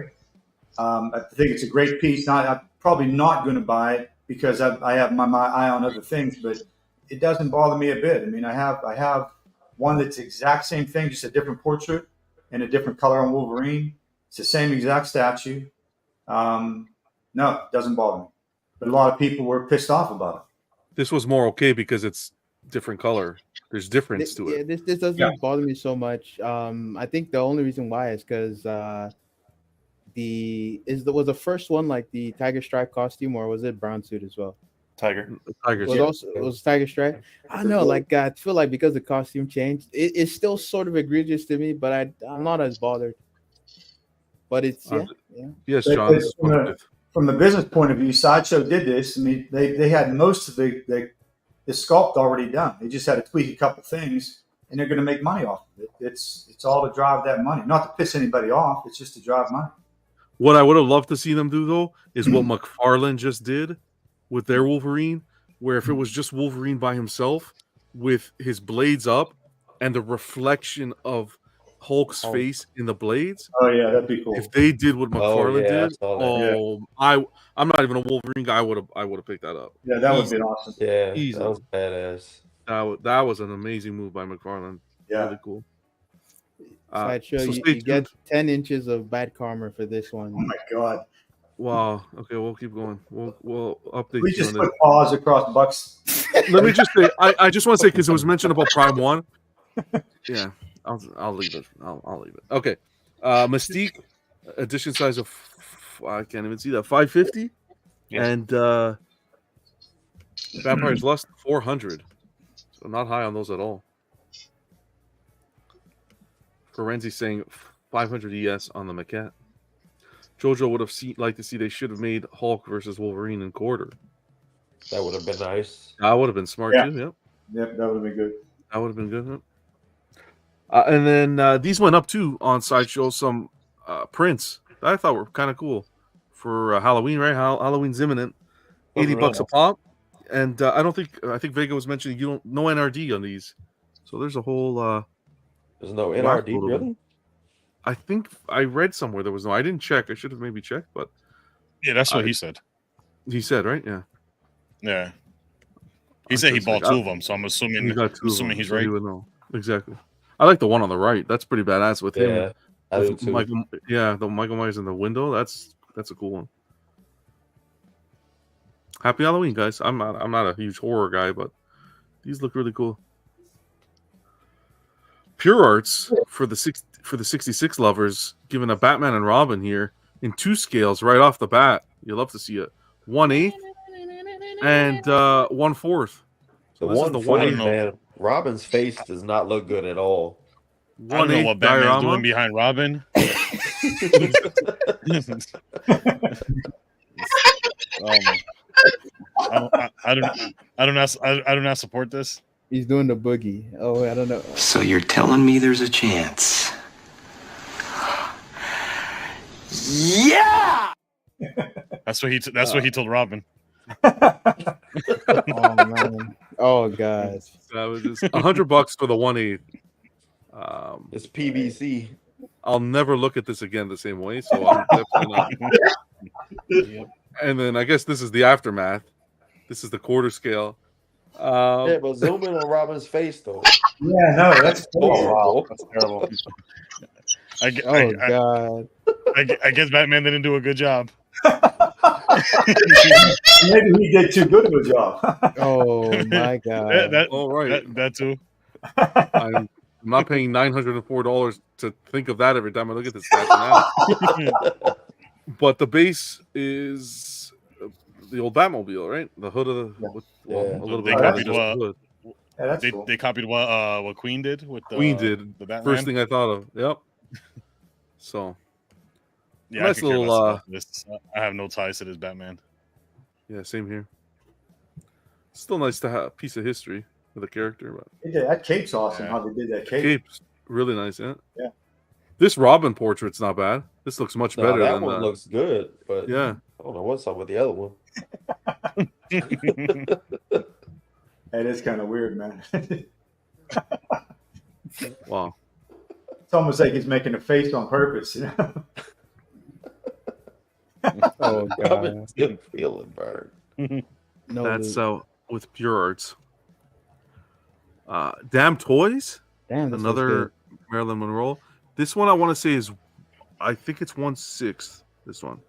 I think it's a great piece. I'm probably not going to buy it because I have my eye on other things, but it doesn't bother me a bit. I mean, I have one that's the exact same thing, just a different portrait and a different color on Wolverine. It's the same exact statue. No, it doesn't bother me. But a lot of people were pissed off about it. This was more okay because it's different color. There's difference to it. Yeah, this doesn't bother me so much. I think the only reason why is because was the first one like the Tiger Stripe costume, or was it brown suit as well? Tiger. It was Tiger Stripe. I don't know. Like I feel like because the costume changed, it's still sort of egregious to me, but I'm not as bothered. But it's Yes, John. From the business point of view, Sideshow did this. I mean, they had most of the sculpt already done. They just had to tweak a couple things, and they're going to make money off of it. It's all to drive that money, not to piss anybody off. It's just to drive money. What I would have loved to see them do, though, is what McFarlane just did with their Wolverine, where if it was just Wolverine by himself with his blades up and the reflection of Hulk's face in the blades. Oh yeah, that'd be cool. If they did what McFarlane did, I'm not even a Wolverine guy. I would have picked that up. Yeah, that would be awesome. Yeah, easy. That was badass. That was an amazing move by McFarlane. Yeah, really cool. Sideshow, so you, stay you get tuned. 10 inches of bad karma for this one. Oh my god! Wow. Okay, we'll keep going. We'll update Please you just on put it. pause across Bucks. Let me just say, I just want to say because it was mentioned about Prime 1. Yeah, I'll leave it. I'll leave it. Okay. Mystique edition size of I can't even see that 550, Yes. and Vampire's Lust 400. So not high on those at all. Ferenzi saying 500 ES on the maquette. Jojo would have liked to see they should have made Hulk versus Wolverine in quarter. That would have been nice. That would have been smart too. Yep. Yep, that would have been good. That would have been good. Yep. And then these went up too on Sideshow. Some prints that I thought were kind of cool for Halloween. Right, Halloween's imminent. $80 a pop. And I think Vega was mentioning no NRD on these. So there's a whole. There's no NRD, really? I think I read somewhere there was no. I didn't check. I should have maybe checked, but yeah, that's what he said. He said, right? Yeah. Yeah. He said he bought 2 of them, so I'm assuming he's right. He would know. Exactly. I like the one on the right. That's pretty badass with him. Yeah, I do too. The Michael Myers in the window. That's a cool one. Happy Halloween, guys! I'm not a huge horror guy, but these look really cool. Pure Arts for the 66 lovers, giving a Batman and Robin here in 2 scales right off the bat. You love to see it. 1/8 and 1/4. The So 1/4, man. Robin's face does not look good at all. I don't know what Batman's doing behind Robin. I do not support this. He's doing the boogie. Oh, I don't know. So you're telling me there's a chance? Yeah. That's what he told Robin. Oh man. Oh god. That was just $100 for the 1/8. It's PVC. I'll never look at this again the same way, so I'm definitely not. Yep. And then I guess this is the aftermath. This is the quarter scale. Yeah, but zoom in on Robin's face, though. Yeah, no, that's horrible. That's terrible. God. I guess Batman didn't do a good job. Maybe he did too good of a job. Oh my god. That too. I'm not paying $904 to think of that every time I look at this guy. But the base is the old Batmobile, right? The hood of the a little bit. They copied what Queen did with Queen did. The Batman. First thing I thought of. Yep. So yeah, nice little. I have no ties to this Batman. Yeah, same here. Still nice to have a piece of history with a character, but that cape's awesome. How they did that cape. Cape's really nice, yeah. Yeah. This Robin portrait's not bad. This looks much better. That than one looks good, but yeah, I don't know what's up with the other one. That is kind of weird, man. Wow. It's almost like he's making a face on purpose, you know. Oh god. Robin's getting feeling burned. No, that's with Pure Arts. Damn Toys. Damn, another Marilyn Monroe. This one I want to say is, I think it's 1/6. This one.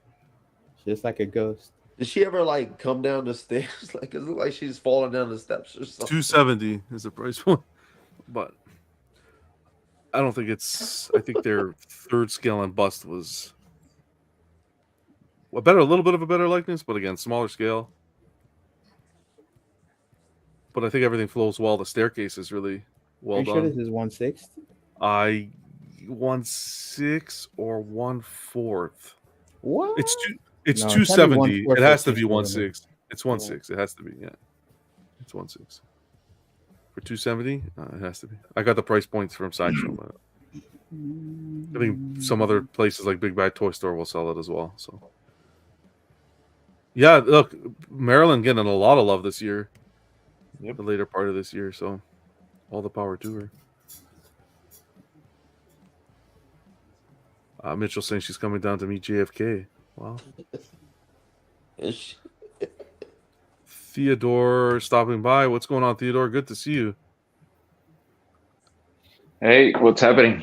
Just like a ghost. Did she ever like come down the stairs? Like it looked like she's falling down the steps or something. $270 is the price point, but I don't think it's. I think their 3rd scale and bust was a little bit of a better likeness, but again, smaller scale. But I think everything flows well. The staircase is really well Are you done. sure this is 1/6? 1/6 or 1/4. What? It's No, 270. It has to be 1/6. 1/6. It's 1/6. It has to be. Yeah, it's 1/6 for 270. It has to be. I got the price points from Sideshow, but I think some other places like Big Bad Toy Store will sell it as well. So yeah, look, Maryland getting a lot of love this year. Yep. The later part of this year, so all the power to her. Mitchell saying she's coming down to meet JFK. Wow. Theodore stopping by. What's going on, Theodore? Good to see you. Hey, what's happening?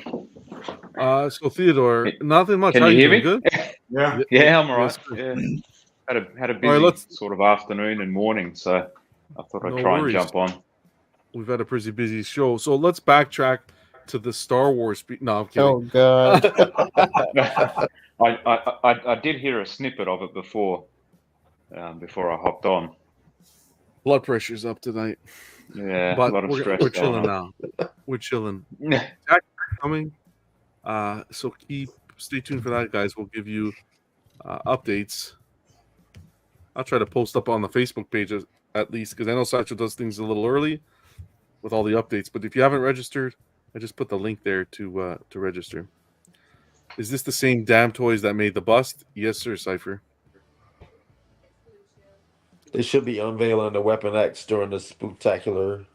So Theodore, nothing much. Can How you you hear doing? me? Good. Yeah. Yeah, I'm all Yes, right. sir. Yeah, had a All right, busy sort of afternoon and morning, so I thought I'd No try and worries. jump on. We've had a pretty busy show, so let's backtrack to the Star Wars. No, I'm kidding. Oh God. I did hear a snippet of it before I hopped on. Blood pressure's up tonight. Yeah, but a lot of stress we're going chilling on. now. We're chilling. Jack coming. So stay tuned for that, guys. We'll give you updates. I'll try to post up on the Facebook page at least, because I know Sideshow does things a little early with all the updates. But if you haven't registered, I just put the link there to register. Is this the same damn toys that made the bust? Yes, sir, Cypher. They should be unveiling the Weapon X during the spooktacular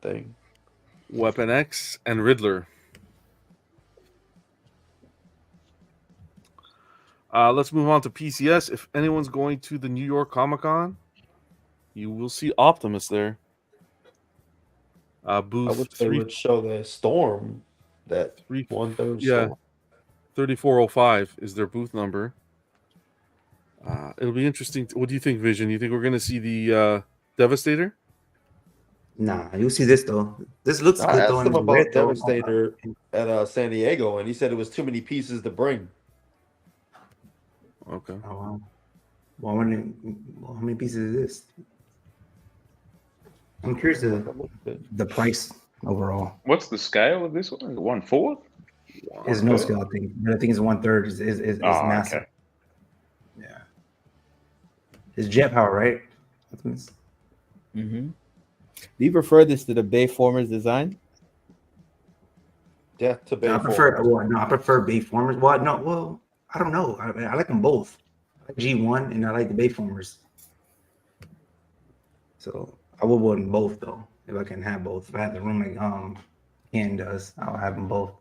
thing. Weapon X and Riddler. Let's move on to PCS. If anyone's going to the New York Comic-Con, you will see Optimus there. Booth I wish they would show the Storm, that 1/3 yeah, Storm. 3405 is their booth number. It'll be interesting. What do you think, Vision? You think we're going to see the Devastator? Nah, you'll see this though. This looks I good asked though. him in about red, though. Devastator at San Diego, and he said it was too many pieces to bring. Okay. Oh, wow. Well, how many pieces is this? I'm curious the price overall. What's the scale of this one? Is it 1/4? There's no scale, I think, but I think it's 1/3. Is massive. Okay. Yeah. It's jet power, right? Mm-hmm. Do you prefer this to the Bayformers design? Death to I prefer Bayformers. Well, I don't know. I like them both. I like G1 and I like the Bayformers. So I would want both though. If I can have both. If I have the room like Ken does, I'll have them both.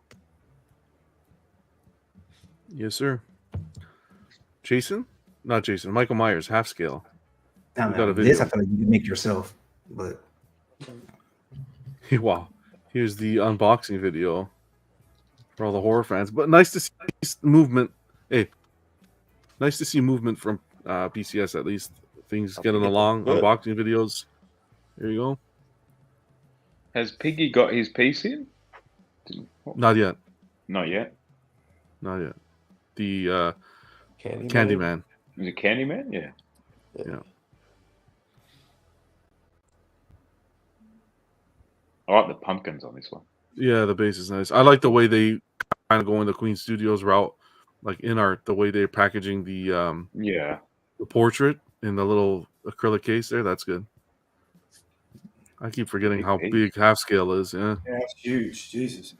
Yes, sir. Jason? Not Jason. Michael Myers, half scale. I We got a this video. I feel like you can make yourself, but Wow. Here's the unboxing video for all the horror fans. But nice to see movement. Hey, nice to see movement from PCS at least. Things getting along. Good. Unboxing videos. There you go. Has Piggy got his piece in? Not yet. Not yet. Not yet. The Candyman. Candyman. Is it Candyman? Yeah. Yeah. I like the pumpkins on this one. Yeah, the base is nice. I like the way they kind of go in the Queen Studios route, like in art, the way they're packaging the the portrait in the little acrylic case there. That's good. I keep forgetting how big half scale is. Yeah. Yeah, it's huge. Jesus.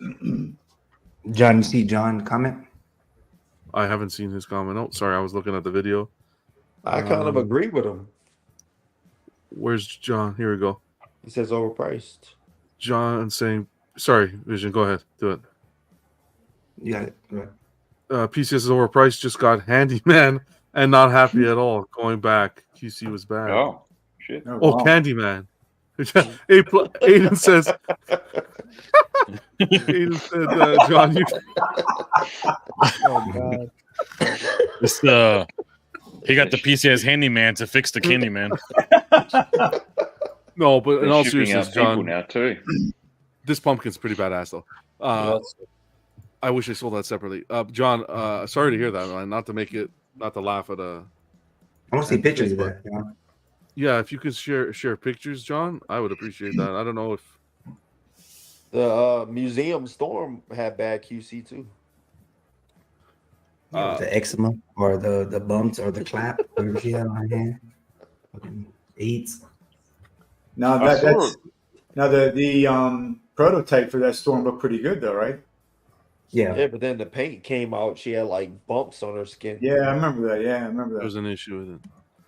John, you see John comment? I haven't seen his comment. Oh, sorry, I was looking at the video. I kind of agree with him. Where's John? Here we go. He says overpriced. John saying, sorry, Vision, go ahead. Do it. You got it. Go ahead. PCS is overpriced. Just got Handyman and not happy at all. Going back. QC was bad. Oh, shit. Oh, Candyman. Aiden says, Aiden said, John, you. Oh God. This, he got the PCS handyman to fix the Candyman. No, but in They're all shipping seriousness, out people John, now too. this pumpkin's pretty badass though. I wish I sold that separately. John, sorry to hear that, man. Not to laugh at I want to see pictures of that. You know? Yeah, if you could share pictures, John, I would appreciate that. I don't know if The Museum Storm had bad QC too. The eczema or the bumps or the clap, whatever she had on her hand. Fucking AIDS. Now the prototype for that storm looked pretty good though, right? Yeah, but then the paint came out. She had like bumps on her skin. Yeah, I remember that. Yeah, I remember that. there's an issue with it.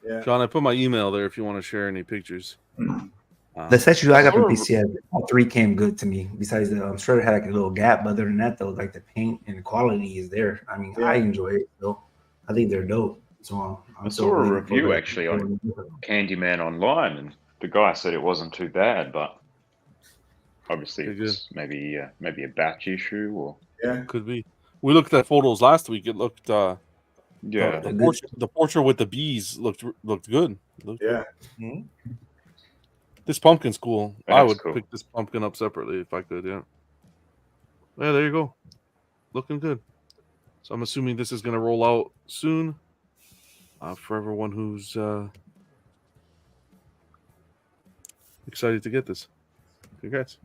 Yeah. John, I put my email there if you want to share any pictures. The sets I got from PCS, all three came good to me. Besides the Shredder had like a little gap, but other than that, though, like the paint and the quality is there. I mean, I enjoy it though. I think they're dope. So I saw a review actually on Candyman online, and the guy said it wasn't too bad, but obviously it's maybe a batch issue or could be. We looked at photos last week. It looked Yeah. the portrait with the bees looked good. Yeah. This pumpkin's cool. That I is would cool. pick this pumpkin up separately if I could. Yeah. Yeah, there you go. Looking good. So I'm assuming this is going to roll out soon for everyone who's excited to get this. Congrats.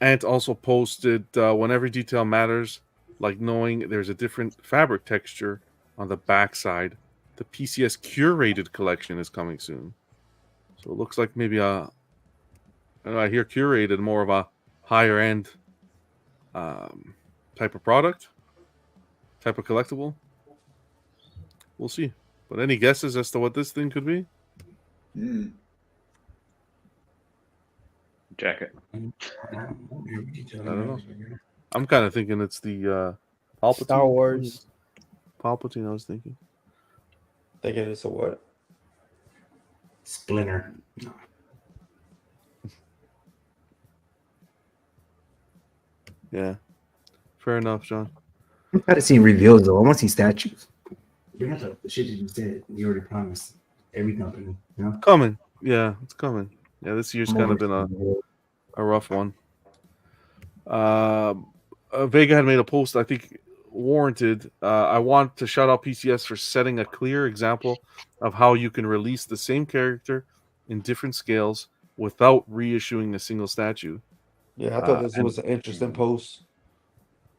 Ant also posted when every detail matters, like knowing there's a different fabric texture on the backside. The PCS curated collection is coming soon. So it looks like maybe I hear curated more of a higher end type of product, type of collectible. We'll see. But any guesses as to what this thing could be? Jacket. I don't know. I'm kind of thinking it's the Palpatine. Star Wars. Palpatine, I was thinking. Thinking it's a what? Splinter. Yeah. Fair enough, John. I'm trying to see reveals though. I want to see statues. Bring up the shit that you said. You already promised every company. You know? Coming. Yeah, it's coming. Yeah, this year's kind of been a rough one. Vega had made a post, I think, warranted. I want to shout out PCS for setting a clear example of how you can release the same character in different scales without reissuing a single statue. Yeah, I thought this was an interesting post.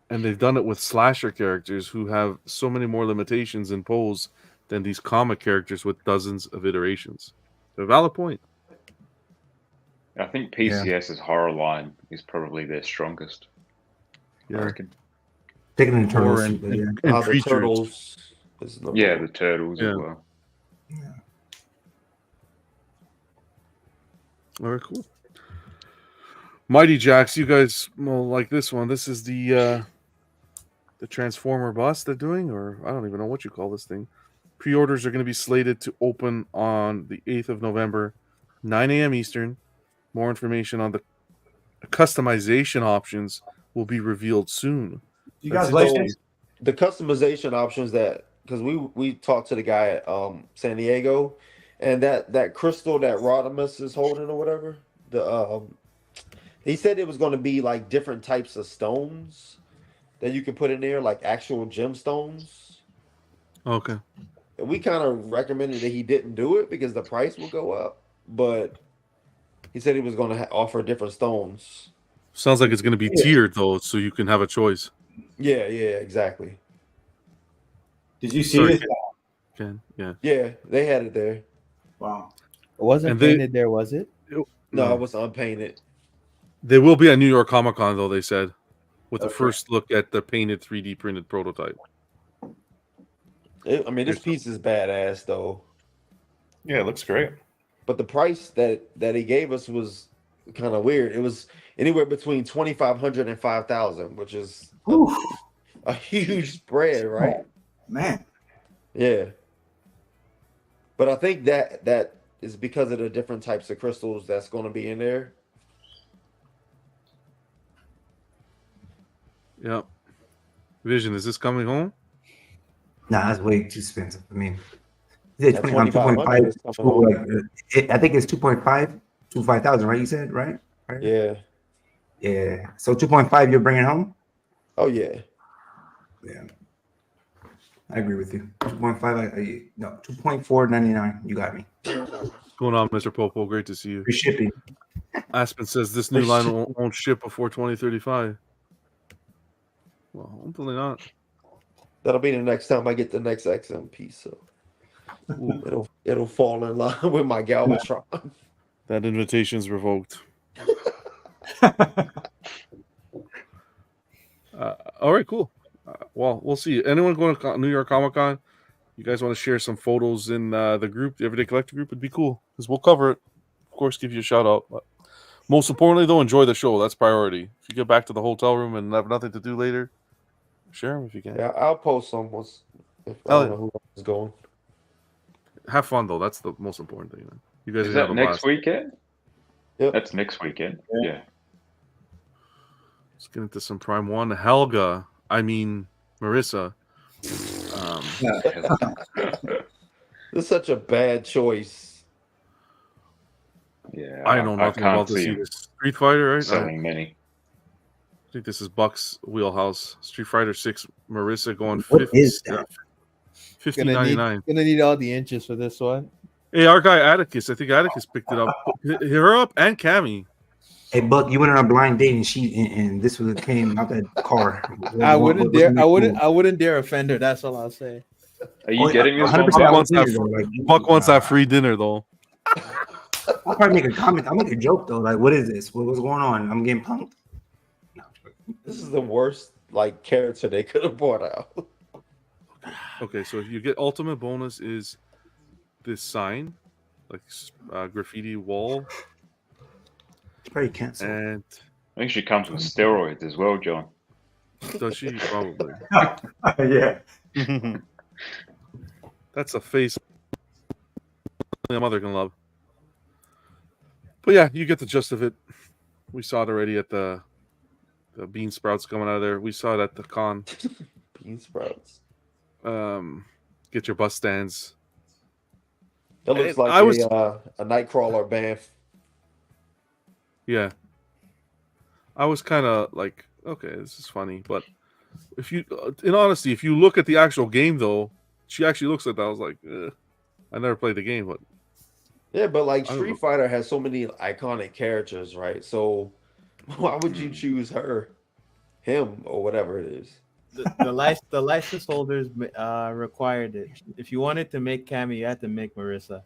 And they've done it with slasher characters who have so many more limitations in pose than these comic characters with dozens of iterations. A valid point. I think PCS's horror line is probably their strongest. Yeah. I reckon. Taking the turtles. And The turtles. Yeah, the turtles as well. All right, cool. Mighty Jacks, you guys will like this one. This is the Transformer bus they're doing, or I don't even know what you call this thing. Pre-orders are going to be slated to open on the 8th of November, 9 a.m. Eastern. More information on the customization options will be revealed soon. You guys like this? The customization options because we talked to the guy at San Diego, and that crystal that Rodimus is holding or whatever, he said it was going to be like different types of stones that you can put in there, like actual gemstones. Okay. And we kind of recommended that he didn't do it because the price will go up, but he said he was going to offer different stones. Sounds like it's going to be tiered though, so you can have a choice. Yeah, exactly. Did you see it? Ken, yeah. Yeah, they had it there. Wow. It wasn't painted there, was it? No, it was unpainted. They will be at New York Comic Con though, they said, with the first look at the painted 3D printed prototype. This piece is badass though. Yeah, it looks great. But the price that he gave us was kind of weird. It was anywhere between $2,500 and $5,000, which is a huge spread, right? Man. Yeah. But I think that is because of the different types of crystals that's going to be in there. Yep. Vision, is this coming home? Nah, that's way too expensive. I mean, is it 2,500 2.5? I think it's 2.5 to 5,000, right? You said, right? Yeah. Yeah. So 2.5, you're bringing home? Oh, yeah. Yeah. I agree with you. 2.5, no, 2.499. You got me. What's going on, Mr. Popo? Great to see you. Free shipping. Aspen says this new line won't ship before 2035. Well, hopefully not. That'll be the next time I get the next XM piece. So it'll fall in line with my Galvatron. That invitation's revoked. All right, cool. Well, we'll see. Anyone going to New York Comic Con? You guys want to share some photos in the group, the Everyday Collector group? It'd be cool because we'll cover it. Of course, give you a shout out. But most importantly, though, enjoy the show. That's priority. If you get back to the hotel room and have nothing to do later, share them if you can. Yeah, I'll post some if I don't know who is going. Have fun though. That's the most important thing. Man. You guys Is have that a next blast. weekend? Yep. That's next weekend. Yeah. Let's get into some Prime 1. Marissa. This is such a bad choice. Yeah. I know nothing about this either. Street Fighter, right? Selling many. I think this is Buck's wheelhouse. Street Fighter 6 Marissa going What is that? $50.99. Gonna need all the inches for this one. Hey, our guy Atticus. I think Atticus picked it up. Hit her up and Cammy. Hey Buck, you went on a blind date and this was came out that car. I wouldn't dare offend her. That's all I'll say. Are you getting this one? Buck wants that free dinner though. I'll probably make a comment. I'll make a joke though. Like, what is this? What's going on? I'm getting punked. This is the worst character they could have brought out. Okay, so you get ultimate bonus is this sign, like graffiti wall. Probably cancel. And I think she comes with steroids as well, John. Does she? Probably. Yeah. That's a face a mother can love. But yeah, you get the gist of it. We saw it already at the bean sprouts coming out of there. We saw it at the con. Bean sprouts. Get your bus stands. That looks like a Nightcrawler bath. Yeah. I was kind of like, okay, this is funny. But if you, in honesty, if you look at the actual game, though, she actually looks like that. I was like, I never played the game, but. Yeah, but Street Fighter has so many iconic characters, right? So why would you choose her, him, or whatever it is? The license holders required it. If you wanted to make Cammy, you had to make Marissa.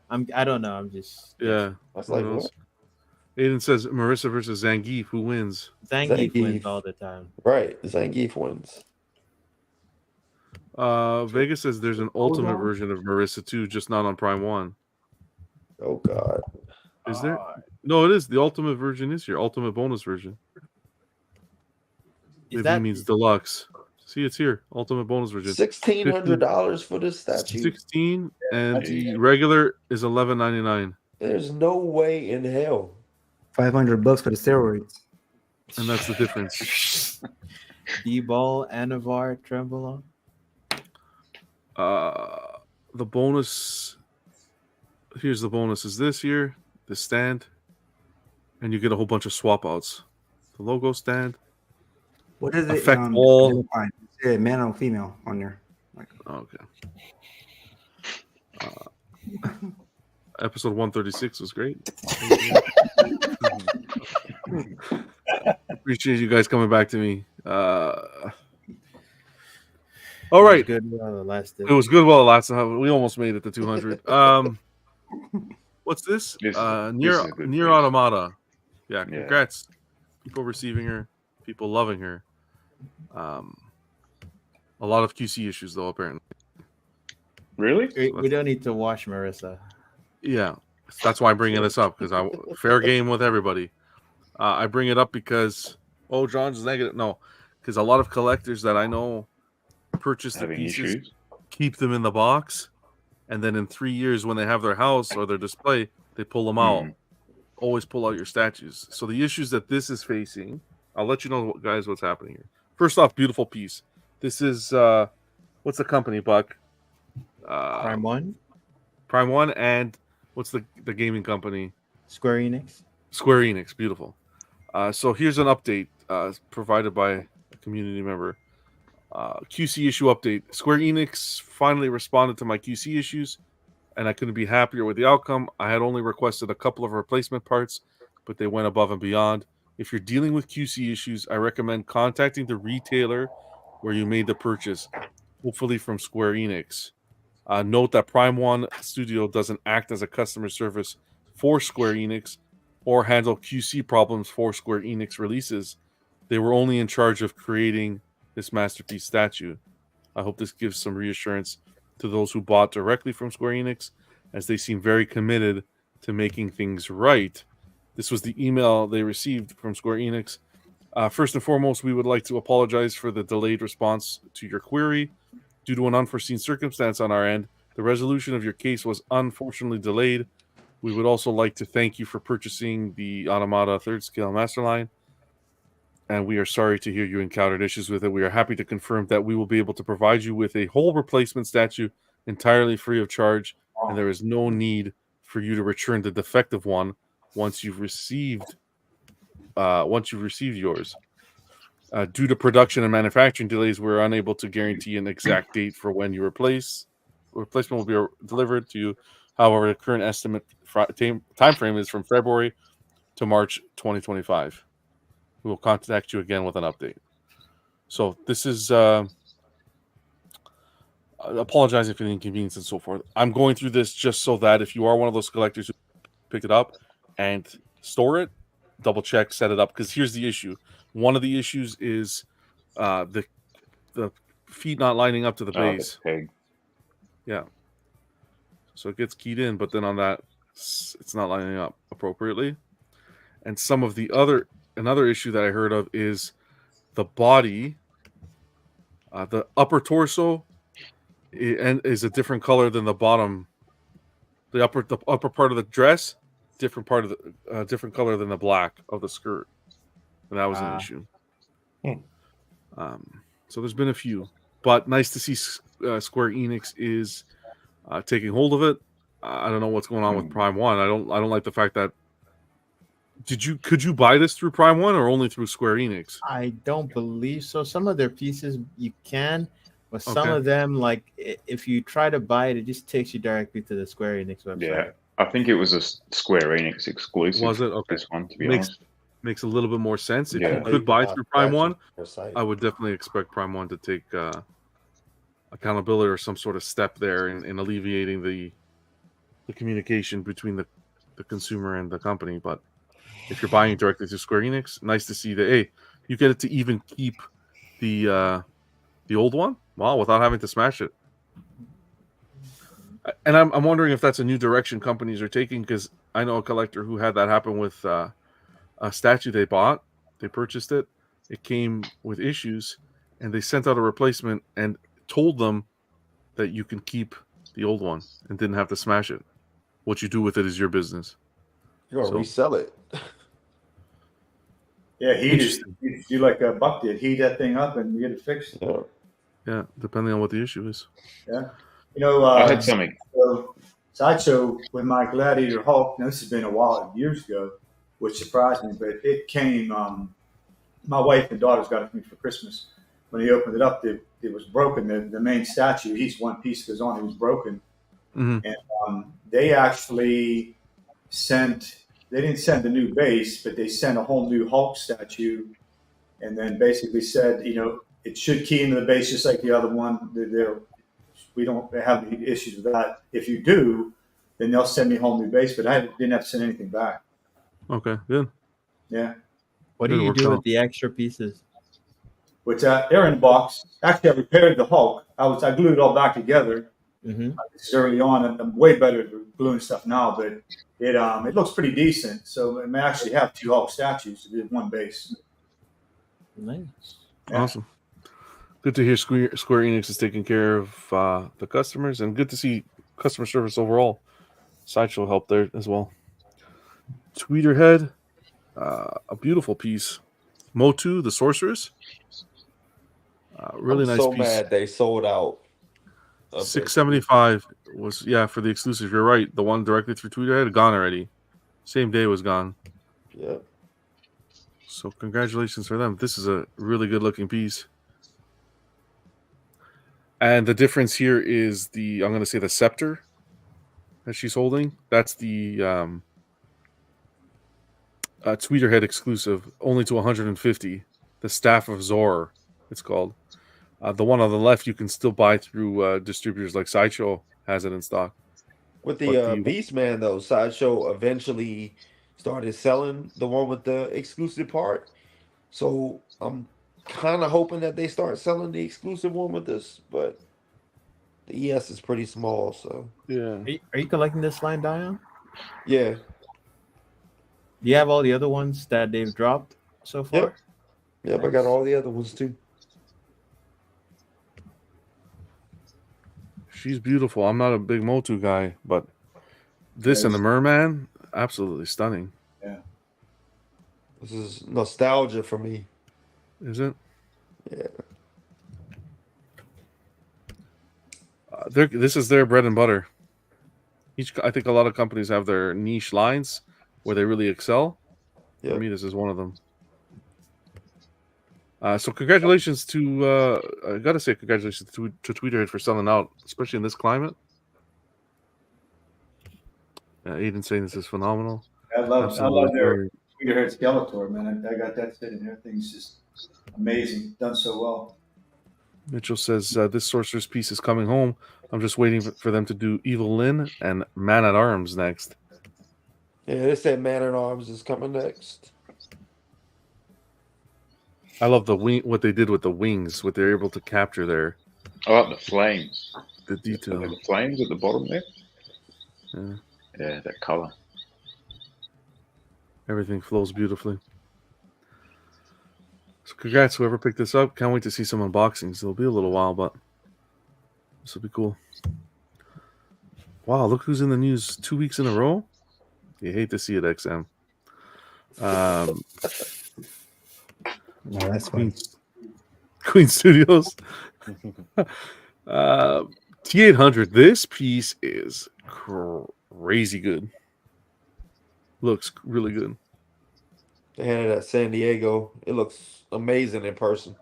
I don't know. I'm just That's like what? Aiden says Marissa versus Zangief. Who wins? Zangief wins all the time. Right, Zangief wins. Vegas says there's an ultimate version of Marissa too, just not on Prime 1. Oh God. Is there? No, it is. The ultimate version is here. Ultimate bonus version. If that means deluxe. See, it's here. Ultimate bonus version. $1,600 for this statue. 16 and the regular is $11.99. There's no way in hell. $500 for the steroids. And that's the difference. D-Ball, Anavar, Trembolon. The bonus. Here's the bonus is this here, the stand, and you get a whole bunch of swap outs. The logo stand. What is it? Affect all. Yeah, man or female on there. Okay. Episode 136 was great. Appreciate you guys coming back to me. All right. It was good while it lasted. We almost made it to 200. What's this? Near Automata. Yeah, congrats. People receiving her, people loving her. A lot of QC issues though, apparently. Really? We don't need to wash Marissa. Yeah, that's why I'm bringing this up because I fair game with everybody. I bring it up because John's negative. No, because a lot of collectors that I know purchase the pieces, keep them in the box, and then in 3 years when they have their house or their display, they pull them out. Always pull out your statues. So the issues that this is facing, I'll let you know, guys, what's happening here. First off, beautiful piece. This is what's the company, Buck? Prime 1. Prime 1, and what's the gaming company? Square Enix. Square Enix, beautiful. So here's an update provided by a community member. QC issue update. Square Enix finally responded to my QC issues, and I couldn't be happier with the outcome. I had only requested a couple of replacement parts, but they went above and beyond. If you're dealing with QC issues, I recommend contacting the retailer where you made the purchase, hopefully from Square Enix. Note that Prime 1 Studio doesn't act as a customer service for Square Enix or handle QC problems for Square Enix releases. They were only in charge of creating this masterpiece statue. I hope this gives some reassurance to those who bought directly from Square Enix, as they seem very committed to making things right. This was the email they received from Square Enix. First and foremost, we would like to apologize for the delayed response to your query. Due to an unforeseen circumstance on our end, the resolution of your case was unfortunately delayed. We would also like to thank you for purchasing the Automata 3rd Scale Master Line. And we are sorry to hear you encountered issues with it. We are happy to confirm that we will be able to provide you with a whole replacement statue entirely free of charge, and there is no need for you to return the defective one once you've received yours. Due to production and manufacturing delays, we're unable to guarantee an exact date for when you replacement will be delivered to you. However, the current estimate time frame is from February to March 2025. We will contact you again with an update. So this is apologizing for the inconvenience and so forth. I'm going through this just so that if you are one of those collectors who pick it up and store it, double check, set it up. Because here's the issue. One of the issues is the feet not lining up to the base. Yeah. So it gets keyed in, but then on that, it's not lining up appropriately. And some of another issue that I heard of is the body, the upper torso, is a different color than the bottom. The upper part of the dress, different color than the black of the skirt, and that was an issue. So there's been a few, but nice to see Square Enix is taking hold of it. I don't know what's going on with Prime One. I don't like the fact that. Could you buy this through Prime One or only through Square Enix? I don't believe so. Some of their pieces you can, but some of them, like if you try to buy it, it just takes you directly to the Square Enix website. Yeah, I think it was a Square Enix exclusive. Was it? Okay. This one, to be honest. Makes a little bit more sense. If you could buy through Prime One, I would definitely expect Prime One to take accountability or some sort of step there in alleviating the communication between the consumer and the company. But if you're buying it directly through Square Enix, nice to see that. Hey, you get it to even keep the old one, wow, without having to smash it. And I'm wondering if that's a new direction companies are taking, because I know a collector who had that happen with a statue they bought. They purchased it. It came with issues, and they sent out a replacement and told them that you can keep the old one and didn't have to smash it. What you do with it is your business. You're going to resell it. Yeah, you like Buck did. Heat that thing up and get it fixed. Yeah, depending on what the issue is. Yeah. You know, I had something. Sideshow with my Gladiator Hulk, this has been a while, years ago, which surprised me, but it came, my wife and daughters got it for me for Christmas. When he opened it up, it was broken. The main statue, each one piece goes on, it was broken. Mm-hmm. And they actually they didn't send the new base, but they sent a whole new Hulk statue, and then basically said, it should key into the base just like the other one. We don't have any issues with that. If you do, then they'll send me a whole new base, but I didn't have to send anything back. Okay, good. Yeah. What do you do with the extra pieces? Which they're in the box. Actually, I repaired the Hulk. I glued it all back together. Mm-hmm. This is early on, and I'm way better at gluing stuff now, but it looks pretty decent. So it may actually have two Hulk statues to do one base. Nice. Yeah. Awesome. Good to hear Square Enix is taking care of the customers, and good to see customer service overall. Sideshow helped there as well. Tweeterhead, a beautiful piece. Motu, the sorceress. Really I'm nice so piece. mad they sold out. $675 was for the exclusive. You're right. The one directly through Tweeterhead gone already. Same day was gone. Yeah. So congratulations for them. This is a really good looking piece. And the difference here is I'm going to say the scepter that she's holding. That's the Tweeterhead exclusive, only to 150. The Staff of Zor, it's called. The one on the left you can still buy through distributors like Sideshow has it in stock. With the Beast Man, though, Sideshow eventually started selling the one with the exclusive part. So I'm kind of hoping that they start selling the exclusive one with this, but the ES is pretty small, so yeah. Are you collecting this line, Dion? Yeah. Do you have all the other ones that they've dropped so far? Yep, I got all the other ones too. She's beautiful. I'm not a big Motu guy, but This and the Merman, absolutely stunning. Yeah. This is nostalgia for me. Is it? Yeah. This is their bread and butter. I think a lot of companies have their niche lines where they really excel. Yep. For me, this is one of them. So congratulations to I gotta say congratulations to Tweeterhead for selling out, especially in this climate. Aiden saying this is phenomenal. I love their Tweeterhead Skeletor, man. I got that sitting there. Thing's just amazing. Done so well. Mitchell says this Sorcerer's piece is coming home. I'm just waiting for them to do Evil Lyn and Man at Arms next. Yeah, they said Man at Arms is coming next. I love the wing. What they did with the wings, what they're able to capture there. I like the flames. The detail. The flames at the bottom there. Yeah. Yeah, that color. Everything flows beautifully. So congrats, whoever picked this up. Can't wait to see some unboxings. It'll be a little while, but this will be cool. Wow, look who's in the news 2 weeks in a row. You hate to see it, XM. No, that's fine. Queen Studios. T800. This piece is crazy good. Looks really good. They had it at San Diego. It looks amazing in person.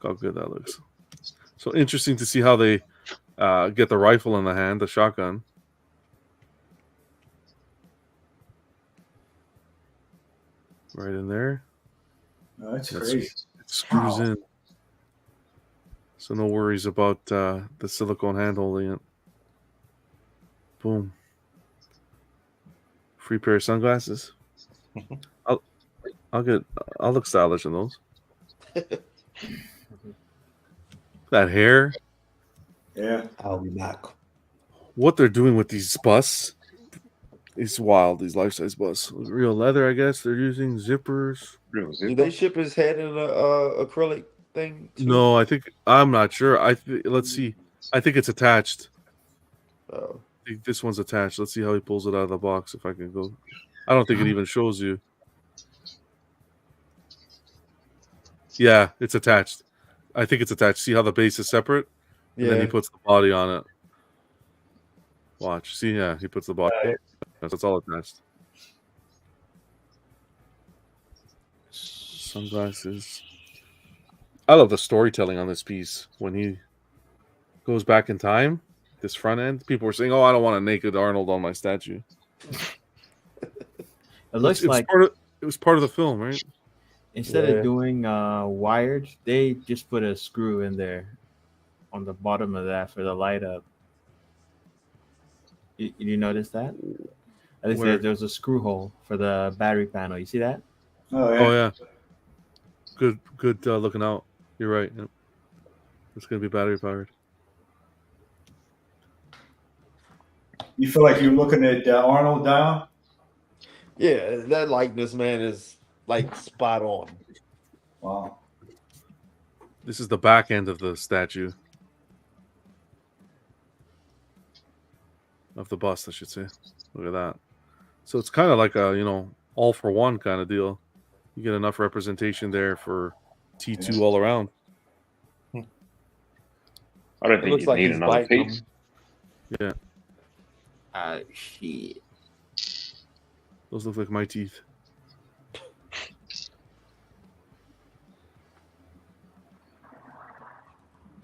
Look how good that looks. So interesting to see how they get the rifle in the hand, the shotgun. Right in there. Oh, that's crazy. It screws in. So no worries about the silicone hand holding it. Boom. Free pair of sunglasses. I'll look stylish in those. That hair. Yeah. I'll be back. What they're doing with these busts is wild. These life-size busts. Real leather, I guess. They're using zippers. Do they ship his head in a acrylic thing too? No, I'm not sure. Let's see. I think it's attached. Oh. I think this one's attached. Let's see how he pulls it out of the box. If I can go, I don't think it even shows you. Yeah, it's attached. I think it's attached. See how the base is separate, and then he puts the body on it. Watch. See, yeah, he puts the body. That's all attached. Sunglasses. I love the storytelling on this piece. When he goes back in time, this front end, people were saying, "Oh, I don't want a naked Arnold on my statue." It looks like it was part of the film, right? Instead of doing wired, they just put a screw in there on the bottom of that for the light up. You notice that? At least there's a screw hole for the battery panel. You see that? Oh yeah. Good looking out. You're right. Yep. It's gonna be battery powered. You feel like you're looking at Arnold down? Yeah, that likeness, man, is like spot on. Wow. This is the back end of the statue. Of the bust, I should say. Look at that. So it's kind of like a, all for one kind of deal. You get enough representation there for T2 all around. I don't think you need another piece. Yeah. Shit. Those look like my teeth.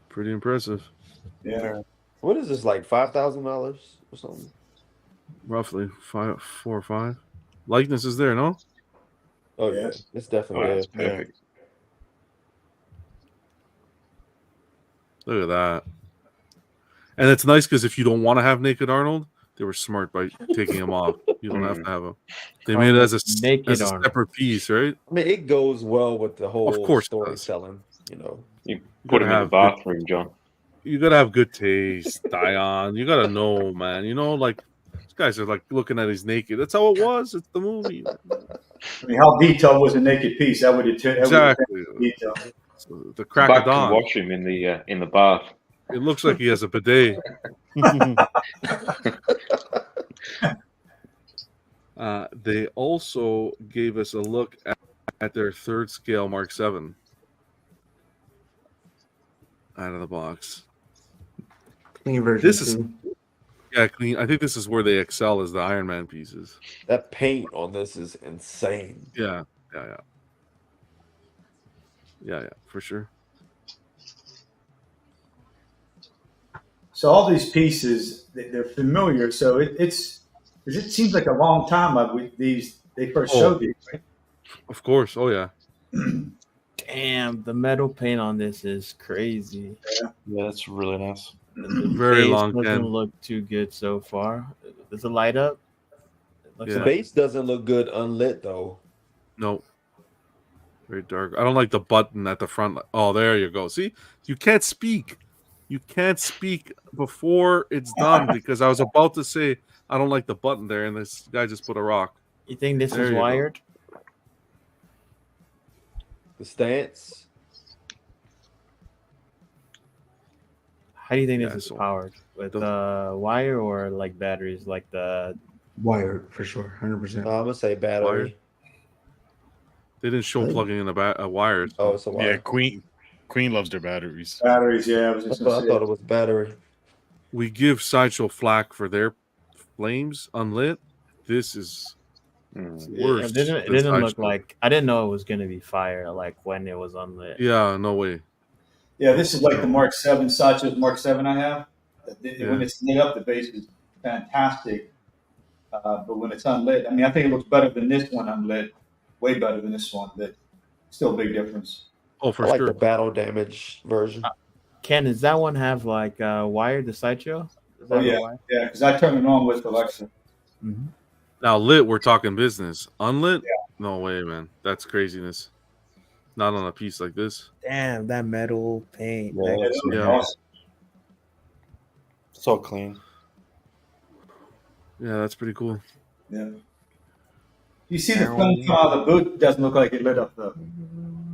Pretty impressive. Yeah. What is this, like $5,000 or something? Roughly 4 or 5. Likeness is there, no? Oh yeah, it's definitely that's perfect. Look at that. And it's nice because if you don't want to have naked Arnold, they were smart by taking him off. You don't have to have him. They made it as a separate piece, right? I mean, it goes well with the whole storytelling. You put him in the bathroom, John. You gotta have good taste, Dion. You gotta know, man. Like these guys are like looking at his naked. That's how it was. It's the movie. I mean, how detailed was a naked piece? That would exactly. So the crack of dawn. Watch him in the bath. It looks like he has a bidet. they also gave us a look at their third scale Mark 7 out of the box. Clean version. This is clean. I think this is where they excel as the Iron Man pieces. That paint on this is insane. Yeah, for sure. So all these pieces, they're familiar. So it seems like a long time they first showed these, right? Of course. Oh yeah. Damn, the metal paint on this is crazy. Yeah, that's really nice. The Very base long doesn't pen. look too good so far. Does it light up? The base doesn't look good unlit though. No. Very dark. I don't like the button at the front. Oh, there you go. See, you can't speak. You can't speak before it's done because I was about to say I don't like the button there, and this guy just put a rock. You think this There is you go. wired? The stance. How do you think this is powered? With wire or like batteries, like the wire for sure, 100%. I'm gonna say battery. Wire? They didn't show plugging in a wire. So. Oh, it's a wire. Yeah, Queen loves their batteries. Batteries, yeah. I thought it was battery. We give Sideshow flack for their flames unlit. This is worse. It didn't look like. I didn't know it was gonna be fire like when it was unlit. Yeah, no way. Yeah, this is like the Mark 7, Sideshow's Mark 7 I have. When it's lit up, the base is fantastic. But when it's unlit, I mean, I think it looks better than this one unlit. Way better than this one, but still a big difference. Oh, for I like sure. the battle damage version. Ken, does that one have like wired the Sideshow? Is that Oh, yeah, wired? yeah, because I turned it on with Alexa. Mm-hmm. Now lit, we're talking business. Unlit? No way, man. That's craziness. Not on a piece like this. Damn, that metal paint. Yeah, Yeah. awesome. So clean. Yeah, that's pretty cool. Yeah. You see the flame come out of the boot? Doesn't look like it lit up though.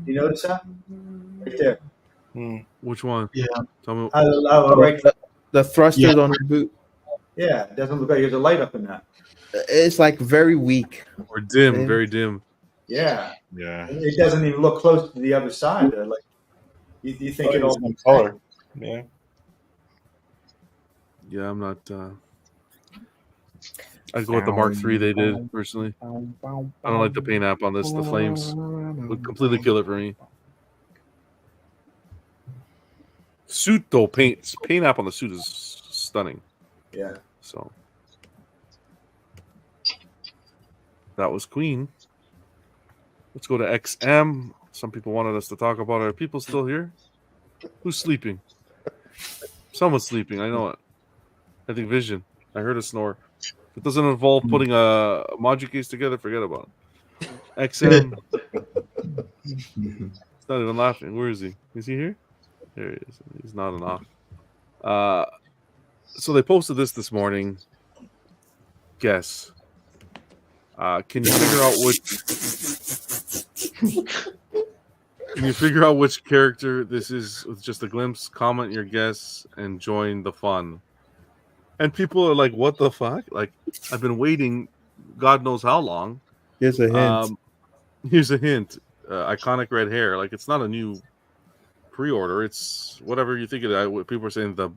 You notice that? Right there. Which one? Yeah. Tell me. Right. The thrusters on the boot. Yeah, it doesn't look like there's a light up in that. It's like very weak. Or dim, very dim. Yeah. Yeah. It doesn't even look close to the other side. Like you think it all color. Yeah. Yeah, I'm not. I'd go with the Mark III they did personally. I don't like the paint app on this. The flames would completely kill it for me. Suit though, paint app on the suit is stunning. Yeah. So that was Queen. Let's go to XM. Some people wanted us to talk about it. Are people still here? Who's sleeping? Someone's sleeping. I know it. I think Vision. I heard a snore. If it doesn't involve putting a Moji case together, forget about it. XM. He's not even laughing. Where is he? Is he here? There he is. He's nodding off. So they posted this morning. Guess. Can you figure out which character this is with just a glimpse? Comment your guess and join the fun. And people are like, "What the fuck?" Like, I've been waiting, God knows how long. Here's a hint. Here's a hint. Iconic red hair. Like, it's not a new pre-order. It's whatever you think of that. People are saying the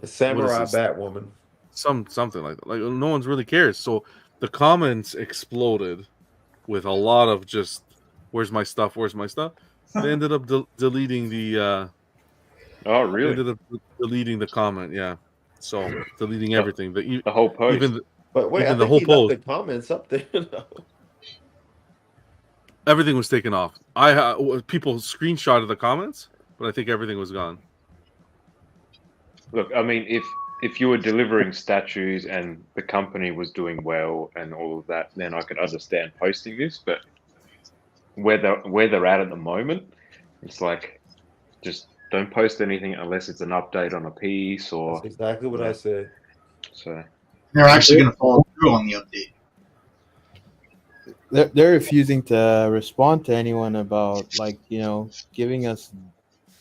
Samurai Batwoman. Something like that. Like, no one's really cares. So the comments exploded with a lot of just, "Where's my stuff? Where's my stuff?" They ended up deleting the. Oh, really? Ended up deleting the comment. Yeah. So deleting everything. The whole post. But wait, even I the think whole he post. left the comments up there. Everything was taken off. People screenshotted the comments, but I think everything was gone. Look, I mean, if you were delivering statues and the company was doing well and all of that, then I could understand posting this. But where they're at the moment, it's like, just don't post anything unless it's an update on a piece or. That's exactly what I said. So they're actually going to follow through on the update. They're refusing to respond to anyone about, like, you know, giving us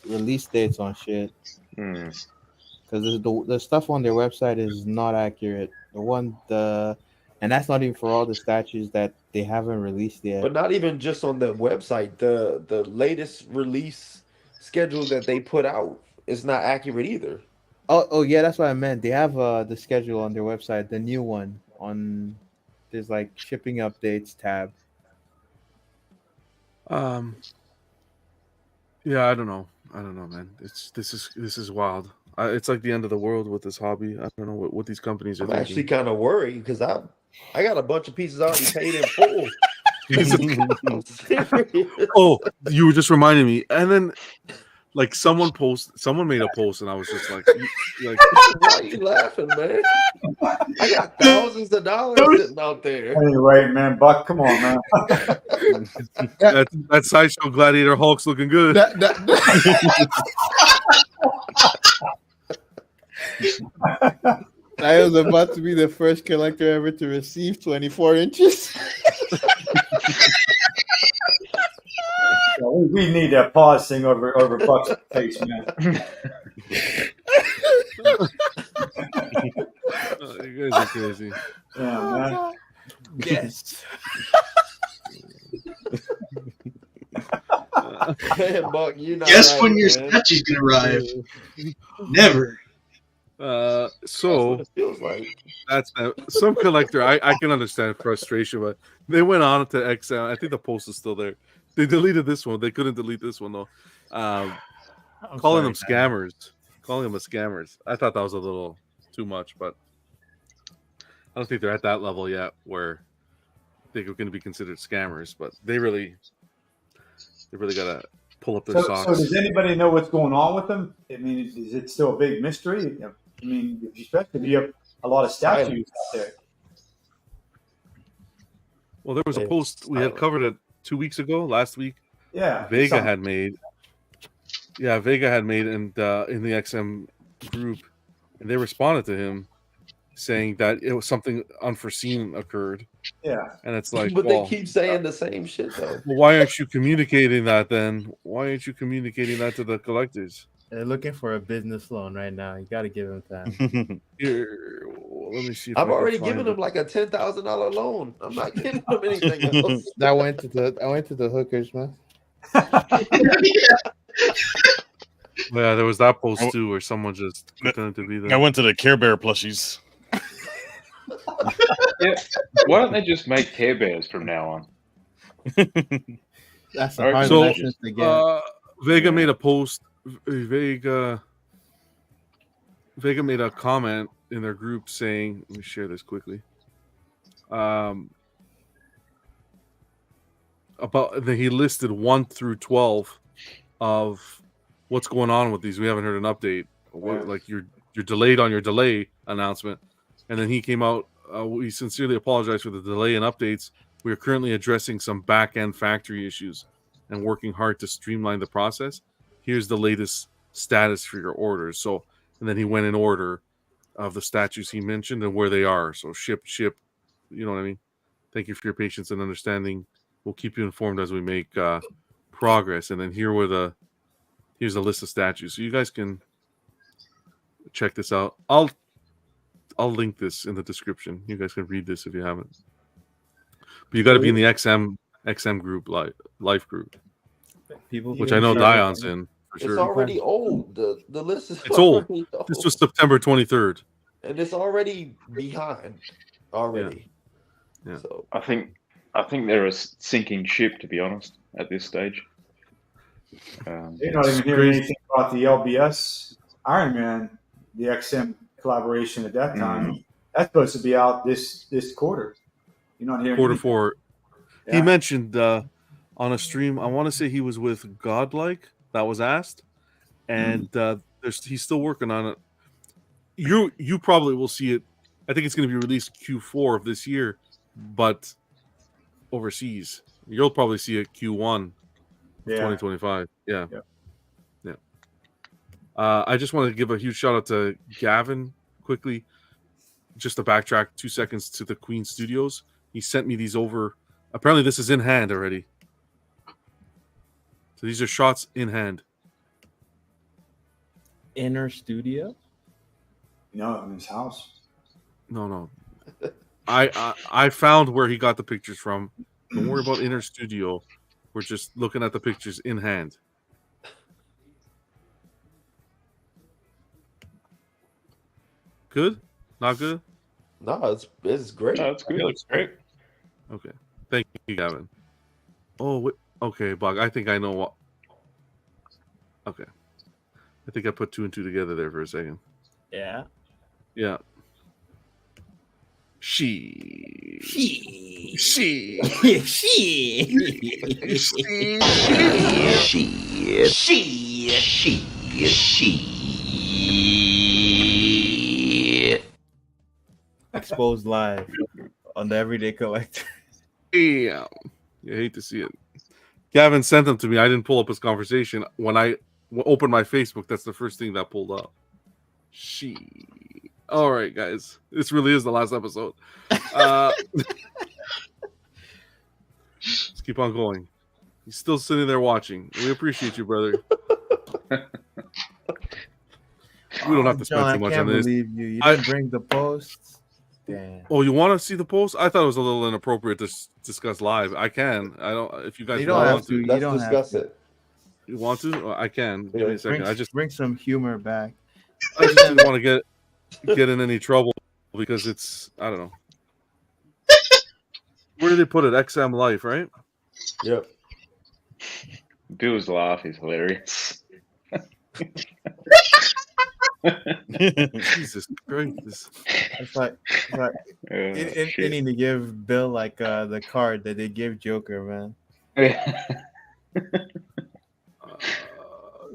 release dates on shit. Because the stuff on their website is not accurate. The and that's not even for all the statues that they haven't released yet. But not even just on the website. The latest release schedule that they put out is not accurate either. Oh yeah, that's what I meant. They have the schedule on their website, the new one on. There's like shipping updates tab. Yeah, I don't know, man. This is wild. It's like the end of the world with this hobby. I don't know what these companies are I'm thinking. actually kind of worried because I got a bunch of pieces already paid in full. I'm serious. Oh, you were just reminding me. And then, like, someone made a post, and I was just like, why are you laughing, man? I got thousands of dollars sitting out there. Anyway, man, Buck, come on, man. that Sideshow Gladiator Hulk's looking good. I was about to be the first collector ever to receive 24 inches. We need a pause thing over Buck's face, man. You guys are crazy. Yeah, man. Yes. Man, Buck, you know. Guess when your statue's gonna arrive? Never. So it feels like. That's some collector. I can understand frustration, but they went on to XM. I think the post is still there. They deleted this one. They couldn't delete this one though. Calling them scammers. Calling them scammers. I thought that was a little too much, but I don't think they're at that level yet where they're going to be considered scammers. But they really gotta pull up their socks. So does anybody know what's going on with them? I mean, is it still a big mystery? I mean, especially if you have a lot of statues out there. Well, there was a post we had covered it 2 weeks ago. Last week, Vega had made. Yeah, Vega had made in the XM group, and they responded to him saying that it was something unforeseen occurred. Yeah, and it's like, but they keep saying the same shit though. Well, why aren't you communicating that then? Why aren't you communicating that to the collectors? They're looking for a business loan right now. You got to give them time. Here, let me see. If I've already given them like a $10,000 loan. I'm not giving them anything else. I went to the hookers, man. Yeah, there was that post too where someone just pretended to be there. I went to the Care Bear plushies. Yeah. Why don't they just make Care Bears from now on? That's a hard license to get. Vega made a post. Vega made a comment in their group saying, let me share this quickly. About that he listed 1 through 12 of what's going on with these. We haven't heard an update. Like you're delayed on your delay announcement. And then he came out. We sincerely apologize for the delay in updates. We are currently addressing some back-end factory issues and working hard to streamline the process. Here's the latest status for your orders. So, and then he went in order of the statues he mentioned and where they are. So ship. You know what I mean? Thank you for your patience and understanding. We'll keep you informed as we make progress. And then here's a list of statues. So you guys can check this out. I'll link this in the description. You guys can read this if you haven't. But you got to be in the XM group, life group, which I know Dion's in for sure. It's already old. The list is old. Old. This was September 23rd, and it's already behind. Already. Yeah. So I think they're a sinking ship, to be honest, at this stage. You're not even hearing anything about the LBS Iron Man, the XM collaboration at that time. That's supposed to be out this quarter. You're not hearing quarter 4. Yeah. He mentioned on a stream. I want to say he was with Godlike. That was asked, and he's still working on it. You probably will see it. I think it's going to be released Q4 of this year, but overseas you'll probably see it Q1 2025. Yeah. I just want to give a huge shout out to Gavin quickly. Just to backtrack 2 seconds to the Queen Studios. He sent me these over. Apparently this is in hand already. So these are shots in hand. Inner studio? No, in his house. No. I found where he got the pictures from. Don't worry about Inner Studio. We're just looking at the pictures in hand. Good? Not good? No, it's great. No, it's good. It looks great. Okay. Thank you, Gavin. Oh, wait. Okay, Bug. I think I know what. Okay. I think I put 2 and 2 together there for a second. Yeah. Yeah. She. Exposed live on the Everyday Collector. Yeah. You hate to see it. Gavin sent them to me. I didn't pull up his conversation. When I opened my Facebook, that's the first thing that pulled up. All right, guys. This really is the last episode. Let's keep on going. He's still sitting there watching. We appreciate you, brother. We don't have to spend too much on this. You didn't bring the posts. Damn. Oh, you want to see the post? I thought it was a little inappropriate to discuss live. I can. I don't. If you guys don't have to. Let's discuss it. You want to? I can. Give me a second. I just bring some humor back. I just didn't want to get in any trouble because it's, I don't know. Where did they put it? XM Life, right? Yep. Bill's laugh is hilarious. Jesus Christ. It's like they need to give Bill like the card that they give Joker, man.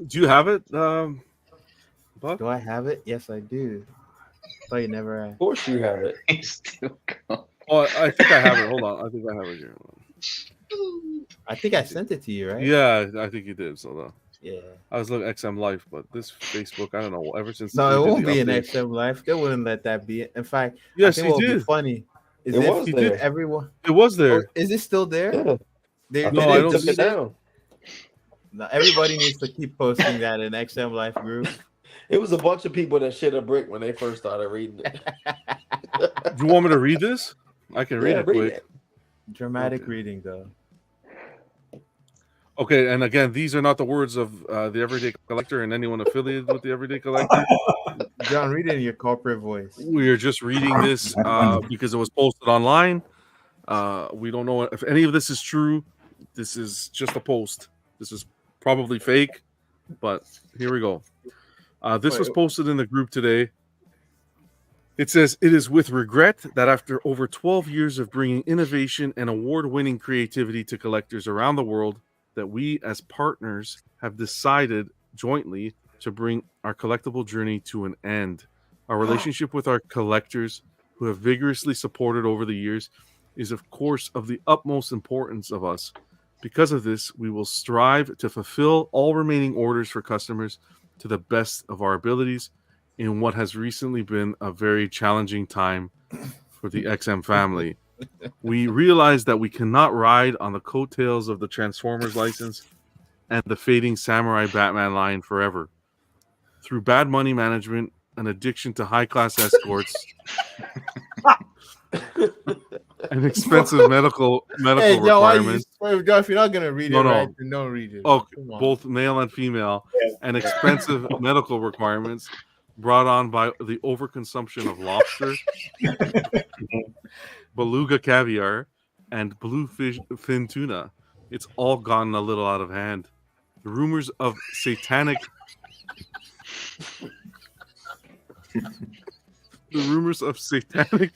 Do you have it? Buck? Do I have it? Yes, I do. I thought you never asked. Of course you have it. He's still gone. Oh, I think I have it. Hold on. I think I have it here. I think I sent it to you, right? Yeah, I think you did. So yeah. I was looking at XM Life, but this Facebook, I don't know. Ever since no, it won't be an XM Life. They wouldn't let that be. In fact, yes, I think he what would did. be funny is It if was he there. did everyone. It was there. Oh, is it still there? Yeah. No, I don't took see it down. No, everybody needs to keep posting that in XM Life group. It was a bunch of people that shit a brick when they first started reading it. Do you want me to read this? I can read it quick. Dramatic reading, though. Okay, and again, these are not the words of the Everyday Collector and anyone affiliated with the Everyday Collector. John, read it in your corporate voice. We are just reading this because it was posted online. We don't know if any of this is true. This is just a post. This is probably fake, but here we go. This was posted in the group today. It says, "It is with regret that after over 12 years of bringing innovation and award-winning creativity to collectors around the world, that we as partners have decided jointly to bring our collectible journey to an end. Our relationship with our collectors, who have vigorously supported over the years, is of course of the utmost importance of us. Because of this, we will strive to fulfill all remaining orders for customers to the best of our abilities in what has recently been a very challenging time for the XM family. We realize that we cannot ride on the coattails of the Transformers license and the fading Samurai Batman line forever. Through bad money management, an addiction to high-class escorts, and expensive medical requirements. Joe, if you're not gonna read it, right, then don't read it. Oh, both male and female, and expensive medical requirements brought on by the overconsumption of lobster, beluga caviar, and bluefin tuna. It's all gotten a little out of hand. The rumors of satanic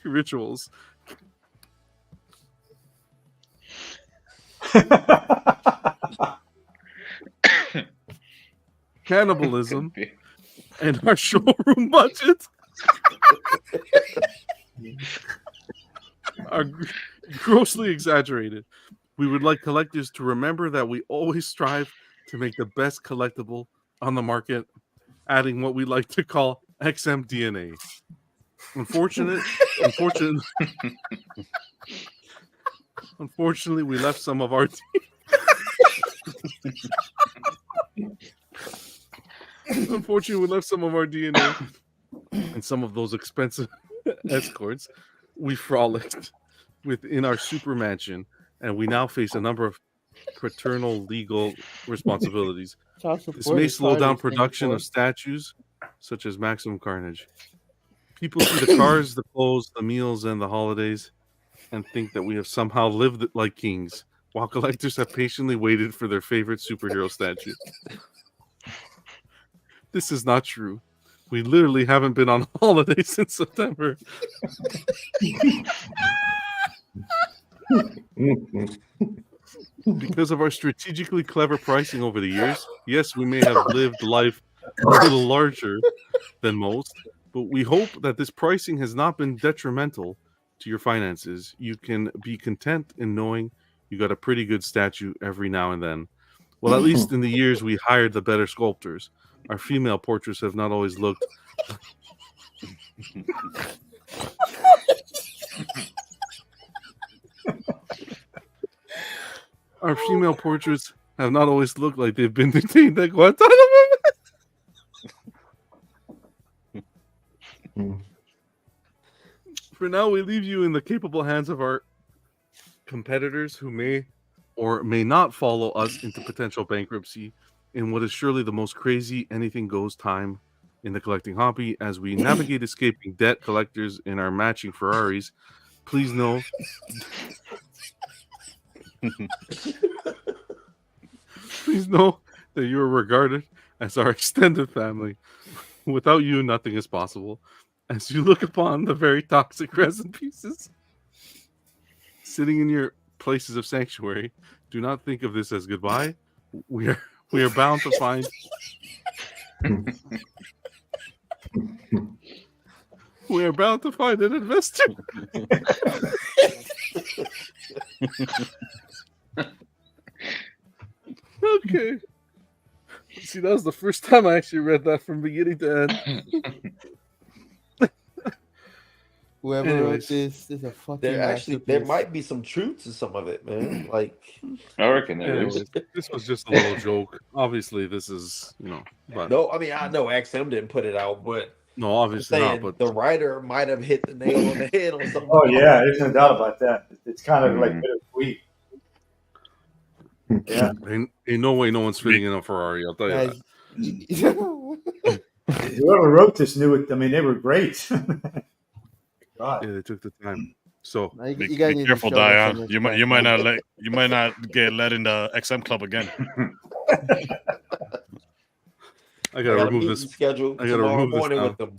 rituals cannibalism and our showroom budget are grossly exaggerated. We would like collectors to remember that we always strive to make the best collectible on the market, adding what we like to call XM DNA. Unfortunately, we left some of our DNA and some of those expensive escorts we frolicked within our super mansion, and we now face a number of paternal legal responsibilities. This may slow down production of statues such as Maximum Carnage. People see the cars, the clothes, the meals, and the holidays and think that we have somehow lived like kings, while collectors have patiently waited for their favorite superhero statue. This is not true. We literally haven't been on holiday since September. Because of our strategically clever pricing over the years, yes, we may have lived life a little larger than most, but we hope that this pricing has not been detrimental to your finances. You can be content in knowing you got a pretty good statue every now and then. Well, at least in the years we hired the better sculptors, our female portraits have not always looked. Our female portraits have not always looked like they've been detained at Guantanamo. For now, we leave you in the capable hands of our competitors who may or may not follow us into potential bankruptcy in what is surely the most crazy anything goes time in the collecting hobby. As we navigate escaping debt collectors in our matching Ferraris, please know please know that you are regarded as our extended family. Without you, nothing is possible. As you look upon the very toxic resin pieces sitting in your places of sanctuary, do not think of this as goodbye. We are bound to find we are bound to find an investor. Okay. See, that was the first time I actually read that from beginning to end. Whoever wrote this is a fucking there might be some truth to some of it, man. Like, I reckon there is. This was just a little joke. Obviously, this is, but no, I mean, I know XM didn't put it out, but no, obviously not. But the writer might have hit the nail on the head on something. Oh yeah, there's no doubt about that. It's kind of like bittersweet. Yeah, ain't no way no one's fitting in a Ferrari. I'll tell you that. Whoever wrote this knew it. I mean, they were great. Yeah, they took the time. So you guys be careful, Dion. You might not get let in the XM club again. I gotta remove this schedule. I gotta remove this now. With them.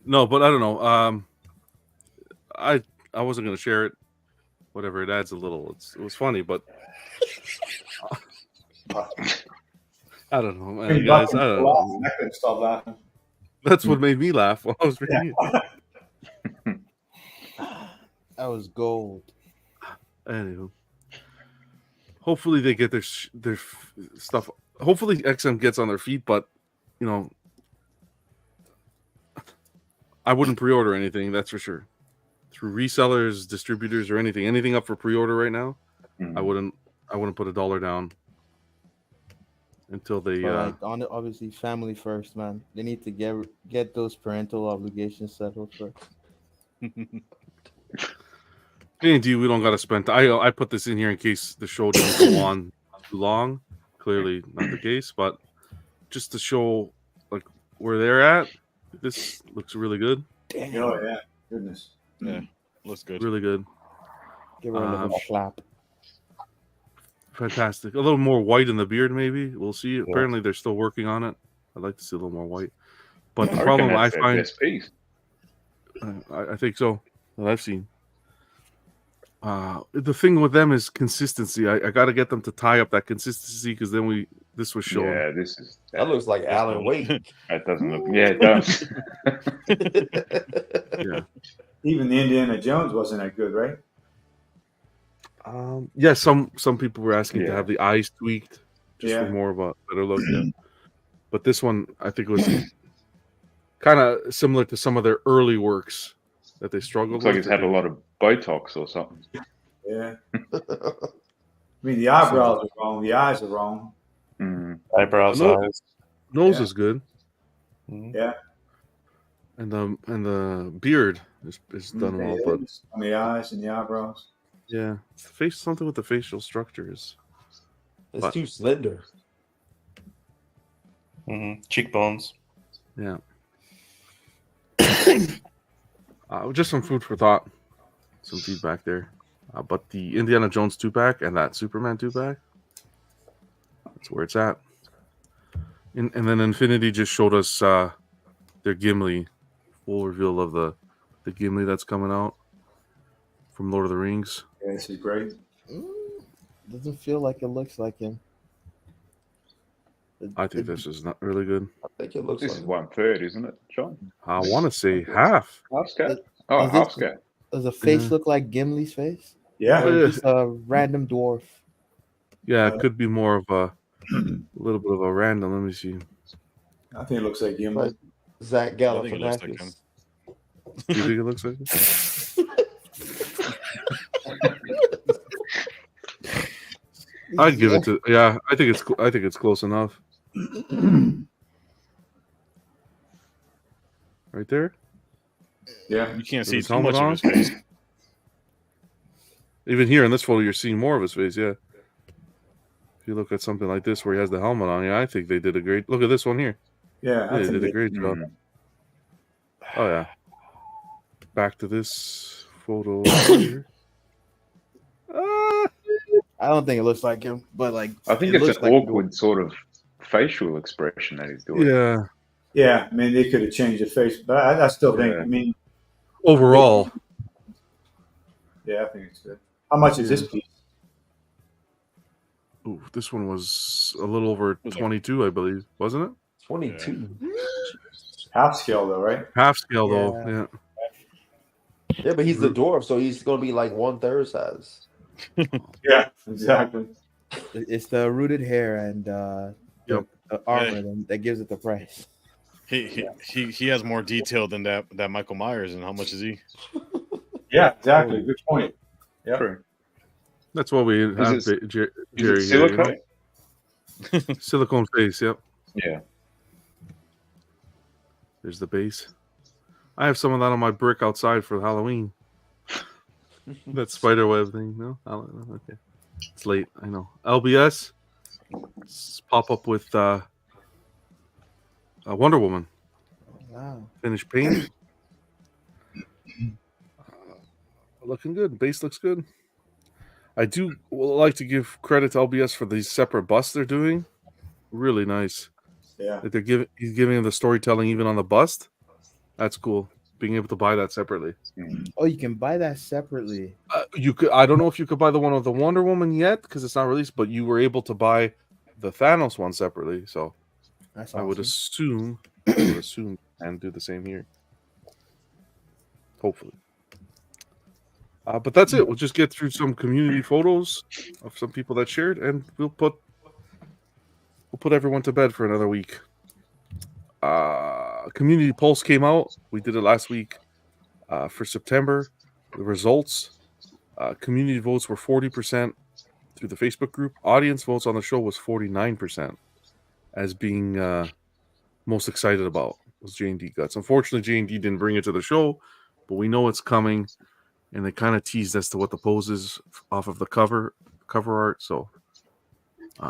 No, but I don't know. I wasn't gonna share it. Whatever, it adds a little. It was funny, but I don't know, man, guys. I don't know. I couldn't stop laughing. That's what made me laugh while I was reading it. That was gold. Anywho, hopefully they get their stuff. Hopefully XM gets on their feet, but I wouldn't pre-order anything. That's for sure. Through resellers, distributors, or anything up for pre-order right now, I wouldn't put $1 down until they obviously family first, man. They need to get those parental obligations settled first. D&D, we don't gotta spend. I put this in here in case the show doesn't go on too long. Clearly not the case, but just to show like where they're at. This looks really good. Damn. Oh yeah, goodness. Yeah, looks good. Really good. Give her a slap. Fantastic. A little more white in the beard, maybe. We'll see. Yeah. Apparently, they're still working on it. I'd like to see a little more white. But the problem I find, I think so. That I've seen. The thing with them is consistency. I got to get them to tie up that consistency because then this was showing. Yeah, that looks like Alan Wake. That doesn't look. Yeah, it does. Yeah. Even the Indiana Jones wasn't that good, right? Yeah, some people were asking to have the eyes tweaked just for more of a better look. Yeah. But this one, I think, was kind of similar to some of their early works that they struggled with. Looks like it's had a lot of Botox or something. Yeah. I mean, the eyebrows are wrong. The eyes are wrong. Mm. Eyebrows, eyes. Nose is good. Yeah. And the beard is done well, but on the eyes and the eyebrows. yeah, it's the face. Something with the facial structures. It's too slender. Cheekbones. Yeah. Just some food for thought, some feedback there. But the Indiana Jones 2-pack and that Superman 2-pack, that's where it's at. And then Infinity just showed us their Gimli, full reveal of the Gimli that's coming out from Lord of the Rings. Yeah, this is great. Doesn't feel like it looks like him. I think this is not really good. I think it looks This like is 1/3, isn't it, John? I want to say half. Half scale? Oh, Does half this- scale. Does the face Yeah. look like Gimli's face? Yeah. Or just a random dwarf? Yeah, it could be more of a little bit of a random. Let me see. I think it looks like Gimli. Like Zach I think it looks like Galifianakis. Do you think it looks like it? I'd give it to. Yeah, I think it's close enough. Right there. Yeah. You can't With see his too much helmet of his face. Even here in this photo, you're seeing more of his face. Yeah. If you look at something like this where he has the helmet on, yeah, I think they did a great. Look at this one here. Yeah, I They think did a they- great job. Oh yeah. Back to this photo here. I don't think it looks like him, but like I think it it's looks an like awkward sort of facial expression that he's doing. Yeah. Yeah, I mean, they could have changed the face, but I still think, I mean, Overall, yeah, I think it's good. How much is this piece? ooh, this one was a little over 22, I believe, wasn't it? 22. Half scale, though, right? Half scale though. Yeah. Yeah, but he's the dwarf, so he's going to be like 1/3 size. Yeah, exactly. it's the rooted hair and the armor that gives it the price. He has more detail than that Michael Myers, and how much is he? Yeah, exactly. Good point. Yeah. True. That's what we have, it- Jerry. Is it here, you know? silicone? Silicone face. Yep. Yeah. There's the base. I have some of that on my brick outside for Halloween. That spider web thing. No, okay. It's late. I know. LBS. Pop up with Wonder Woman. Wow. Finished paint. Looking good. Base looks good. I do like to give credit to LBS for these separate busts they're doing. Really nice. Yeah. That he's giving him the storytelling even on the bust. That's cool. Being able to buy that separately. Oh, you can buy that separately. You could. I don't know if you could buy the one of the Wonder Woman yet because it's not released, but you were able to buy the Thanos one separately. So That's I would awesome. assume, and do the same here. Hopefully. But that's it. We'll just get through some community photos of some people that shared, and we'll put everyone to bed for another week. Community Pulse came out. We did it last week for September. The results, community votes were 40% through the Facebook group. Audience votes on the show was 49% as being most excited about was J&D Guts. Unfortunately, J&D didn't bring it to the show, but we know it's coming, and they kind of teased as to what the pose is off of the cover art. So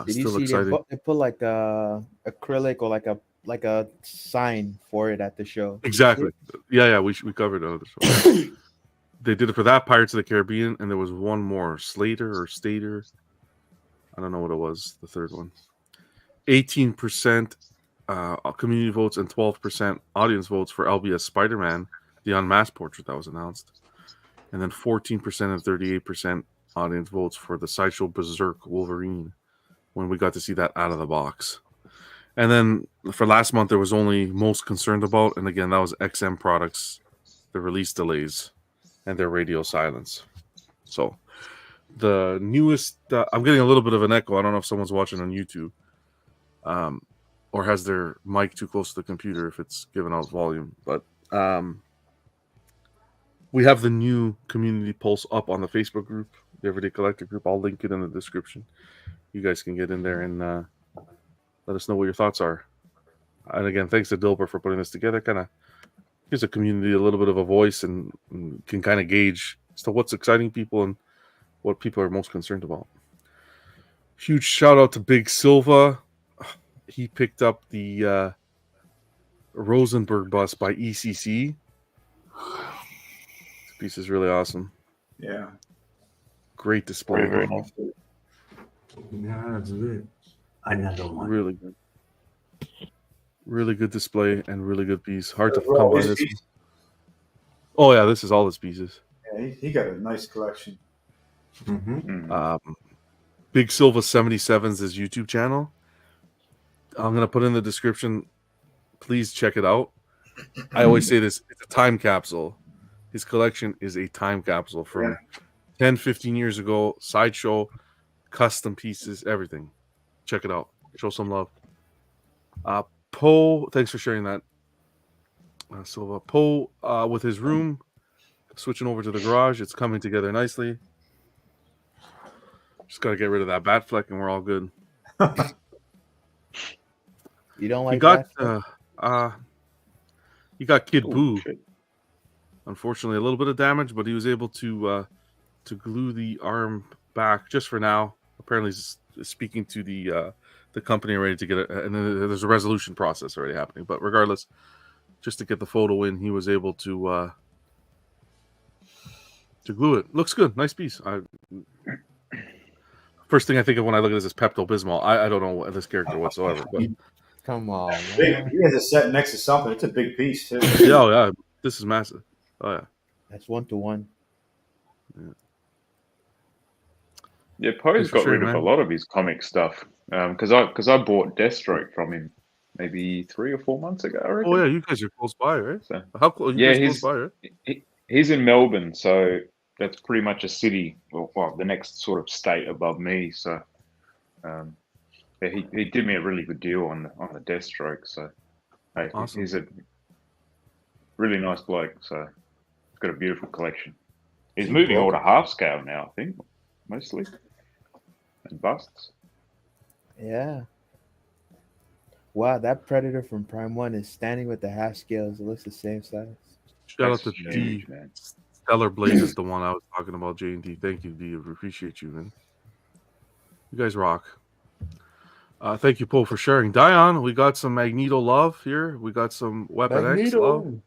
Did you still see excited. they put like a acrylic or like a sign for it at the show? Exactly. Yeah, we covered it on the show. They did it for that Pirates of the Caribbean, and there was one more, Stater. I don't know what it was, the third one. 18% community votes and 12% audience votes for LBS Spider-Man, the unmasked portrait that was announced. And then 14% and 38% audience votes for the Sideshow Berserk Wolverine when we got to see that out of the box. And then for last month, there was only most concerned about, and again, that was XM products, the release delays, and their radio silence. So the newest, I'm getting a little bit of an echo. I don't know if someone's watching on YouTube or has their mic too close to the computer if it's giving out volume. But we have the new Community Pulse up on the Facebook group, the Everyday Collector group. I'll link it in the description. You guys can get in there and let us know what your thoughts are. And again, thanks to Dilber for putting this together. Kind of gives a community a little bit of a voice and can kind of gauge as to what's exciting people and what people are most concerned about. Huge shout out to Big Silva. He picked up the Rosenberg bust by ECC. This piece is really awesome. Yeah. Great display. Very nice. Yeah, that's good. Another one. Really good. Really good display and really good piece. Hard to come by this one. Oh yeah, this is all his pieces. Yeah, he got a nice collection. Big Silva 77's his YouTube channel. I'm gonna put in the description. Please check it out. I always say this: it's a time capsule. His collection is a time capsule from 10, 15 years ago. Sideshow, custom pieces, everything. Check it out. Show some love. Poe, thanks for sharing that. Silva. Poe with his room, switching over to the garage. It's coming together nicely. Just got to get rid of that bat fleck and we're all good. You don't like he got that? He got Kid Boo. Unfortunately, a little bit of damage, but he was able to glue the arm back just for now. Apparently, he's speaking to the company ready to get it, and then there's a resolution process already happening. But regardless, just to get the photo in, he was able to glue it. Looks good, nice piece. First thing I think of when I look at this is Pepto Bismol. I don't know this character whatsoever, but come on, man. He has a set next to something. It's a big piece too. Yeah, this is massive. Oh yeah, that's 1-to-1. Yeah, Poe's got rid of a lot of his comic stuff because I bought Deathstroke from him maybe 3 or 4 months ago. I reckon. Oh yeah, you guys are close by, right? So, how close? Yeah, close by, right? He's in Melbourne, so that's pretty much a city, well, the next sort of state above me. So, yeah, he did me a really good deal on the Deathstroke. So, hey, awesome. He's a really nice bloke. So, he's got a beautiful collection. He's moving all to half scale now, I think, mostly, and busts. Yeah. Wow, that Predator from Prime 1 is standing with the half scales. It looks the same size. Shout out to D. Man. Stellar Blaze is the one I was talking about, J&D. Thank you, D. I appreciate you, man. You guys rock. Thank you, Poe, for sharing. Dion, we got some Magneto love here. We got some Weapon X love.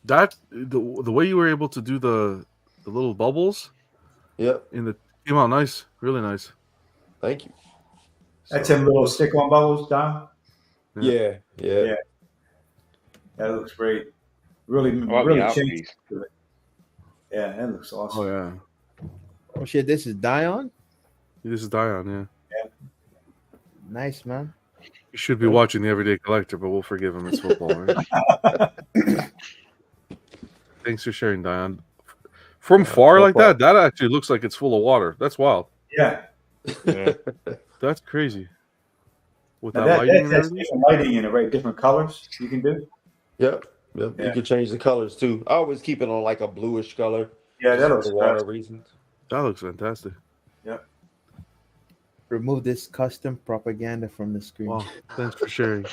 That the way you were able to do the little bubbles, came out nice, really nice. Thank you. That's a little stick-on bubbles, Don. Yeah. That looks great. Really changed to it. Yeah, that looks awesome. Oh yeah. Oh shit, this is Dion? This is Dion, yeah. Nice, man. You should be watching The Everyday Collector, but we'll forgive him. It's football, right? Thanks for sharing, Dion. From far like that actually looks like it's full of water. That's wild. Yeah. That's crazy. With that lighting, that's different lighting in it, right? Different colors you can do. Yep. You can change the colors too. I always keep it on like a bluish color. Yeah, that looks for water reasons. That looks fantastic. Yep. Remove this custom propaganda from the screen. Wow, thanks for sharing.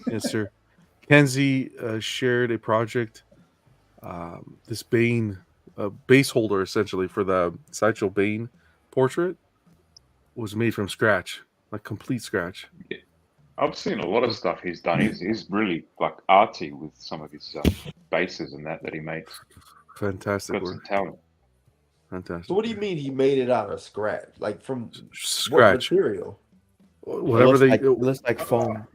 Yes, sir. Kenzie shared a project. This Bane base holder, essentially, for the Sideshow Bane portrait was made from scratch, like complete scratch. Yeah. I've seen a lot of stuff he's done. He's really like artsy with some of his bases and that he makes. Fantastic work. Some talent. Fantastic. So what do you mean he made it out of scratch? Like from scratch what material? Whatever it looks like foam.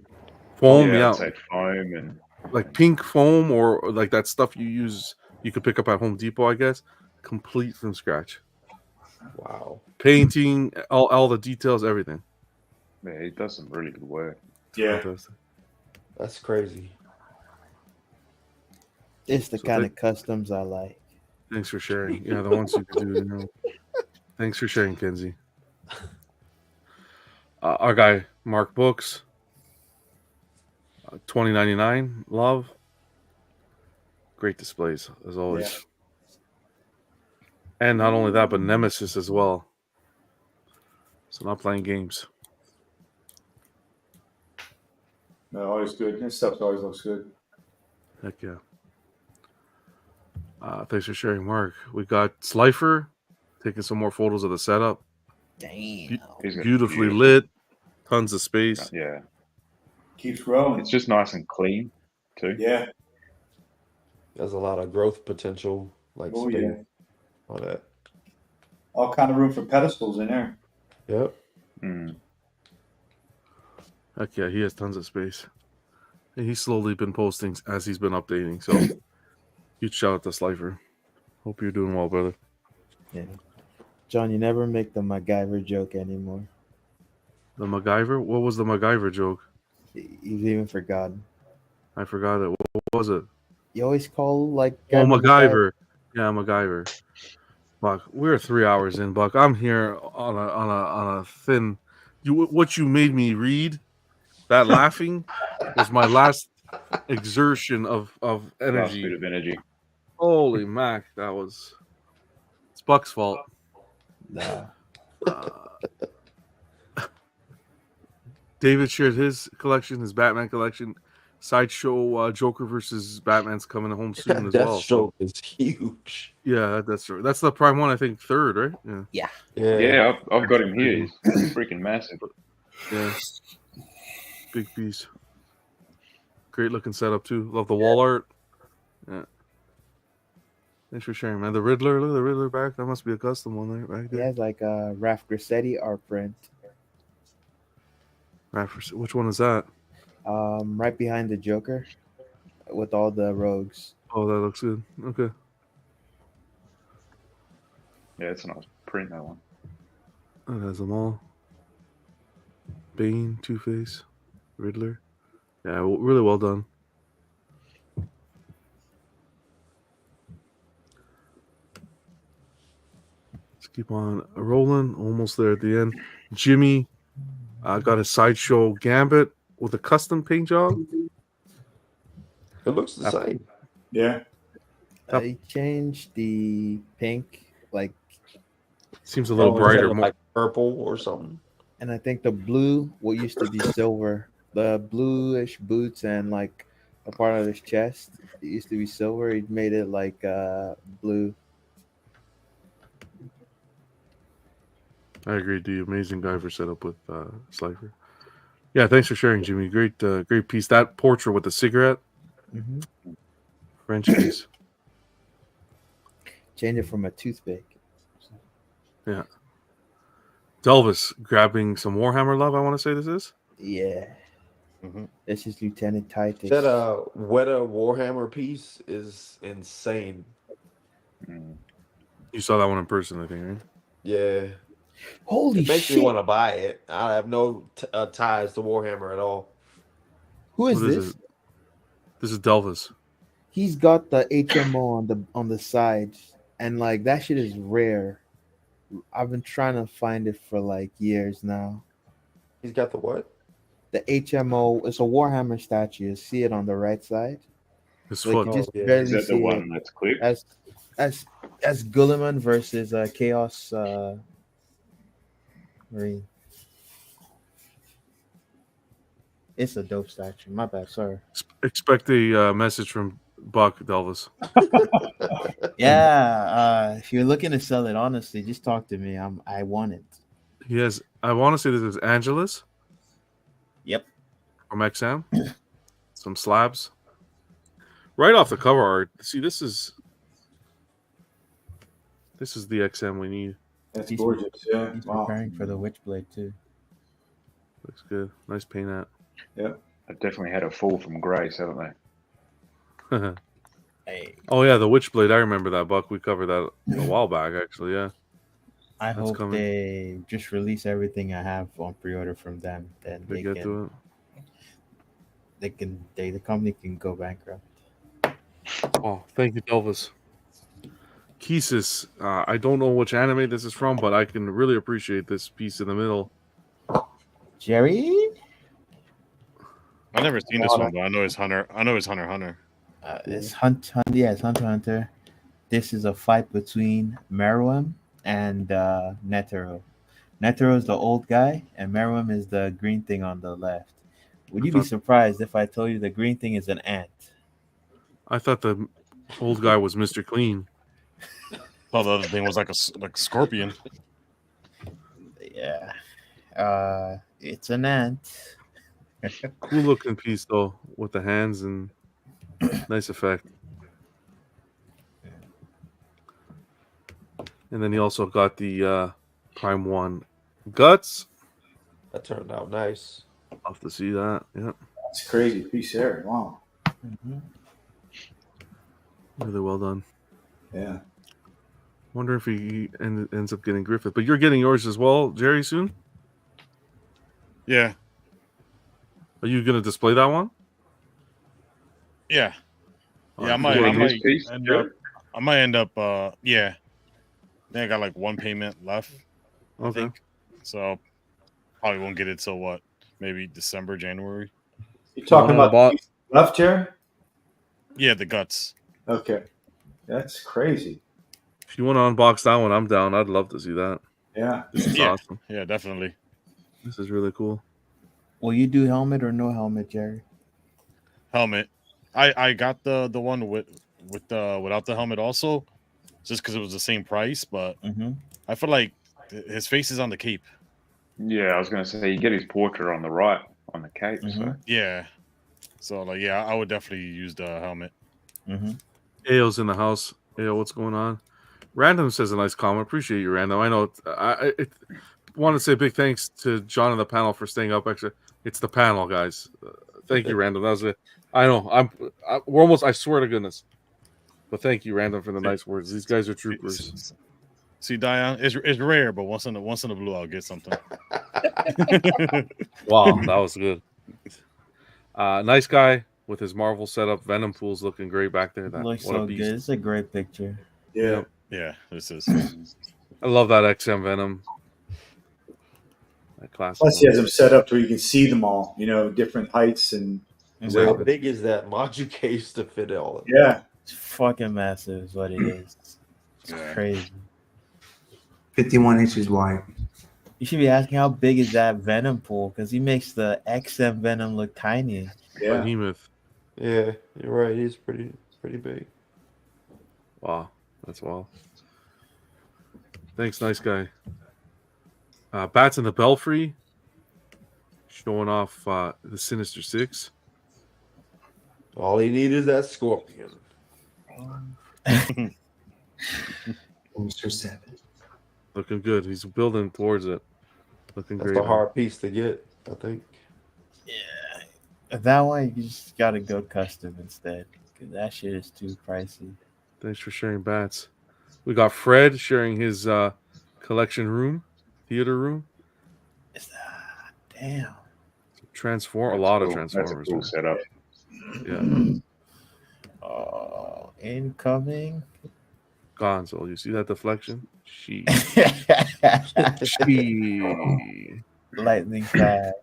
Foam, yeah. It's like foam and like pink foam or like that stuff you use. You could pick up at Home Depot, I guess. Complete from scratch. Wow. Painting, all the details, everything. Yeah, he does some really good work. Yeah. Fantastic. That's crazy. It's the kind of customs I like. Thanks for sharing. Yeah, the ones you can do. You know. Thanks for sharing, Kenzie. Our guy, Mark Books. 2099, love. Great displays, as always. Yeah. And not only that, but Nemesis as well. So not playing games. No, always good. This stuff always looks good. Heck yeah. Thanks for sharing, Mark. We got Slifer taking some more photos of the setup. He's got Beautifully lit, tons of space. Yeah. Keeps growing. It's just nice and clean, too. Yeah. There's a lot of growth potential, like Oh, space, yeah. all that. All kind of room for pedestals in there. Yep. Heck yeah, he has tons of space. And he's slowly been posting as he's been updating. So, huge shout out to Slifer. Hope you're doing well, brother. Yeah. John, you never make the MacGyver joke anymore. The MacGyver? What was the MacGyver joke? You've even forgotten. I forgot it. What was it? You always call like Oh, MacGyver. Yeah, MacGyver. Buck, we're 3 hours in, Buck. I'm here on a thin. What you made me read, that laughing, was my last exertion of energy. Last bit of energy. Holy mac, it's Buck's fault. Nah. David shared his collection, his Batman collection. Sideshow Joker versus Batman's coming home soon as well. Deathstroke is huge. Yeah, that's right. That's the prime one, I think, third, right? Yeah. Yeah, I've got him here. He's freaking massive. Yeah. Big piece. Great looking setup, too. Love the wall art. Yeah. Thanks for sharing, man. The Riddler, look at the Riddler back. That must be a custom one there, right He there. has like a Ralph Grassetti art print. Which one is that? Right behind the Joker with all the rogues. Oh, that looks good. Okay. Yeah, it's a nice print, that one. That has them all. Bane, Two-Face, Riddler. Yeah, really well done. Let's keep on rolling. Almost there at the end. Jimmy got a Sideshow Gambit with a custom paint job. It looks the same. Yeah. They changed the pink, like seems a little brighter, more like purple or something. And I think the blue, what used to be silver, the bluish boots and like a part of his chest, it used to be silver. He made it like blue. I agree. The amazing Guyver setup with Slifer. Yeah, thanks for sharing, Jimmy. Great piece. That portrait with the cigarette, French piece. Change it from a toothpick. Yeah. Delvis grabbing some Warhammer love. I want to say this is. Yeah. This is Lieutenant Titus. That Weta Warhammer piece is insane. You saw that one in person, I think, right? Yeah. Holy it makes shit. me want to buy it. I have no ties to Warhammer at all. Who is this? This is Delvis. He's got the HMO on the side, and like that shit is rare. I've been trying to find it for like years now. He's got the what? The HMO. It's a Warhammer statue. You see it on the right side. His like foot. You just Is barely that see the one it. that's quick? As Gulliman versus Chaos Marine. It's a dope statue. My bad, sorry. Expect a message from Buck Delvis. Yeah, if you're looking to sell it, honestly, just talk to me. I want it. He has. I want to say this is Angelus. Yep. From XM. Some slabs. Right off the cover art. See, this is the XM we need. That's gorgeous. Yeah. He's Wow. preparing for the Witchblade too. Looks good. Nice paint out. Yeah. They've definitely had a fall from grace, haven't they? Hey. Oh yeah, the Witchblade. I remember that, Buck. We covered that a while back, actually. Yeah. I That's hope coming. they just release everything I have on pre-order from them. Then They get to it. The company can go bankrupt. Oh, thank you, Delvis. Kisis. I don't know which anime this is from, but I can really appreciate this piece in the middle. Jerry? I've never seen this one, but I know it's Hunter. I know it's Hunter x Hunter. It's Hunter x Hunter. This is a fight between Meruem and Netero. Netero is the old guy, and Meruem is the green thing on the left. Would you be surprised if I told you the green thing is an ant? I thought the old guy was Mr. Clean. Oh, the other thing was like a scorpion. Yeah. It's an ant. Cool looking piece though, with the hands and nice effect. And then he also got the Prime 1 guts. That turned out nice. I'll have to see that. Yeah. That's a crazy piece there. Wow. Really well done. Yeah. Wonder if he ends up getting Griffith. But you're getting yours as well, Jerry, soon? Yeah. Are you going to display that one? Yeah. Yeah, I might end up yeah. I think I got like one payment left. I think. So probably won't get it till what? Maybe December, January. You talking about the piece left here? Yeah, the guts. Okay. That's crazy. If you want to unbox that one, I'm down. I'd love to see that. Yeah. This is awesome. Yeah, definitely. This is really cool. Will you do helmet or no helmet, Jerry? Helmet. I got the one without the helmet also, just because it was the same price. But I feel like his face is on the cape. Yeah, I was going to say you get his portrait on the right on the cape. So. Yeah. So like, yeah, I would definitely use the helmet. Ayo's in the house. Ayo, what's going on? Random says a nice comment. Appreciate you, Random. I know. I want to say big thanks to John and the panel for staying up extra. It's the panel, guys. Thank you, Random. That was it. I know. We're almost. I swear to goodness. But thank you, Random, for the nice words. These guys are troopers. See, Diane, it's rare, but once in a blue, I'll get something. Wow, that was good. Nice guy with his Marvel setup. Venom pool's looking great back there. Looks so good. It's a great picture. Yeah. Yeah, this is. I love that XM Venom. That classic. Plus, he has them set up where you can see them all. Different heights and. How big is that module case to fit all of it? Yeah. It's fucking massive, is what it is. It's crazy. 51 inches wide. You should be asking how big is that Venom pool because he makes the XM Venom look tiny. Yeah. Behemoth. Yeah, you're right. He's pretty big. Wow, that's wild. Thanks, nice guy. Bats in the Belfry, showing off the Sinister Six. All he needs is that Scorpion. Mr. 7. Looking good. He's building towards it. Looking That's great. a hard piece to get, I think. Yeah. That one, you just got to go custom instead because that shit is too pricey. Thanks for sharing, Bats. We got Fred sharing his collection theater room. Damn. A lot of Transformers. That's a cool setup. Yeah. Oh, incoming. Gonzo, you see that deflection? She. Lightning fast.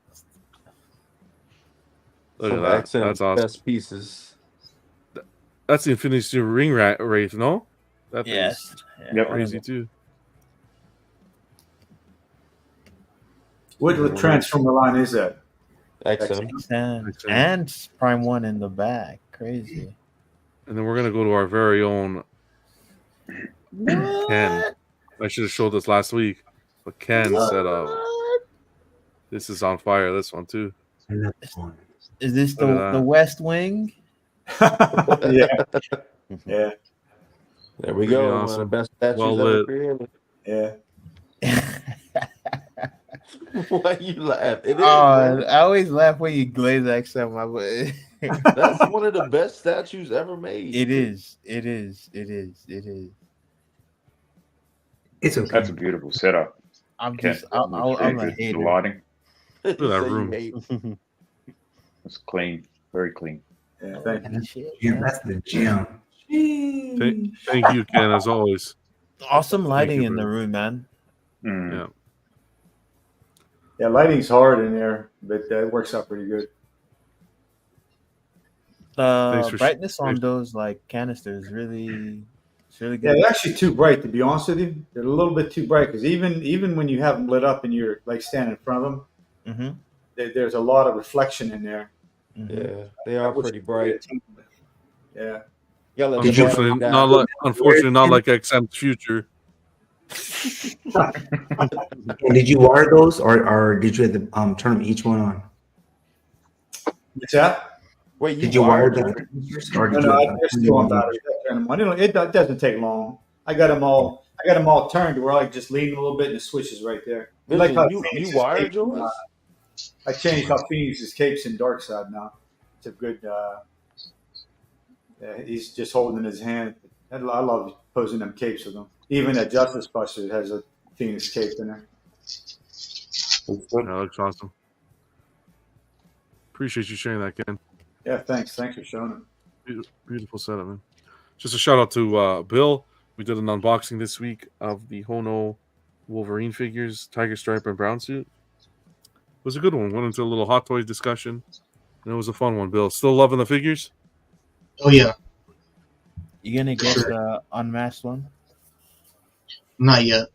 Look at that. That's awesome. Best pieces. That's the Infinity Steel Ring Wraith, no? That yes. Yep. Crazy too. What Transformer line is that? XM. And Prime 1 in the back. Crazy. And then we're going to go to our very own Ken. I should have showed this last week. But Ken said, this is on fire, this one too. Is this the West Wing? Yeah. Yeah. There we go. Awesome. One of the best statues ever created. Yeah. Why you laugh? It is, I always laugh when you glaze XM. That's one of the best statues ever made. It is. It's okay. That's a beautiful setup. I'm a hater. The lighting. Look at that room. It's clean, very clean. Yeah, thank you. Yeah, that's the gem. Thank you, Ken, as always. Awesome lighting in the room, man. Yeah. Yeah, lighting's hard in there, but it works out pretty good. The brightness on those canisters really good. Yeah, they're actually too bright, to be honest with you. They're a little bit too bright because even when you have them lit up and you're standing in front of them, there's a lot of reflection in there. Yeah, they are pretty bright. Yeah. Unfortunately, not like XM's future. And did you wire those, or did you have to turn them each one on? What's that? Wait, did you wire them? They're still on battery. It doesn't take long. I got them all turned where I just lean a little bit and the switch is right there. Like how you wired yours? I changed how Phoenix's cape's in dark side now. It's a good. He's just holding in his hand. I love posing them capes with him. Even that Justice Buster has a Phoenix cape in there. That looks awesome. Appreciate you sharing that, Ken. Yeah, thanks. Thanks for showing it. Beautiful setup, man. Just a shout out to Bill. We did an unboxing this week of the Hono Wolverine figures, Tiger Stripe and Brown Suit. It was a good one. Went into a little Hot Toys discussion, and it was a fun one, Bill. Still loving the figures? Oh, yeah. You gonna get the unmasked one? Not yet.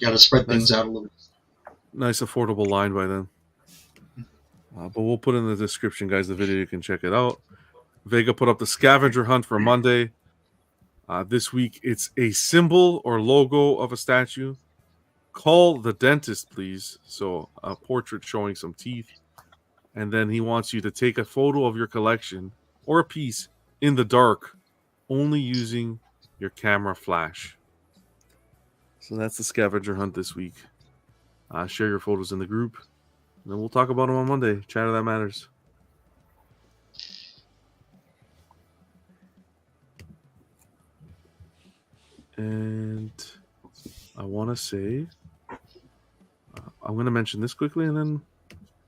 Got to spread things out a little bit. Nice, affordable line by then. But we'll put in the description, guys, the video. You can check it out. Vega put up the scavenger hunt for Monday. This week, it's a symbol or logo of a statue. Call the dentist, please. So a portrait showing some teeth. And then he wants you to take a photo of your collection or a piece in the dark, only using your camera flash. So that's the scavenger hunt this week. Share your photos in the group. And then we'll talk about them on Monday. Chatter that matters. And I want to say, I'm going to mention this quickly and then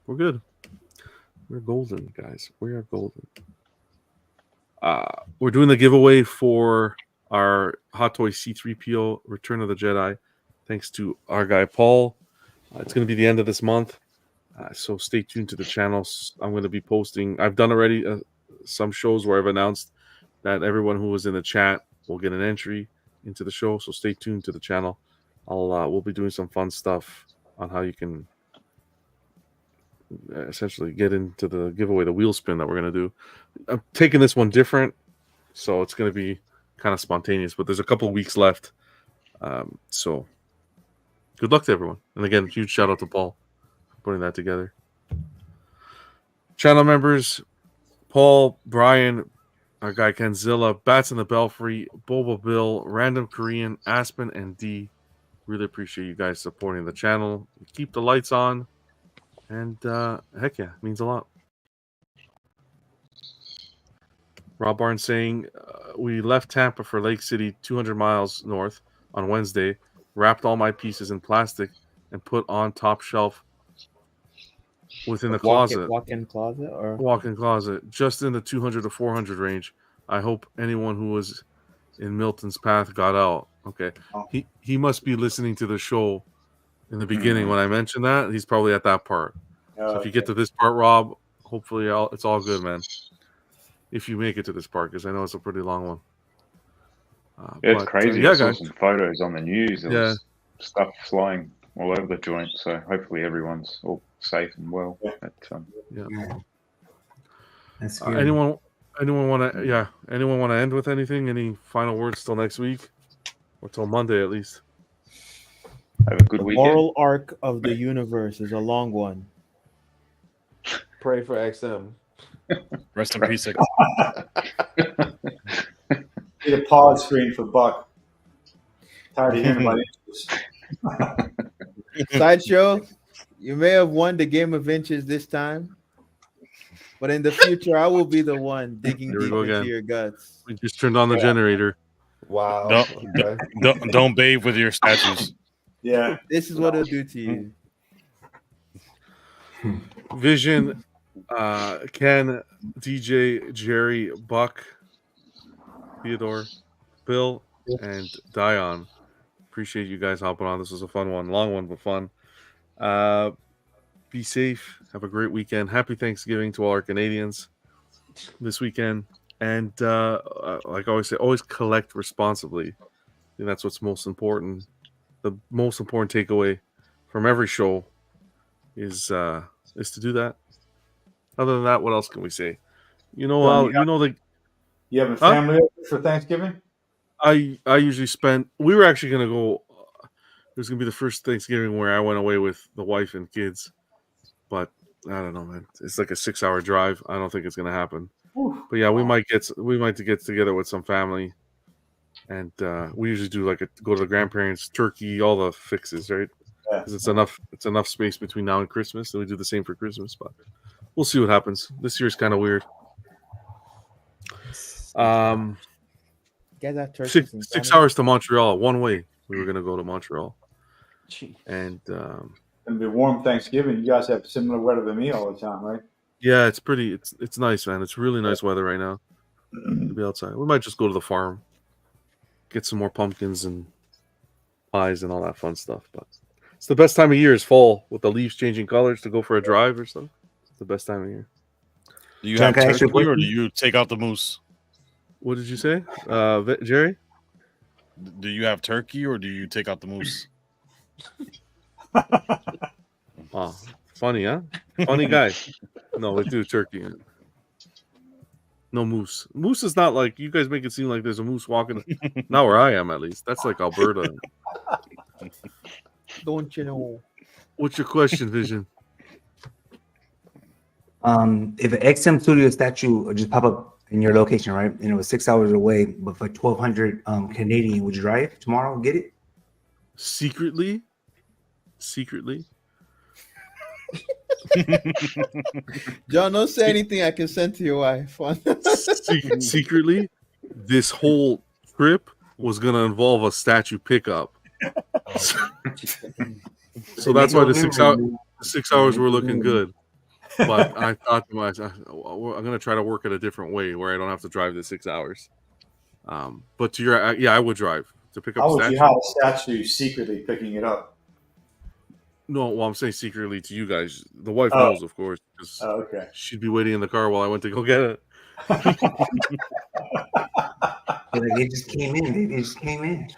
we're good. We're golden, guys. We are golden. We're doing the giveaway for our Hot Toys C-3PO Return of the Jedi. Thanks to our guy, Paul. It's going to be the end of this month. So stay tuned to the channels. I'm going to be posting. I've done already some shows where I've announced that everyone who was in the chat will get an entry into the show. So stay tuned to the channel. We'll be doing some fun stuff on how you can essentially get into the giveaway, the wheel spin that we're going to do. I'm taking this one different, so it's going to be kind of spontaneous, but there's a couple of weeks left. So good luck to everyone. And again, huge shout out to Paul for putting that together. Channel members, Paul, Brian, our guy Kenzilla, Bats in the Belfry, Boba Bill, Random Korean, Aspen, and D. Really appreciate you guys supporting the channel. Keep the lights on. And heck yeah, it means a lot. Rob Barnes saying, we left Tampa for Lake City, 200 miles north on Wednesday, wrapped all my pieces in plastic and put on top shelf within the closet. Walk-in closet? Or walk-in closet, just in the 200 to 400 range. I hope anyone who was in Milton's path got out. Okay. He must be listening to the show in the beginning when I mentioned that. He's probably at that part. So if you get to this part, Rob, hopefully it's all good, man. If you make it to this part, because I know it's a pretty long one. It's crazy. I saw some photos on the news. There was stuff flying all over the joint. So hopefully everyone's all safe and well. That's anyone want to end with anything? Any final words till next week, or till Monday at least? Have a good weekend. Moral arc of the universe is a long one. Pray for XM. Rest in peace. Need a pause screen for Buck. Tired of hearing about it. Sideshow, you may have won the game of inches this time, but in the future, I will be the one digging deep into your guts. We just turned on the generator. Wow. Don't bathe with your statues. Yeah. This is what it'll do to you. Vision, Ken, DJ, Jerry, Buck, Theodore, Bill, and Dion. Appreciate you guys hopping on. This was a fun one. Long one, but fun. Be safe. Have a great weekend. Happy Thanksgiving to all our Canadians this weekend. And like I always say, always collect responsibly. I think that's what's most important. The most important takeaway from every show is to do that. Other than that, what else can we say? You know, you have a family for Thanksgiving? I usually spend. We were actually gonna go. It was gonna be the first Thanksgiving where I went away with the wife and kids, but I don't know, man. It's like a 6-hour drive. I don't think it's gonna happen. But yeah, we might get together with some family, and we usually do go to the grandparents, turkey, all the fixes, right? Because it's enough space between now and Christmas, and we do the same for Christmas. But we'll see what happens. This year's kind of weird. You guys have turkey. 6 hours to Montreal, one way. We were gonna go to Montreal, and It'll be warm Thanksgiving. You guys have similar weather to me all the time, right? yeah, it's pretty. It's nice, man. It's really nice weather right now to be outside. We might just go to the farm, get some more pumpkins and pies and all that fun stuff. But it's the best time of year is fall with the leaves changing colors to go for a drive or something. It's the best time of year. Do you have turkey or do you take out the moose? What did you say, Jerry? Do you have turkey or do you take out the moose? Oh, funny, huh? Funny guy. No, we do turkey. No moose. Moose is not like you guys make it seem like there's a moose walking. Not where I am, at least. That's like Alberta. Don't you know? What's your question, Vision? If an XM Studio statue would just pop up in your location, right, and it was 6 hours away, but for 1,200 Canadian, would you drive tomorrow and get it? Secretly. John, don't say anything I can send to your wife. Secretly, this whole trip was going to involve a statue pickup. So that's why the 6 hours were looking good. But I thought to myself, I'm going to try to work it a different way where I don't have to drive the 6 hours. But to your, I would drive to pick up. How would you have a statue secretly picking it up? No, well, I'm saying secretly to you guys. The wife knows, of course, because okay. She'd be waiting in the car while I went to go get it. They just came in.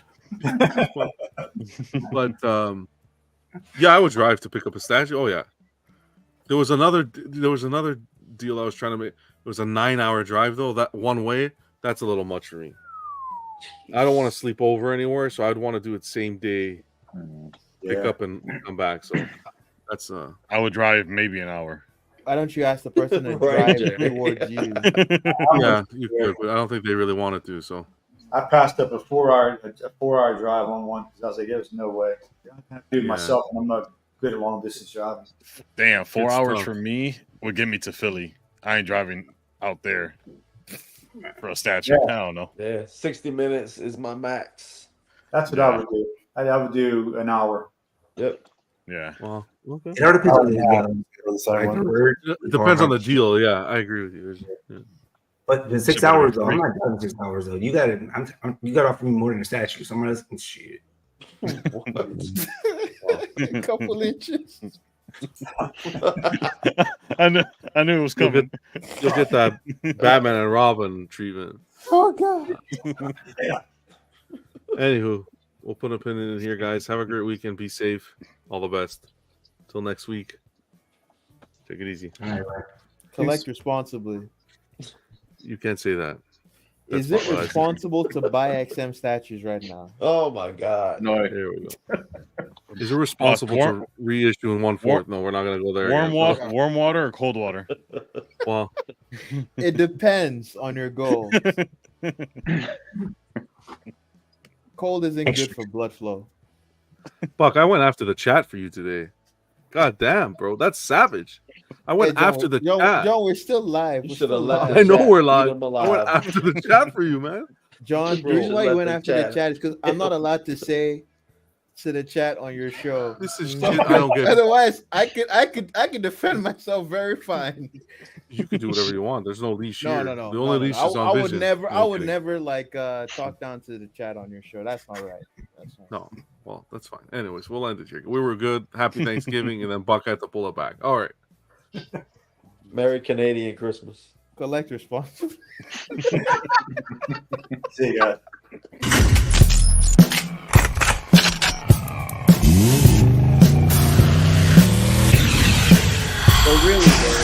But yeah, I would drive to pick up a statue. Oh yeah, there was another deal I was trying to make. It was a 9-hour drive though. That one way, that's a little much for me. I don't want to sleep over anywhere, so I'd want to do it same day. Pick up and come back. So that's I would drive maybe an hour. Why don't you ask the person to drive towards you? Yeah, you could, but I don't think they really wanted to. So I passed up a 4-hour drive on one because I was like, "There's no way." I do it myself, and I'm not good at long distance driving. Damn, 4 hours for me would get me to Philly. I ain't driving out there for a statue. I don't know. Yeah, 60 minutes is my max. That's what I would do. I would do an hour. Yep. Yeah. Well, okay. It all depends on the It depends on the deal. Yeah, I agree with you. Yeah. But the 6 hours though, I'm not driving 6 hours though. You got to offer me more than a statue. Someone else can shit. A couple inches. I knew it was coming. You'll get that Batman and Robin treatment. Oh God. Anywho, we'll put a pin in here, guys. Have a great weekend. Be safe. All the best. Till next week. Take it easy. Collect responsibly. You can't say that. Is it responsible to buy XM statues right now? Oh my God! No. There we go. Is it responsible to reissue in 1/4? No, we're not going to go there. Warm water or cold water? Well, it depends on your goal. Cold isn't good for blood flow. Buck, I went after the chat for you today. God damn, bro, that's savage. I went after the chat. John, we're still live. You should have let. I know we're live. I went after the chat for you, man. John, the reason why you went after the chat is because I'm not allowed to say to the chat on your show. This is shit I don't get. Otherwise, I could defend myself very fine. You can do whatever you want. There's no leash here. No. The only leash is on Vision. I would never like talk down to the chat on your show. That's not right. No. Well, that's fine. Anyways, we'll end it here. We were good. Happy Thanksgiving, and then Buck had to pull it back. All right. Merry Canadian Christmas. Collect responsibly. See you guys. So really,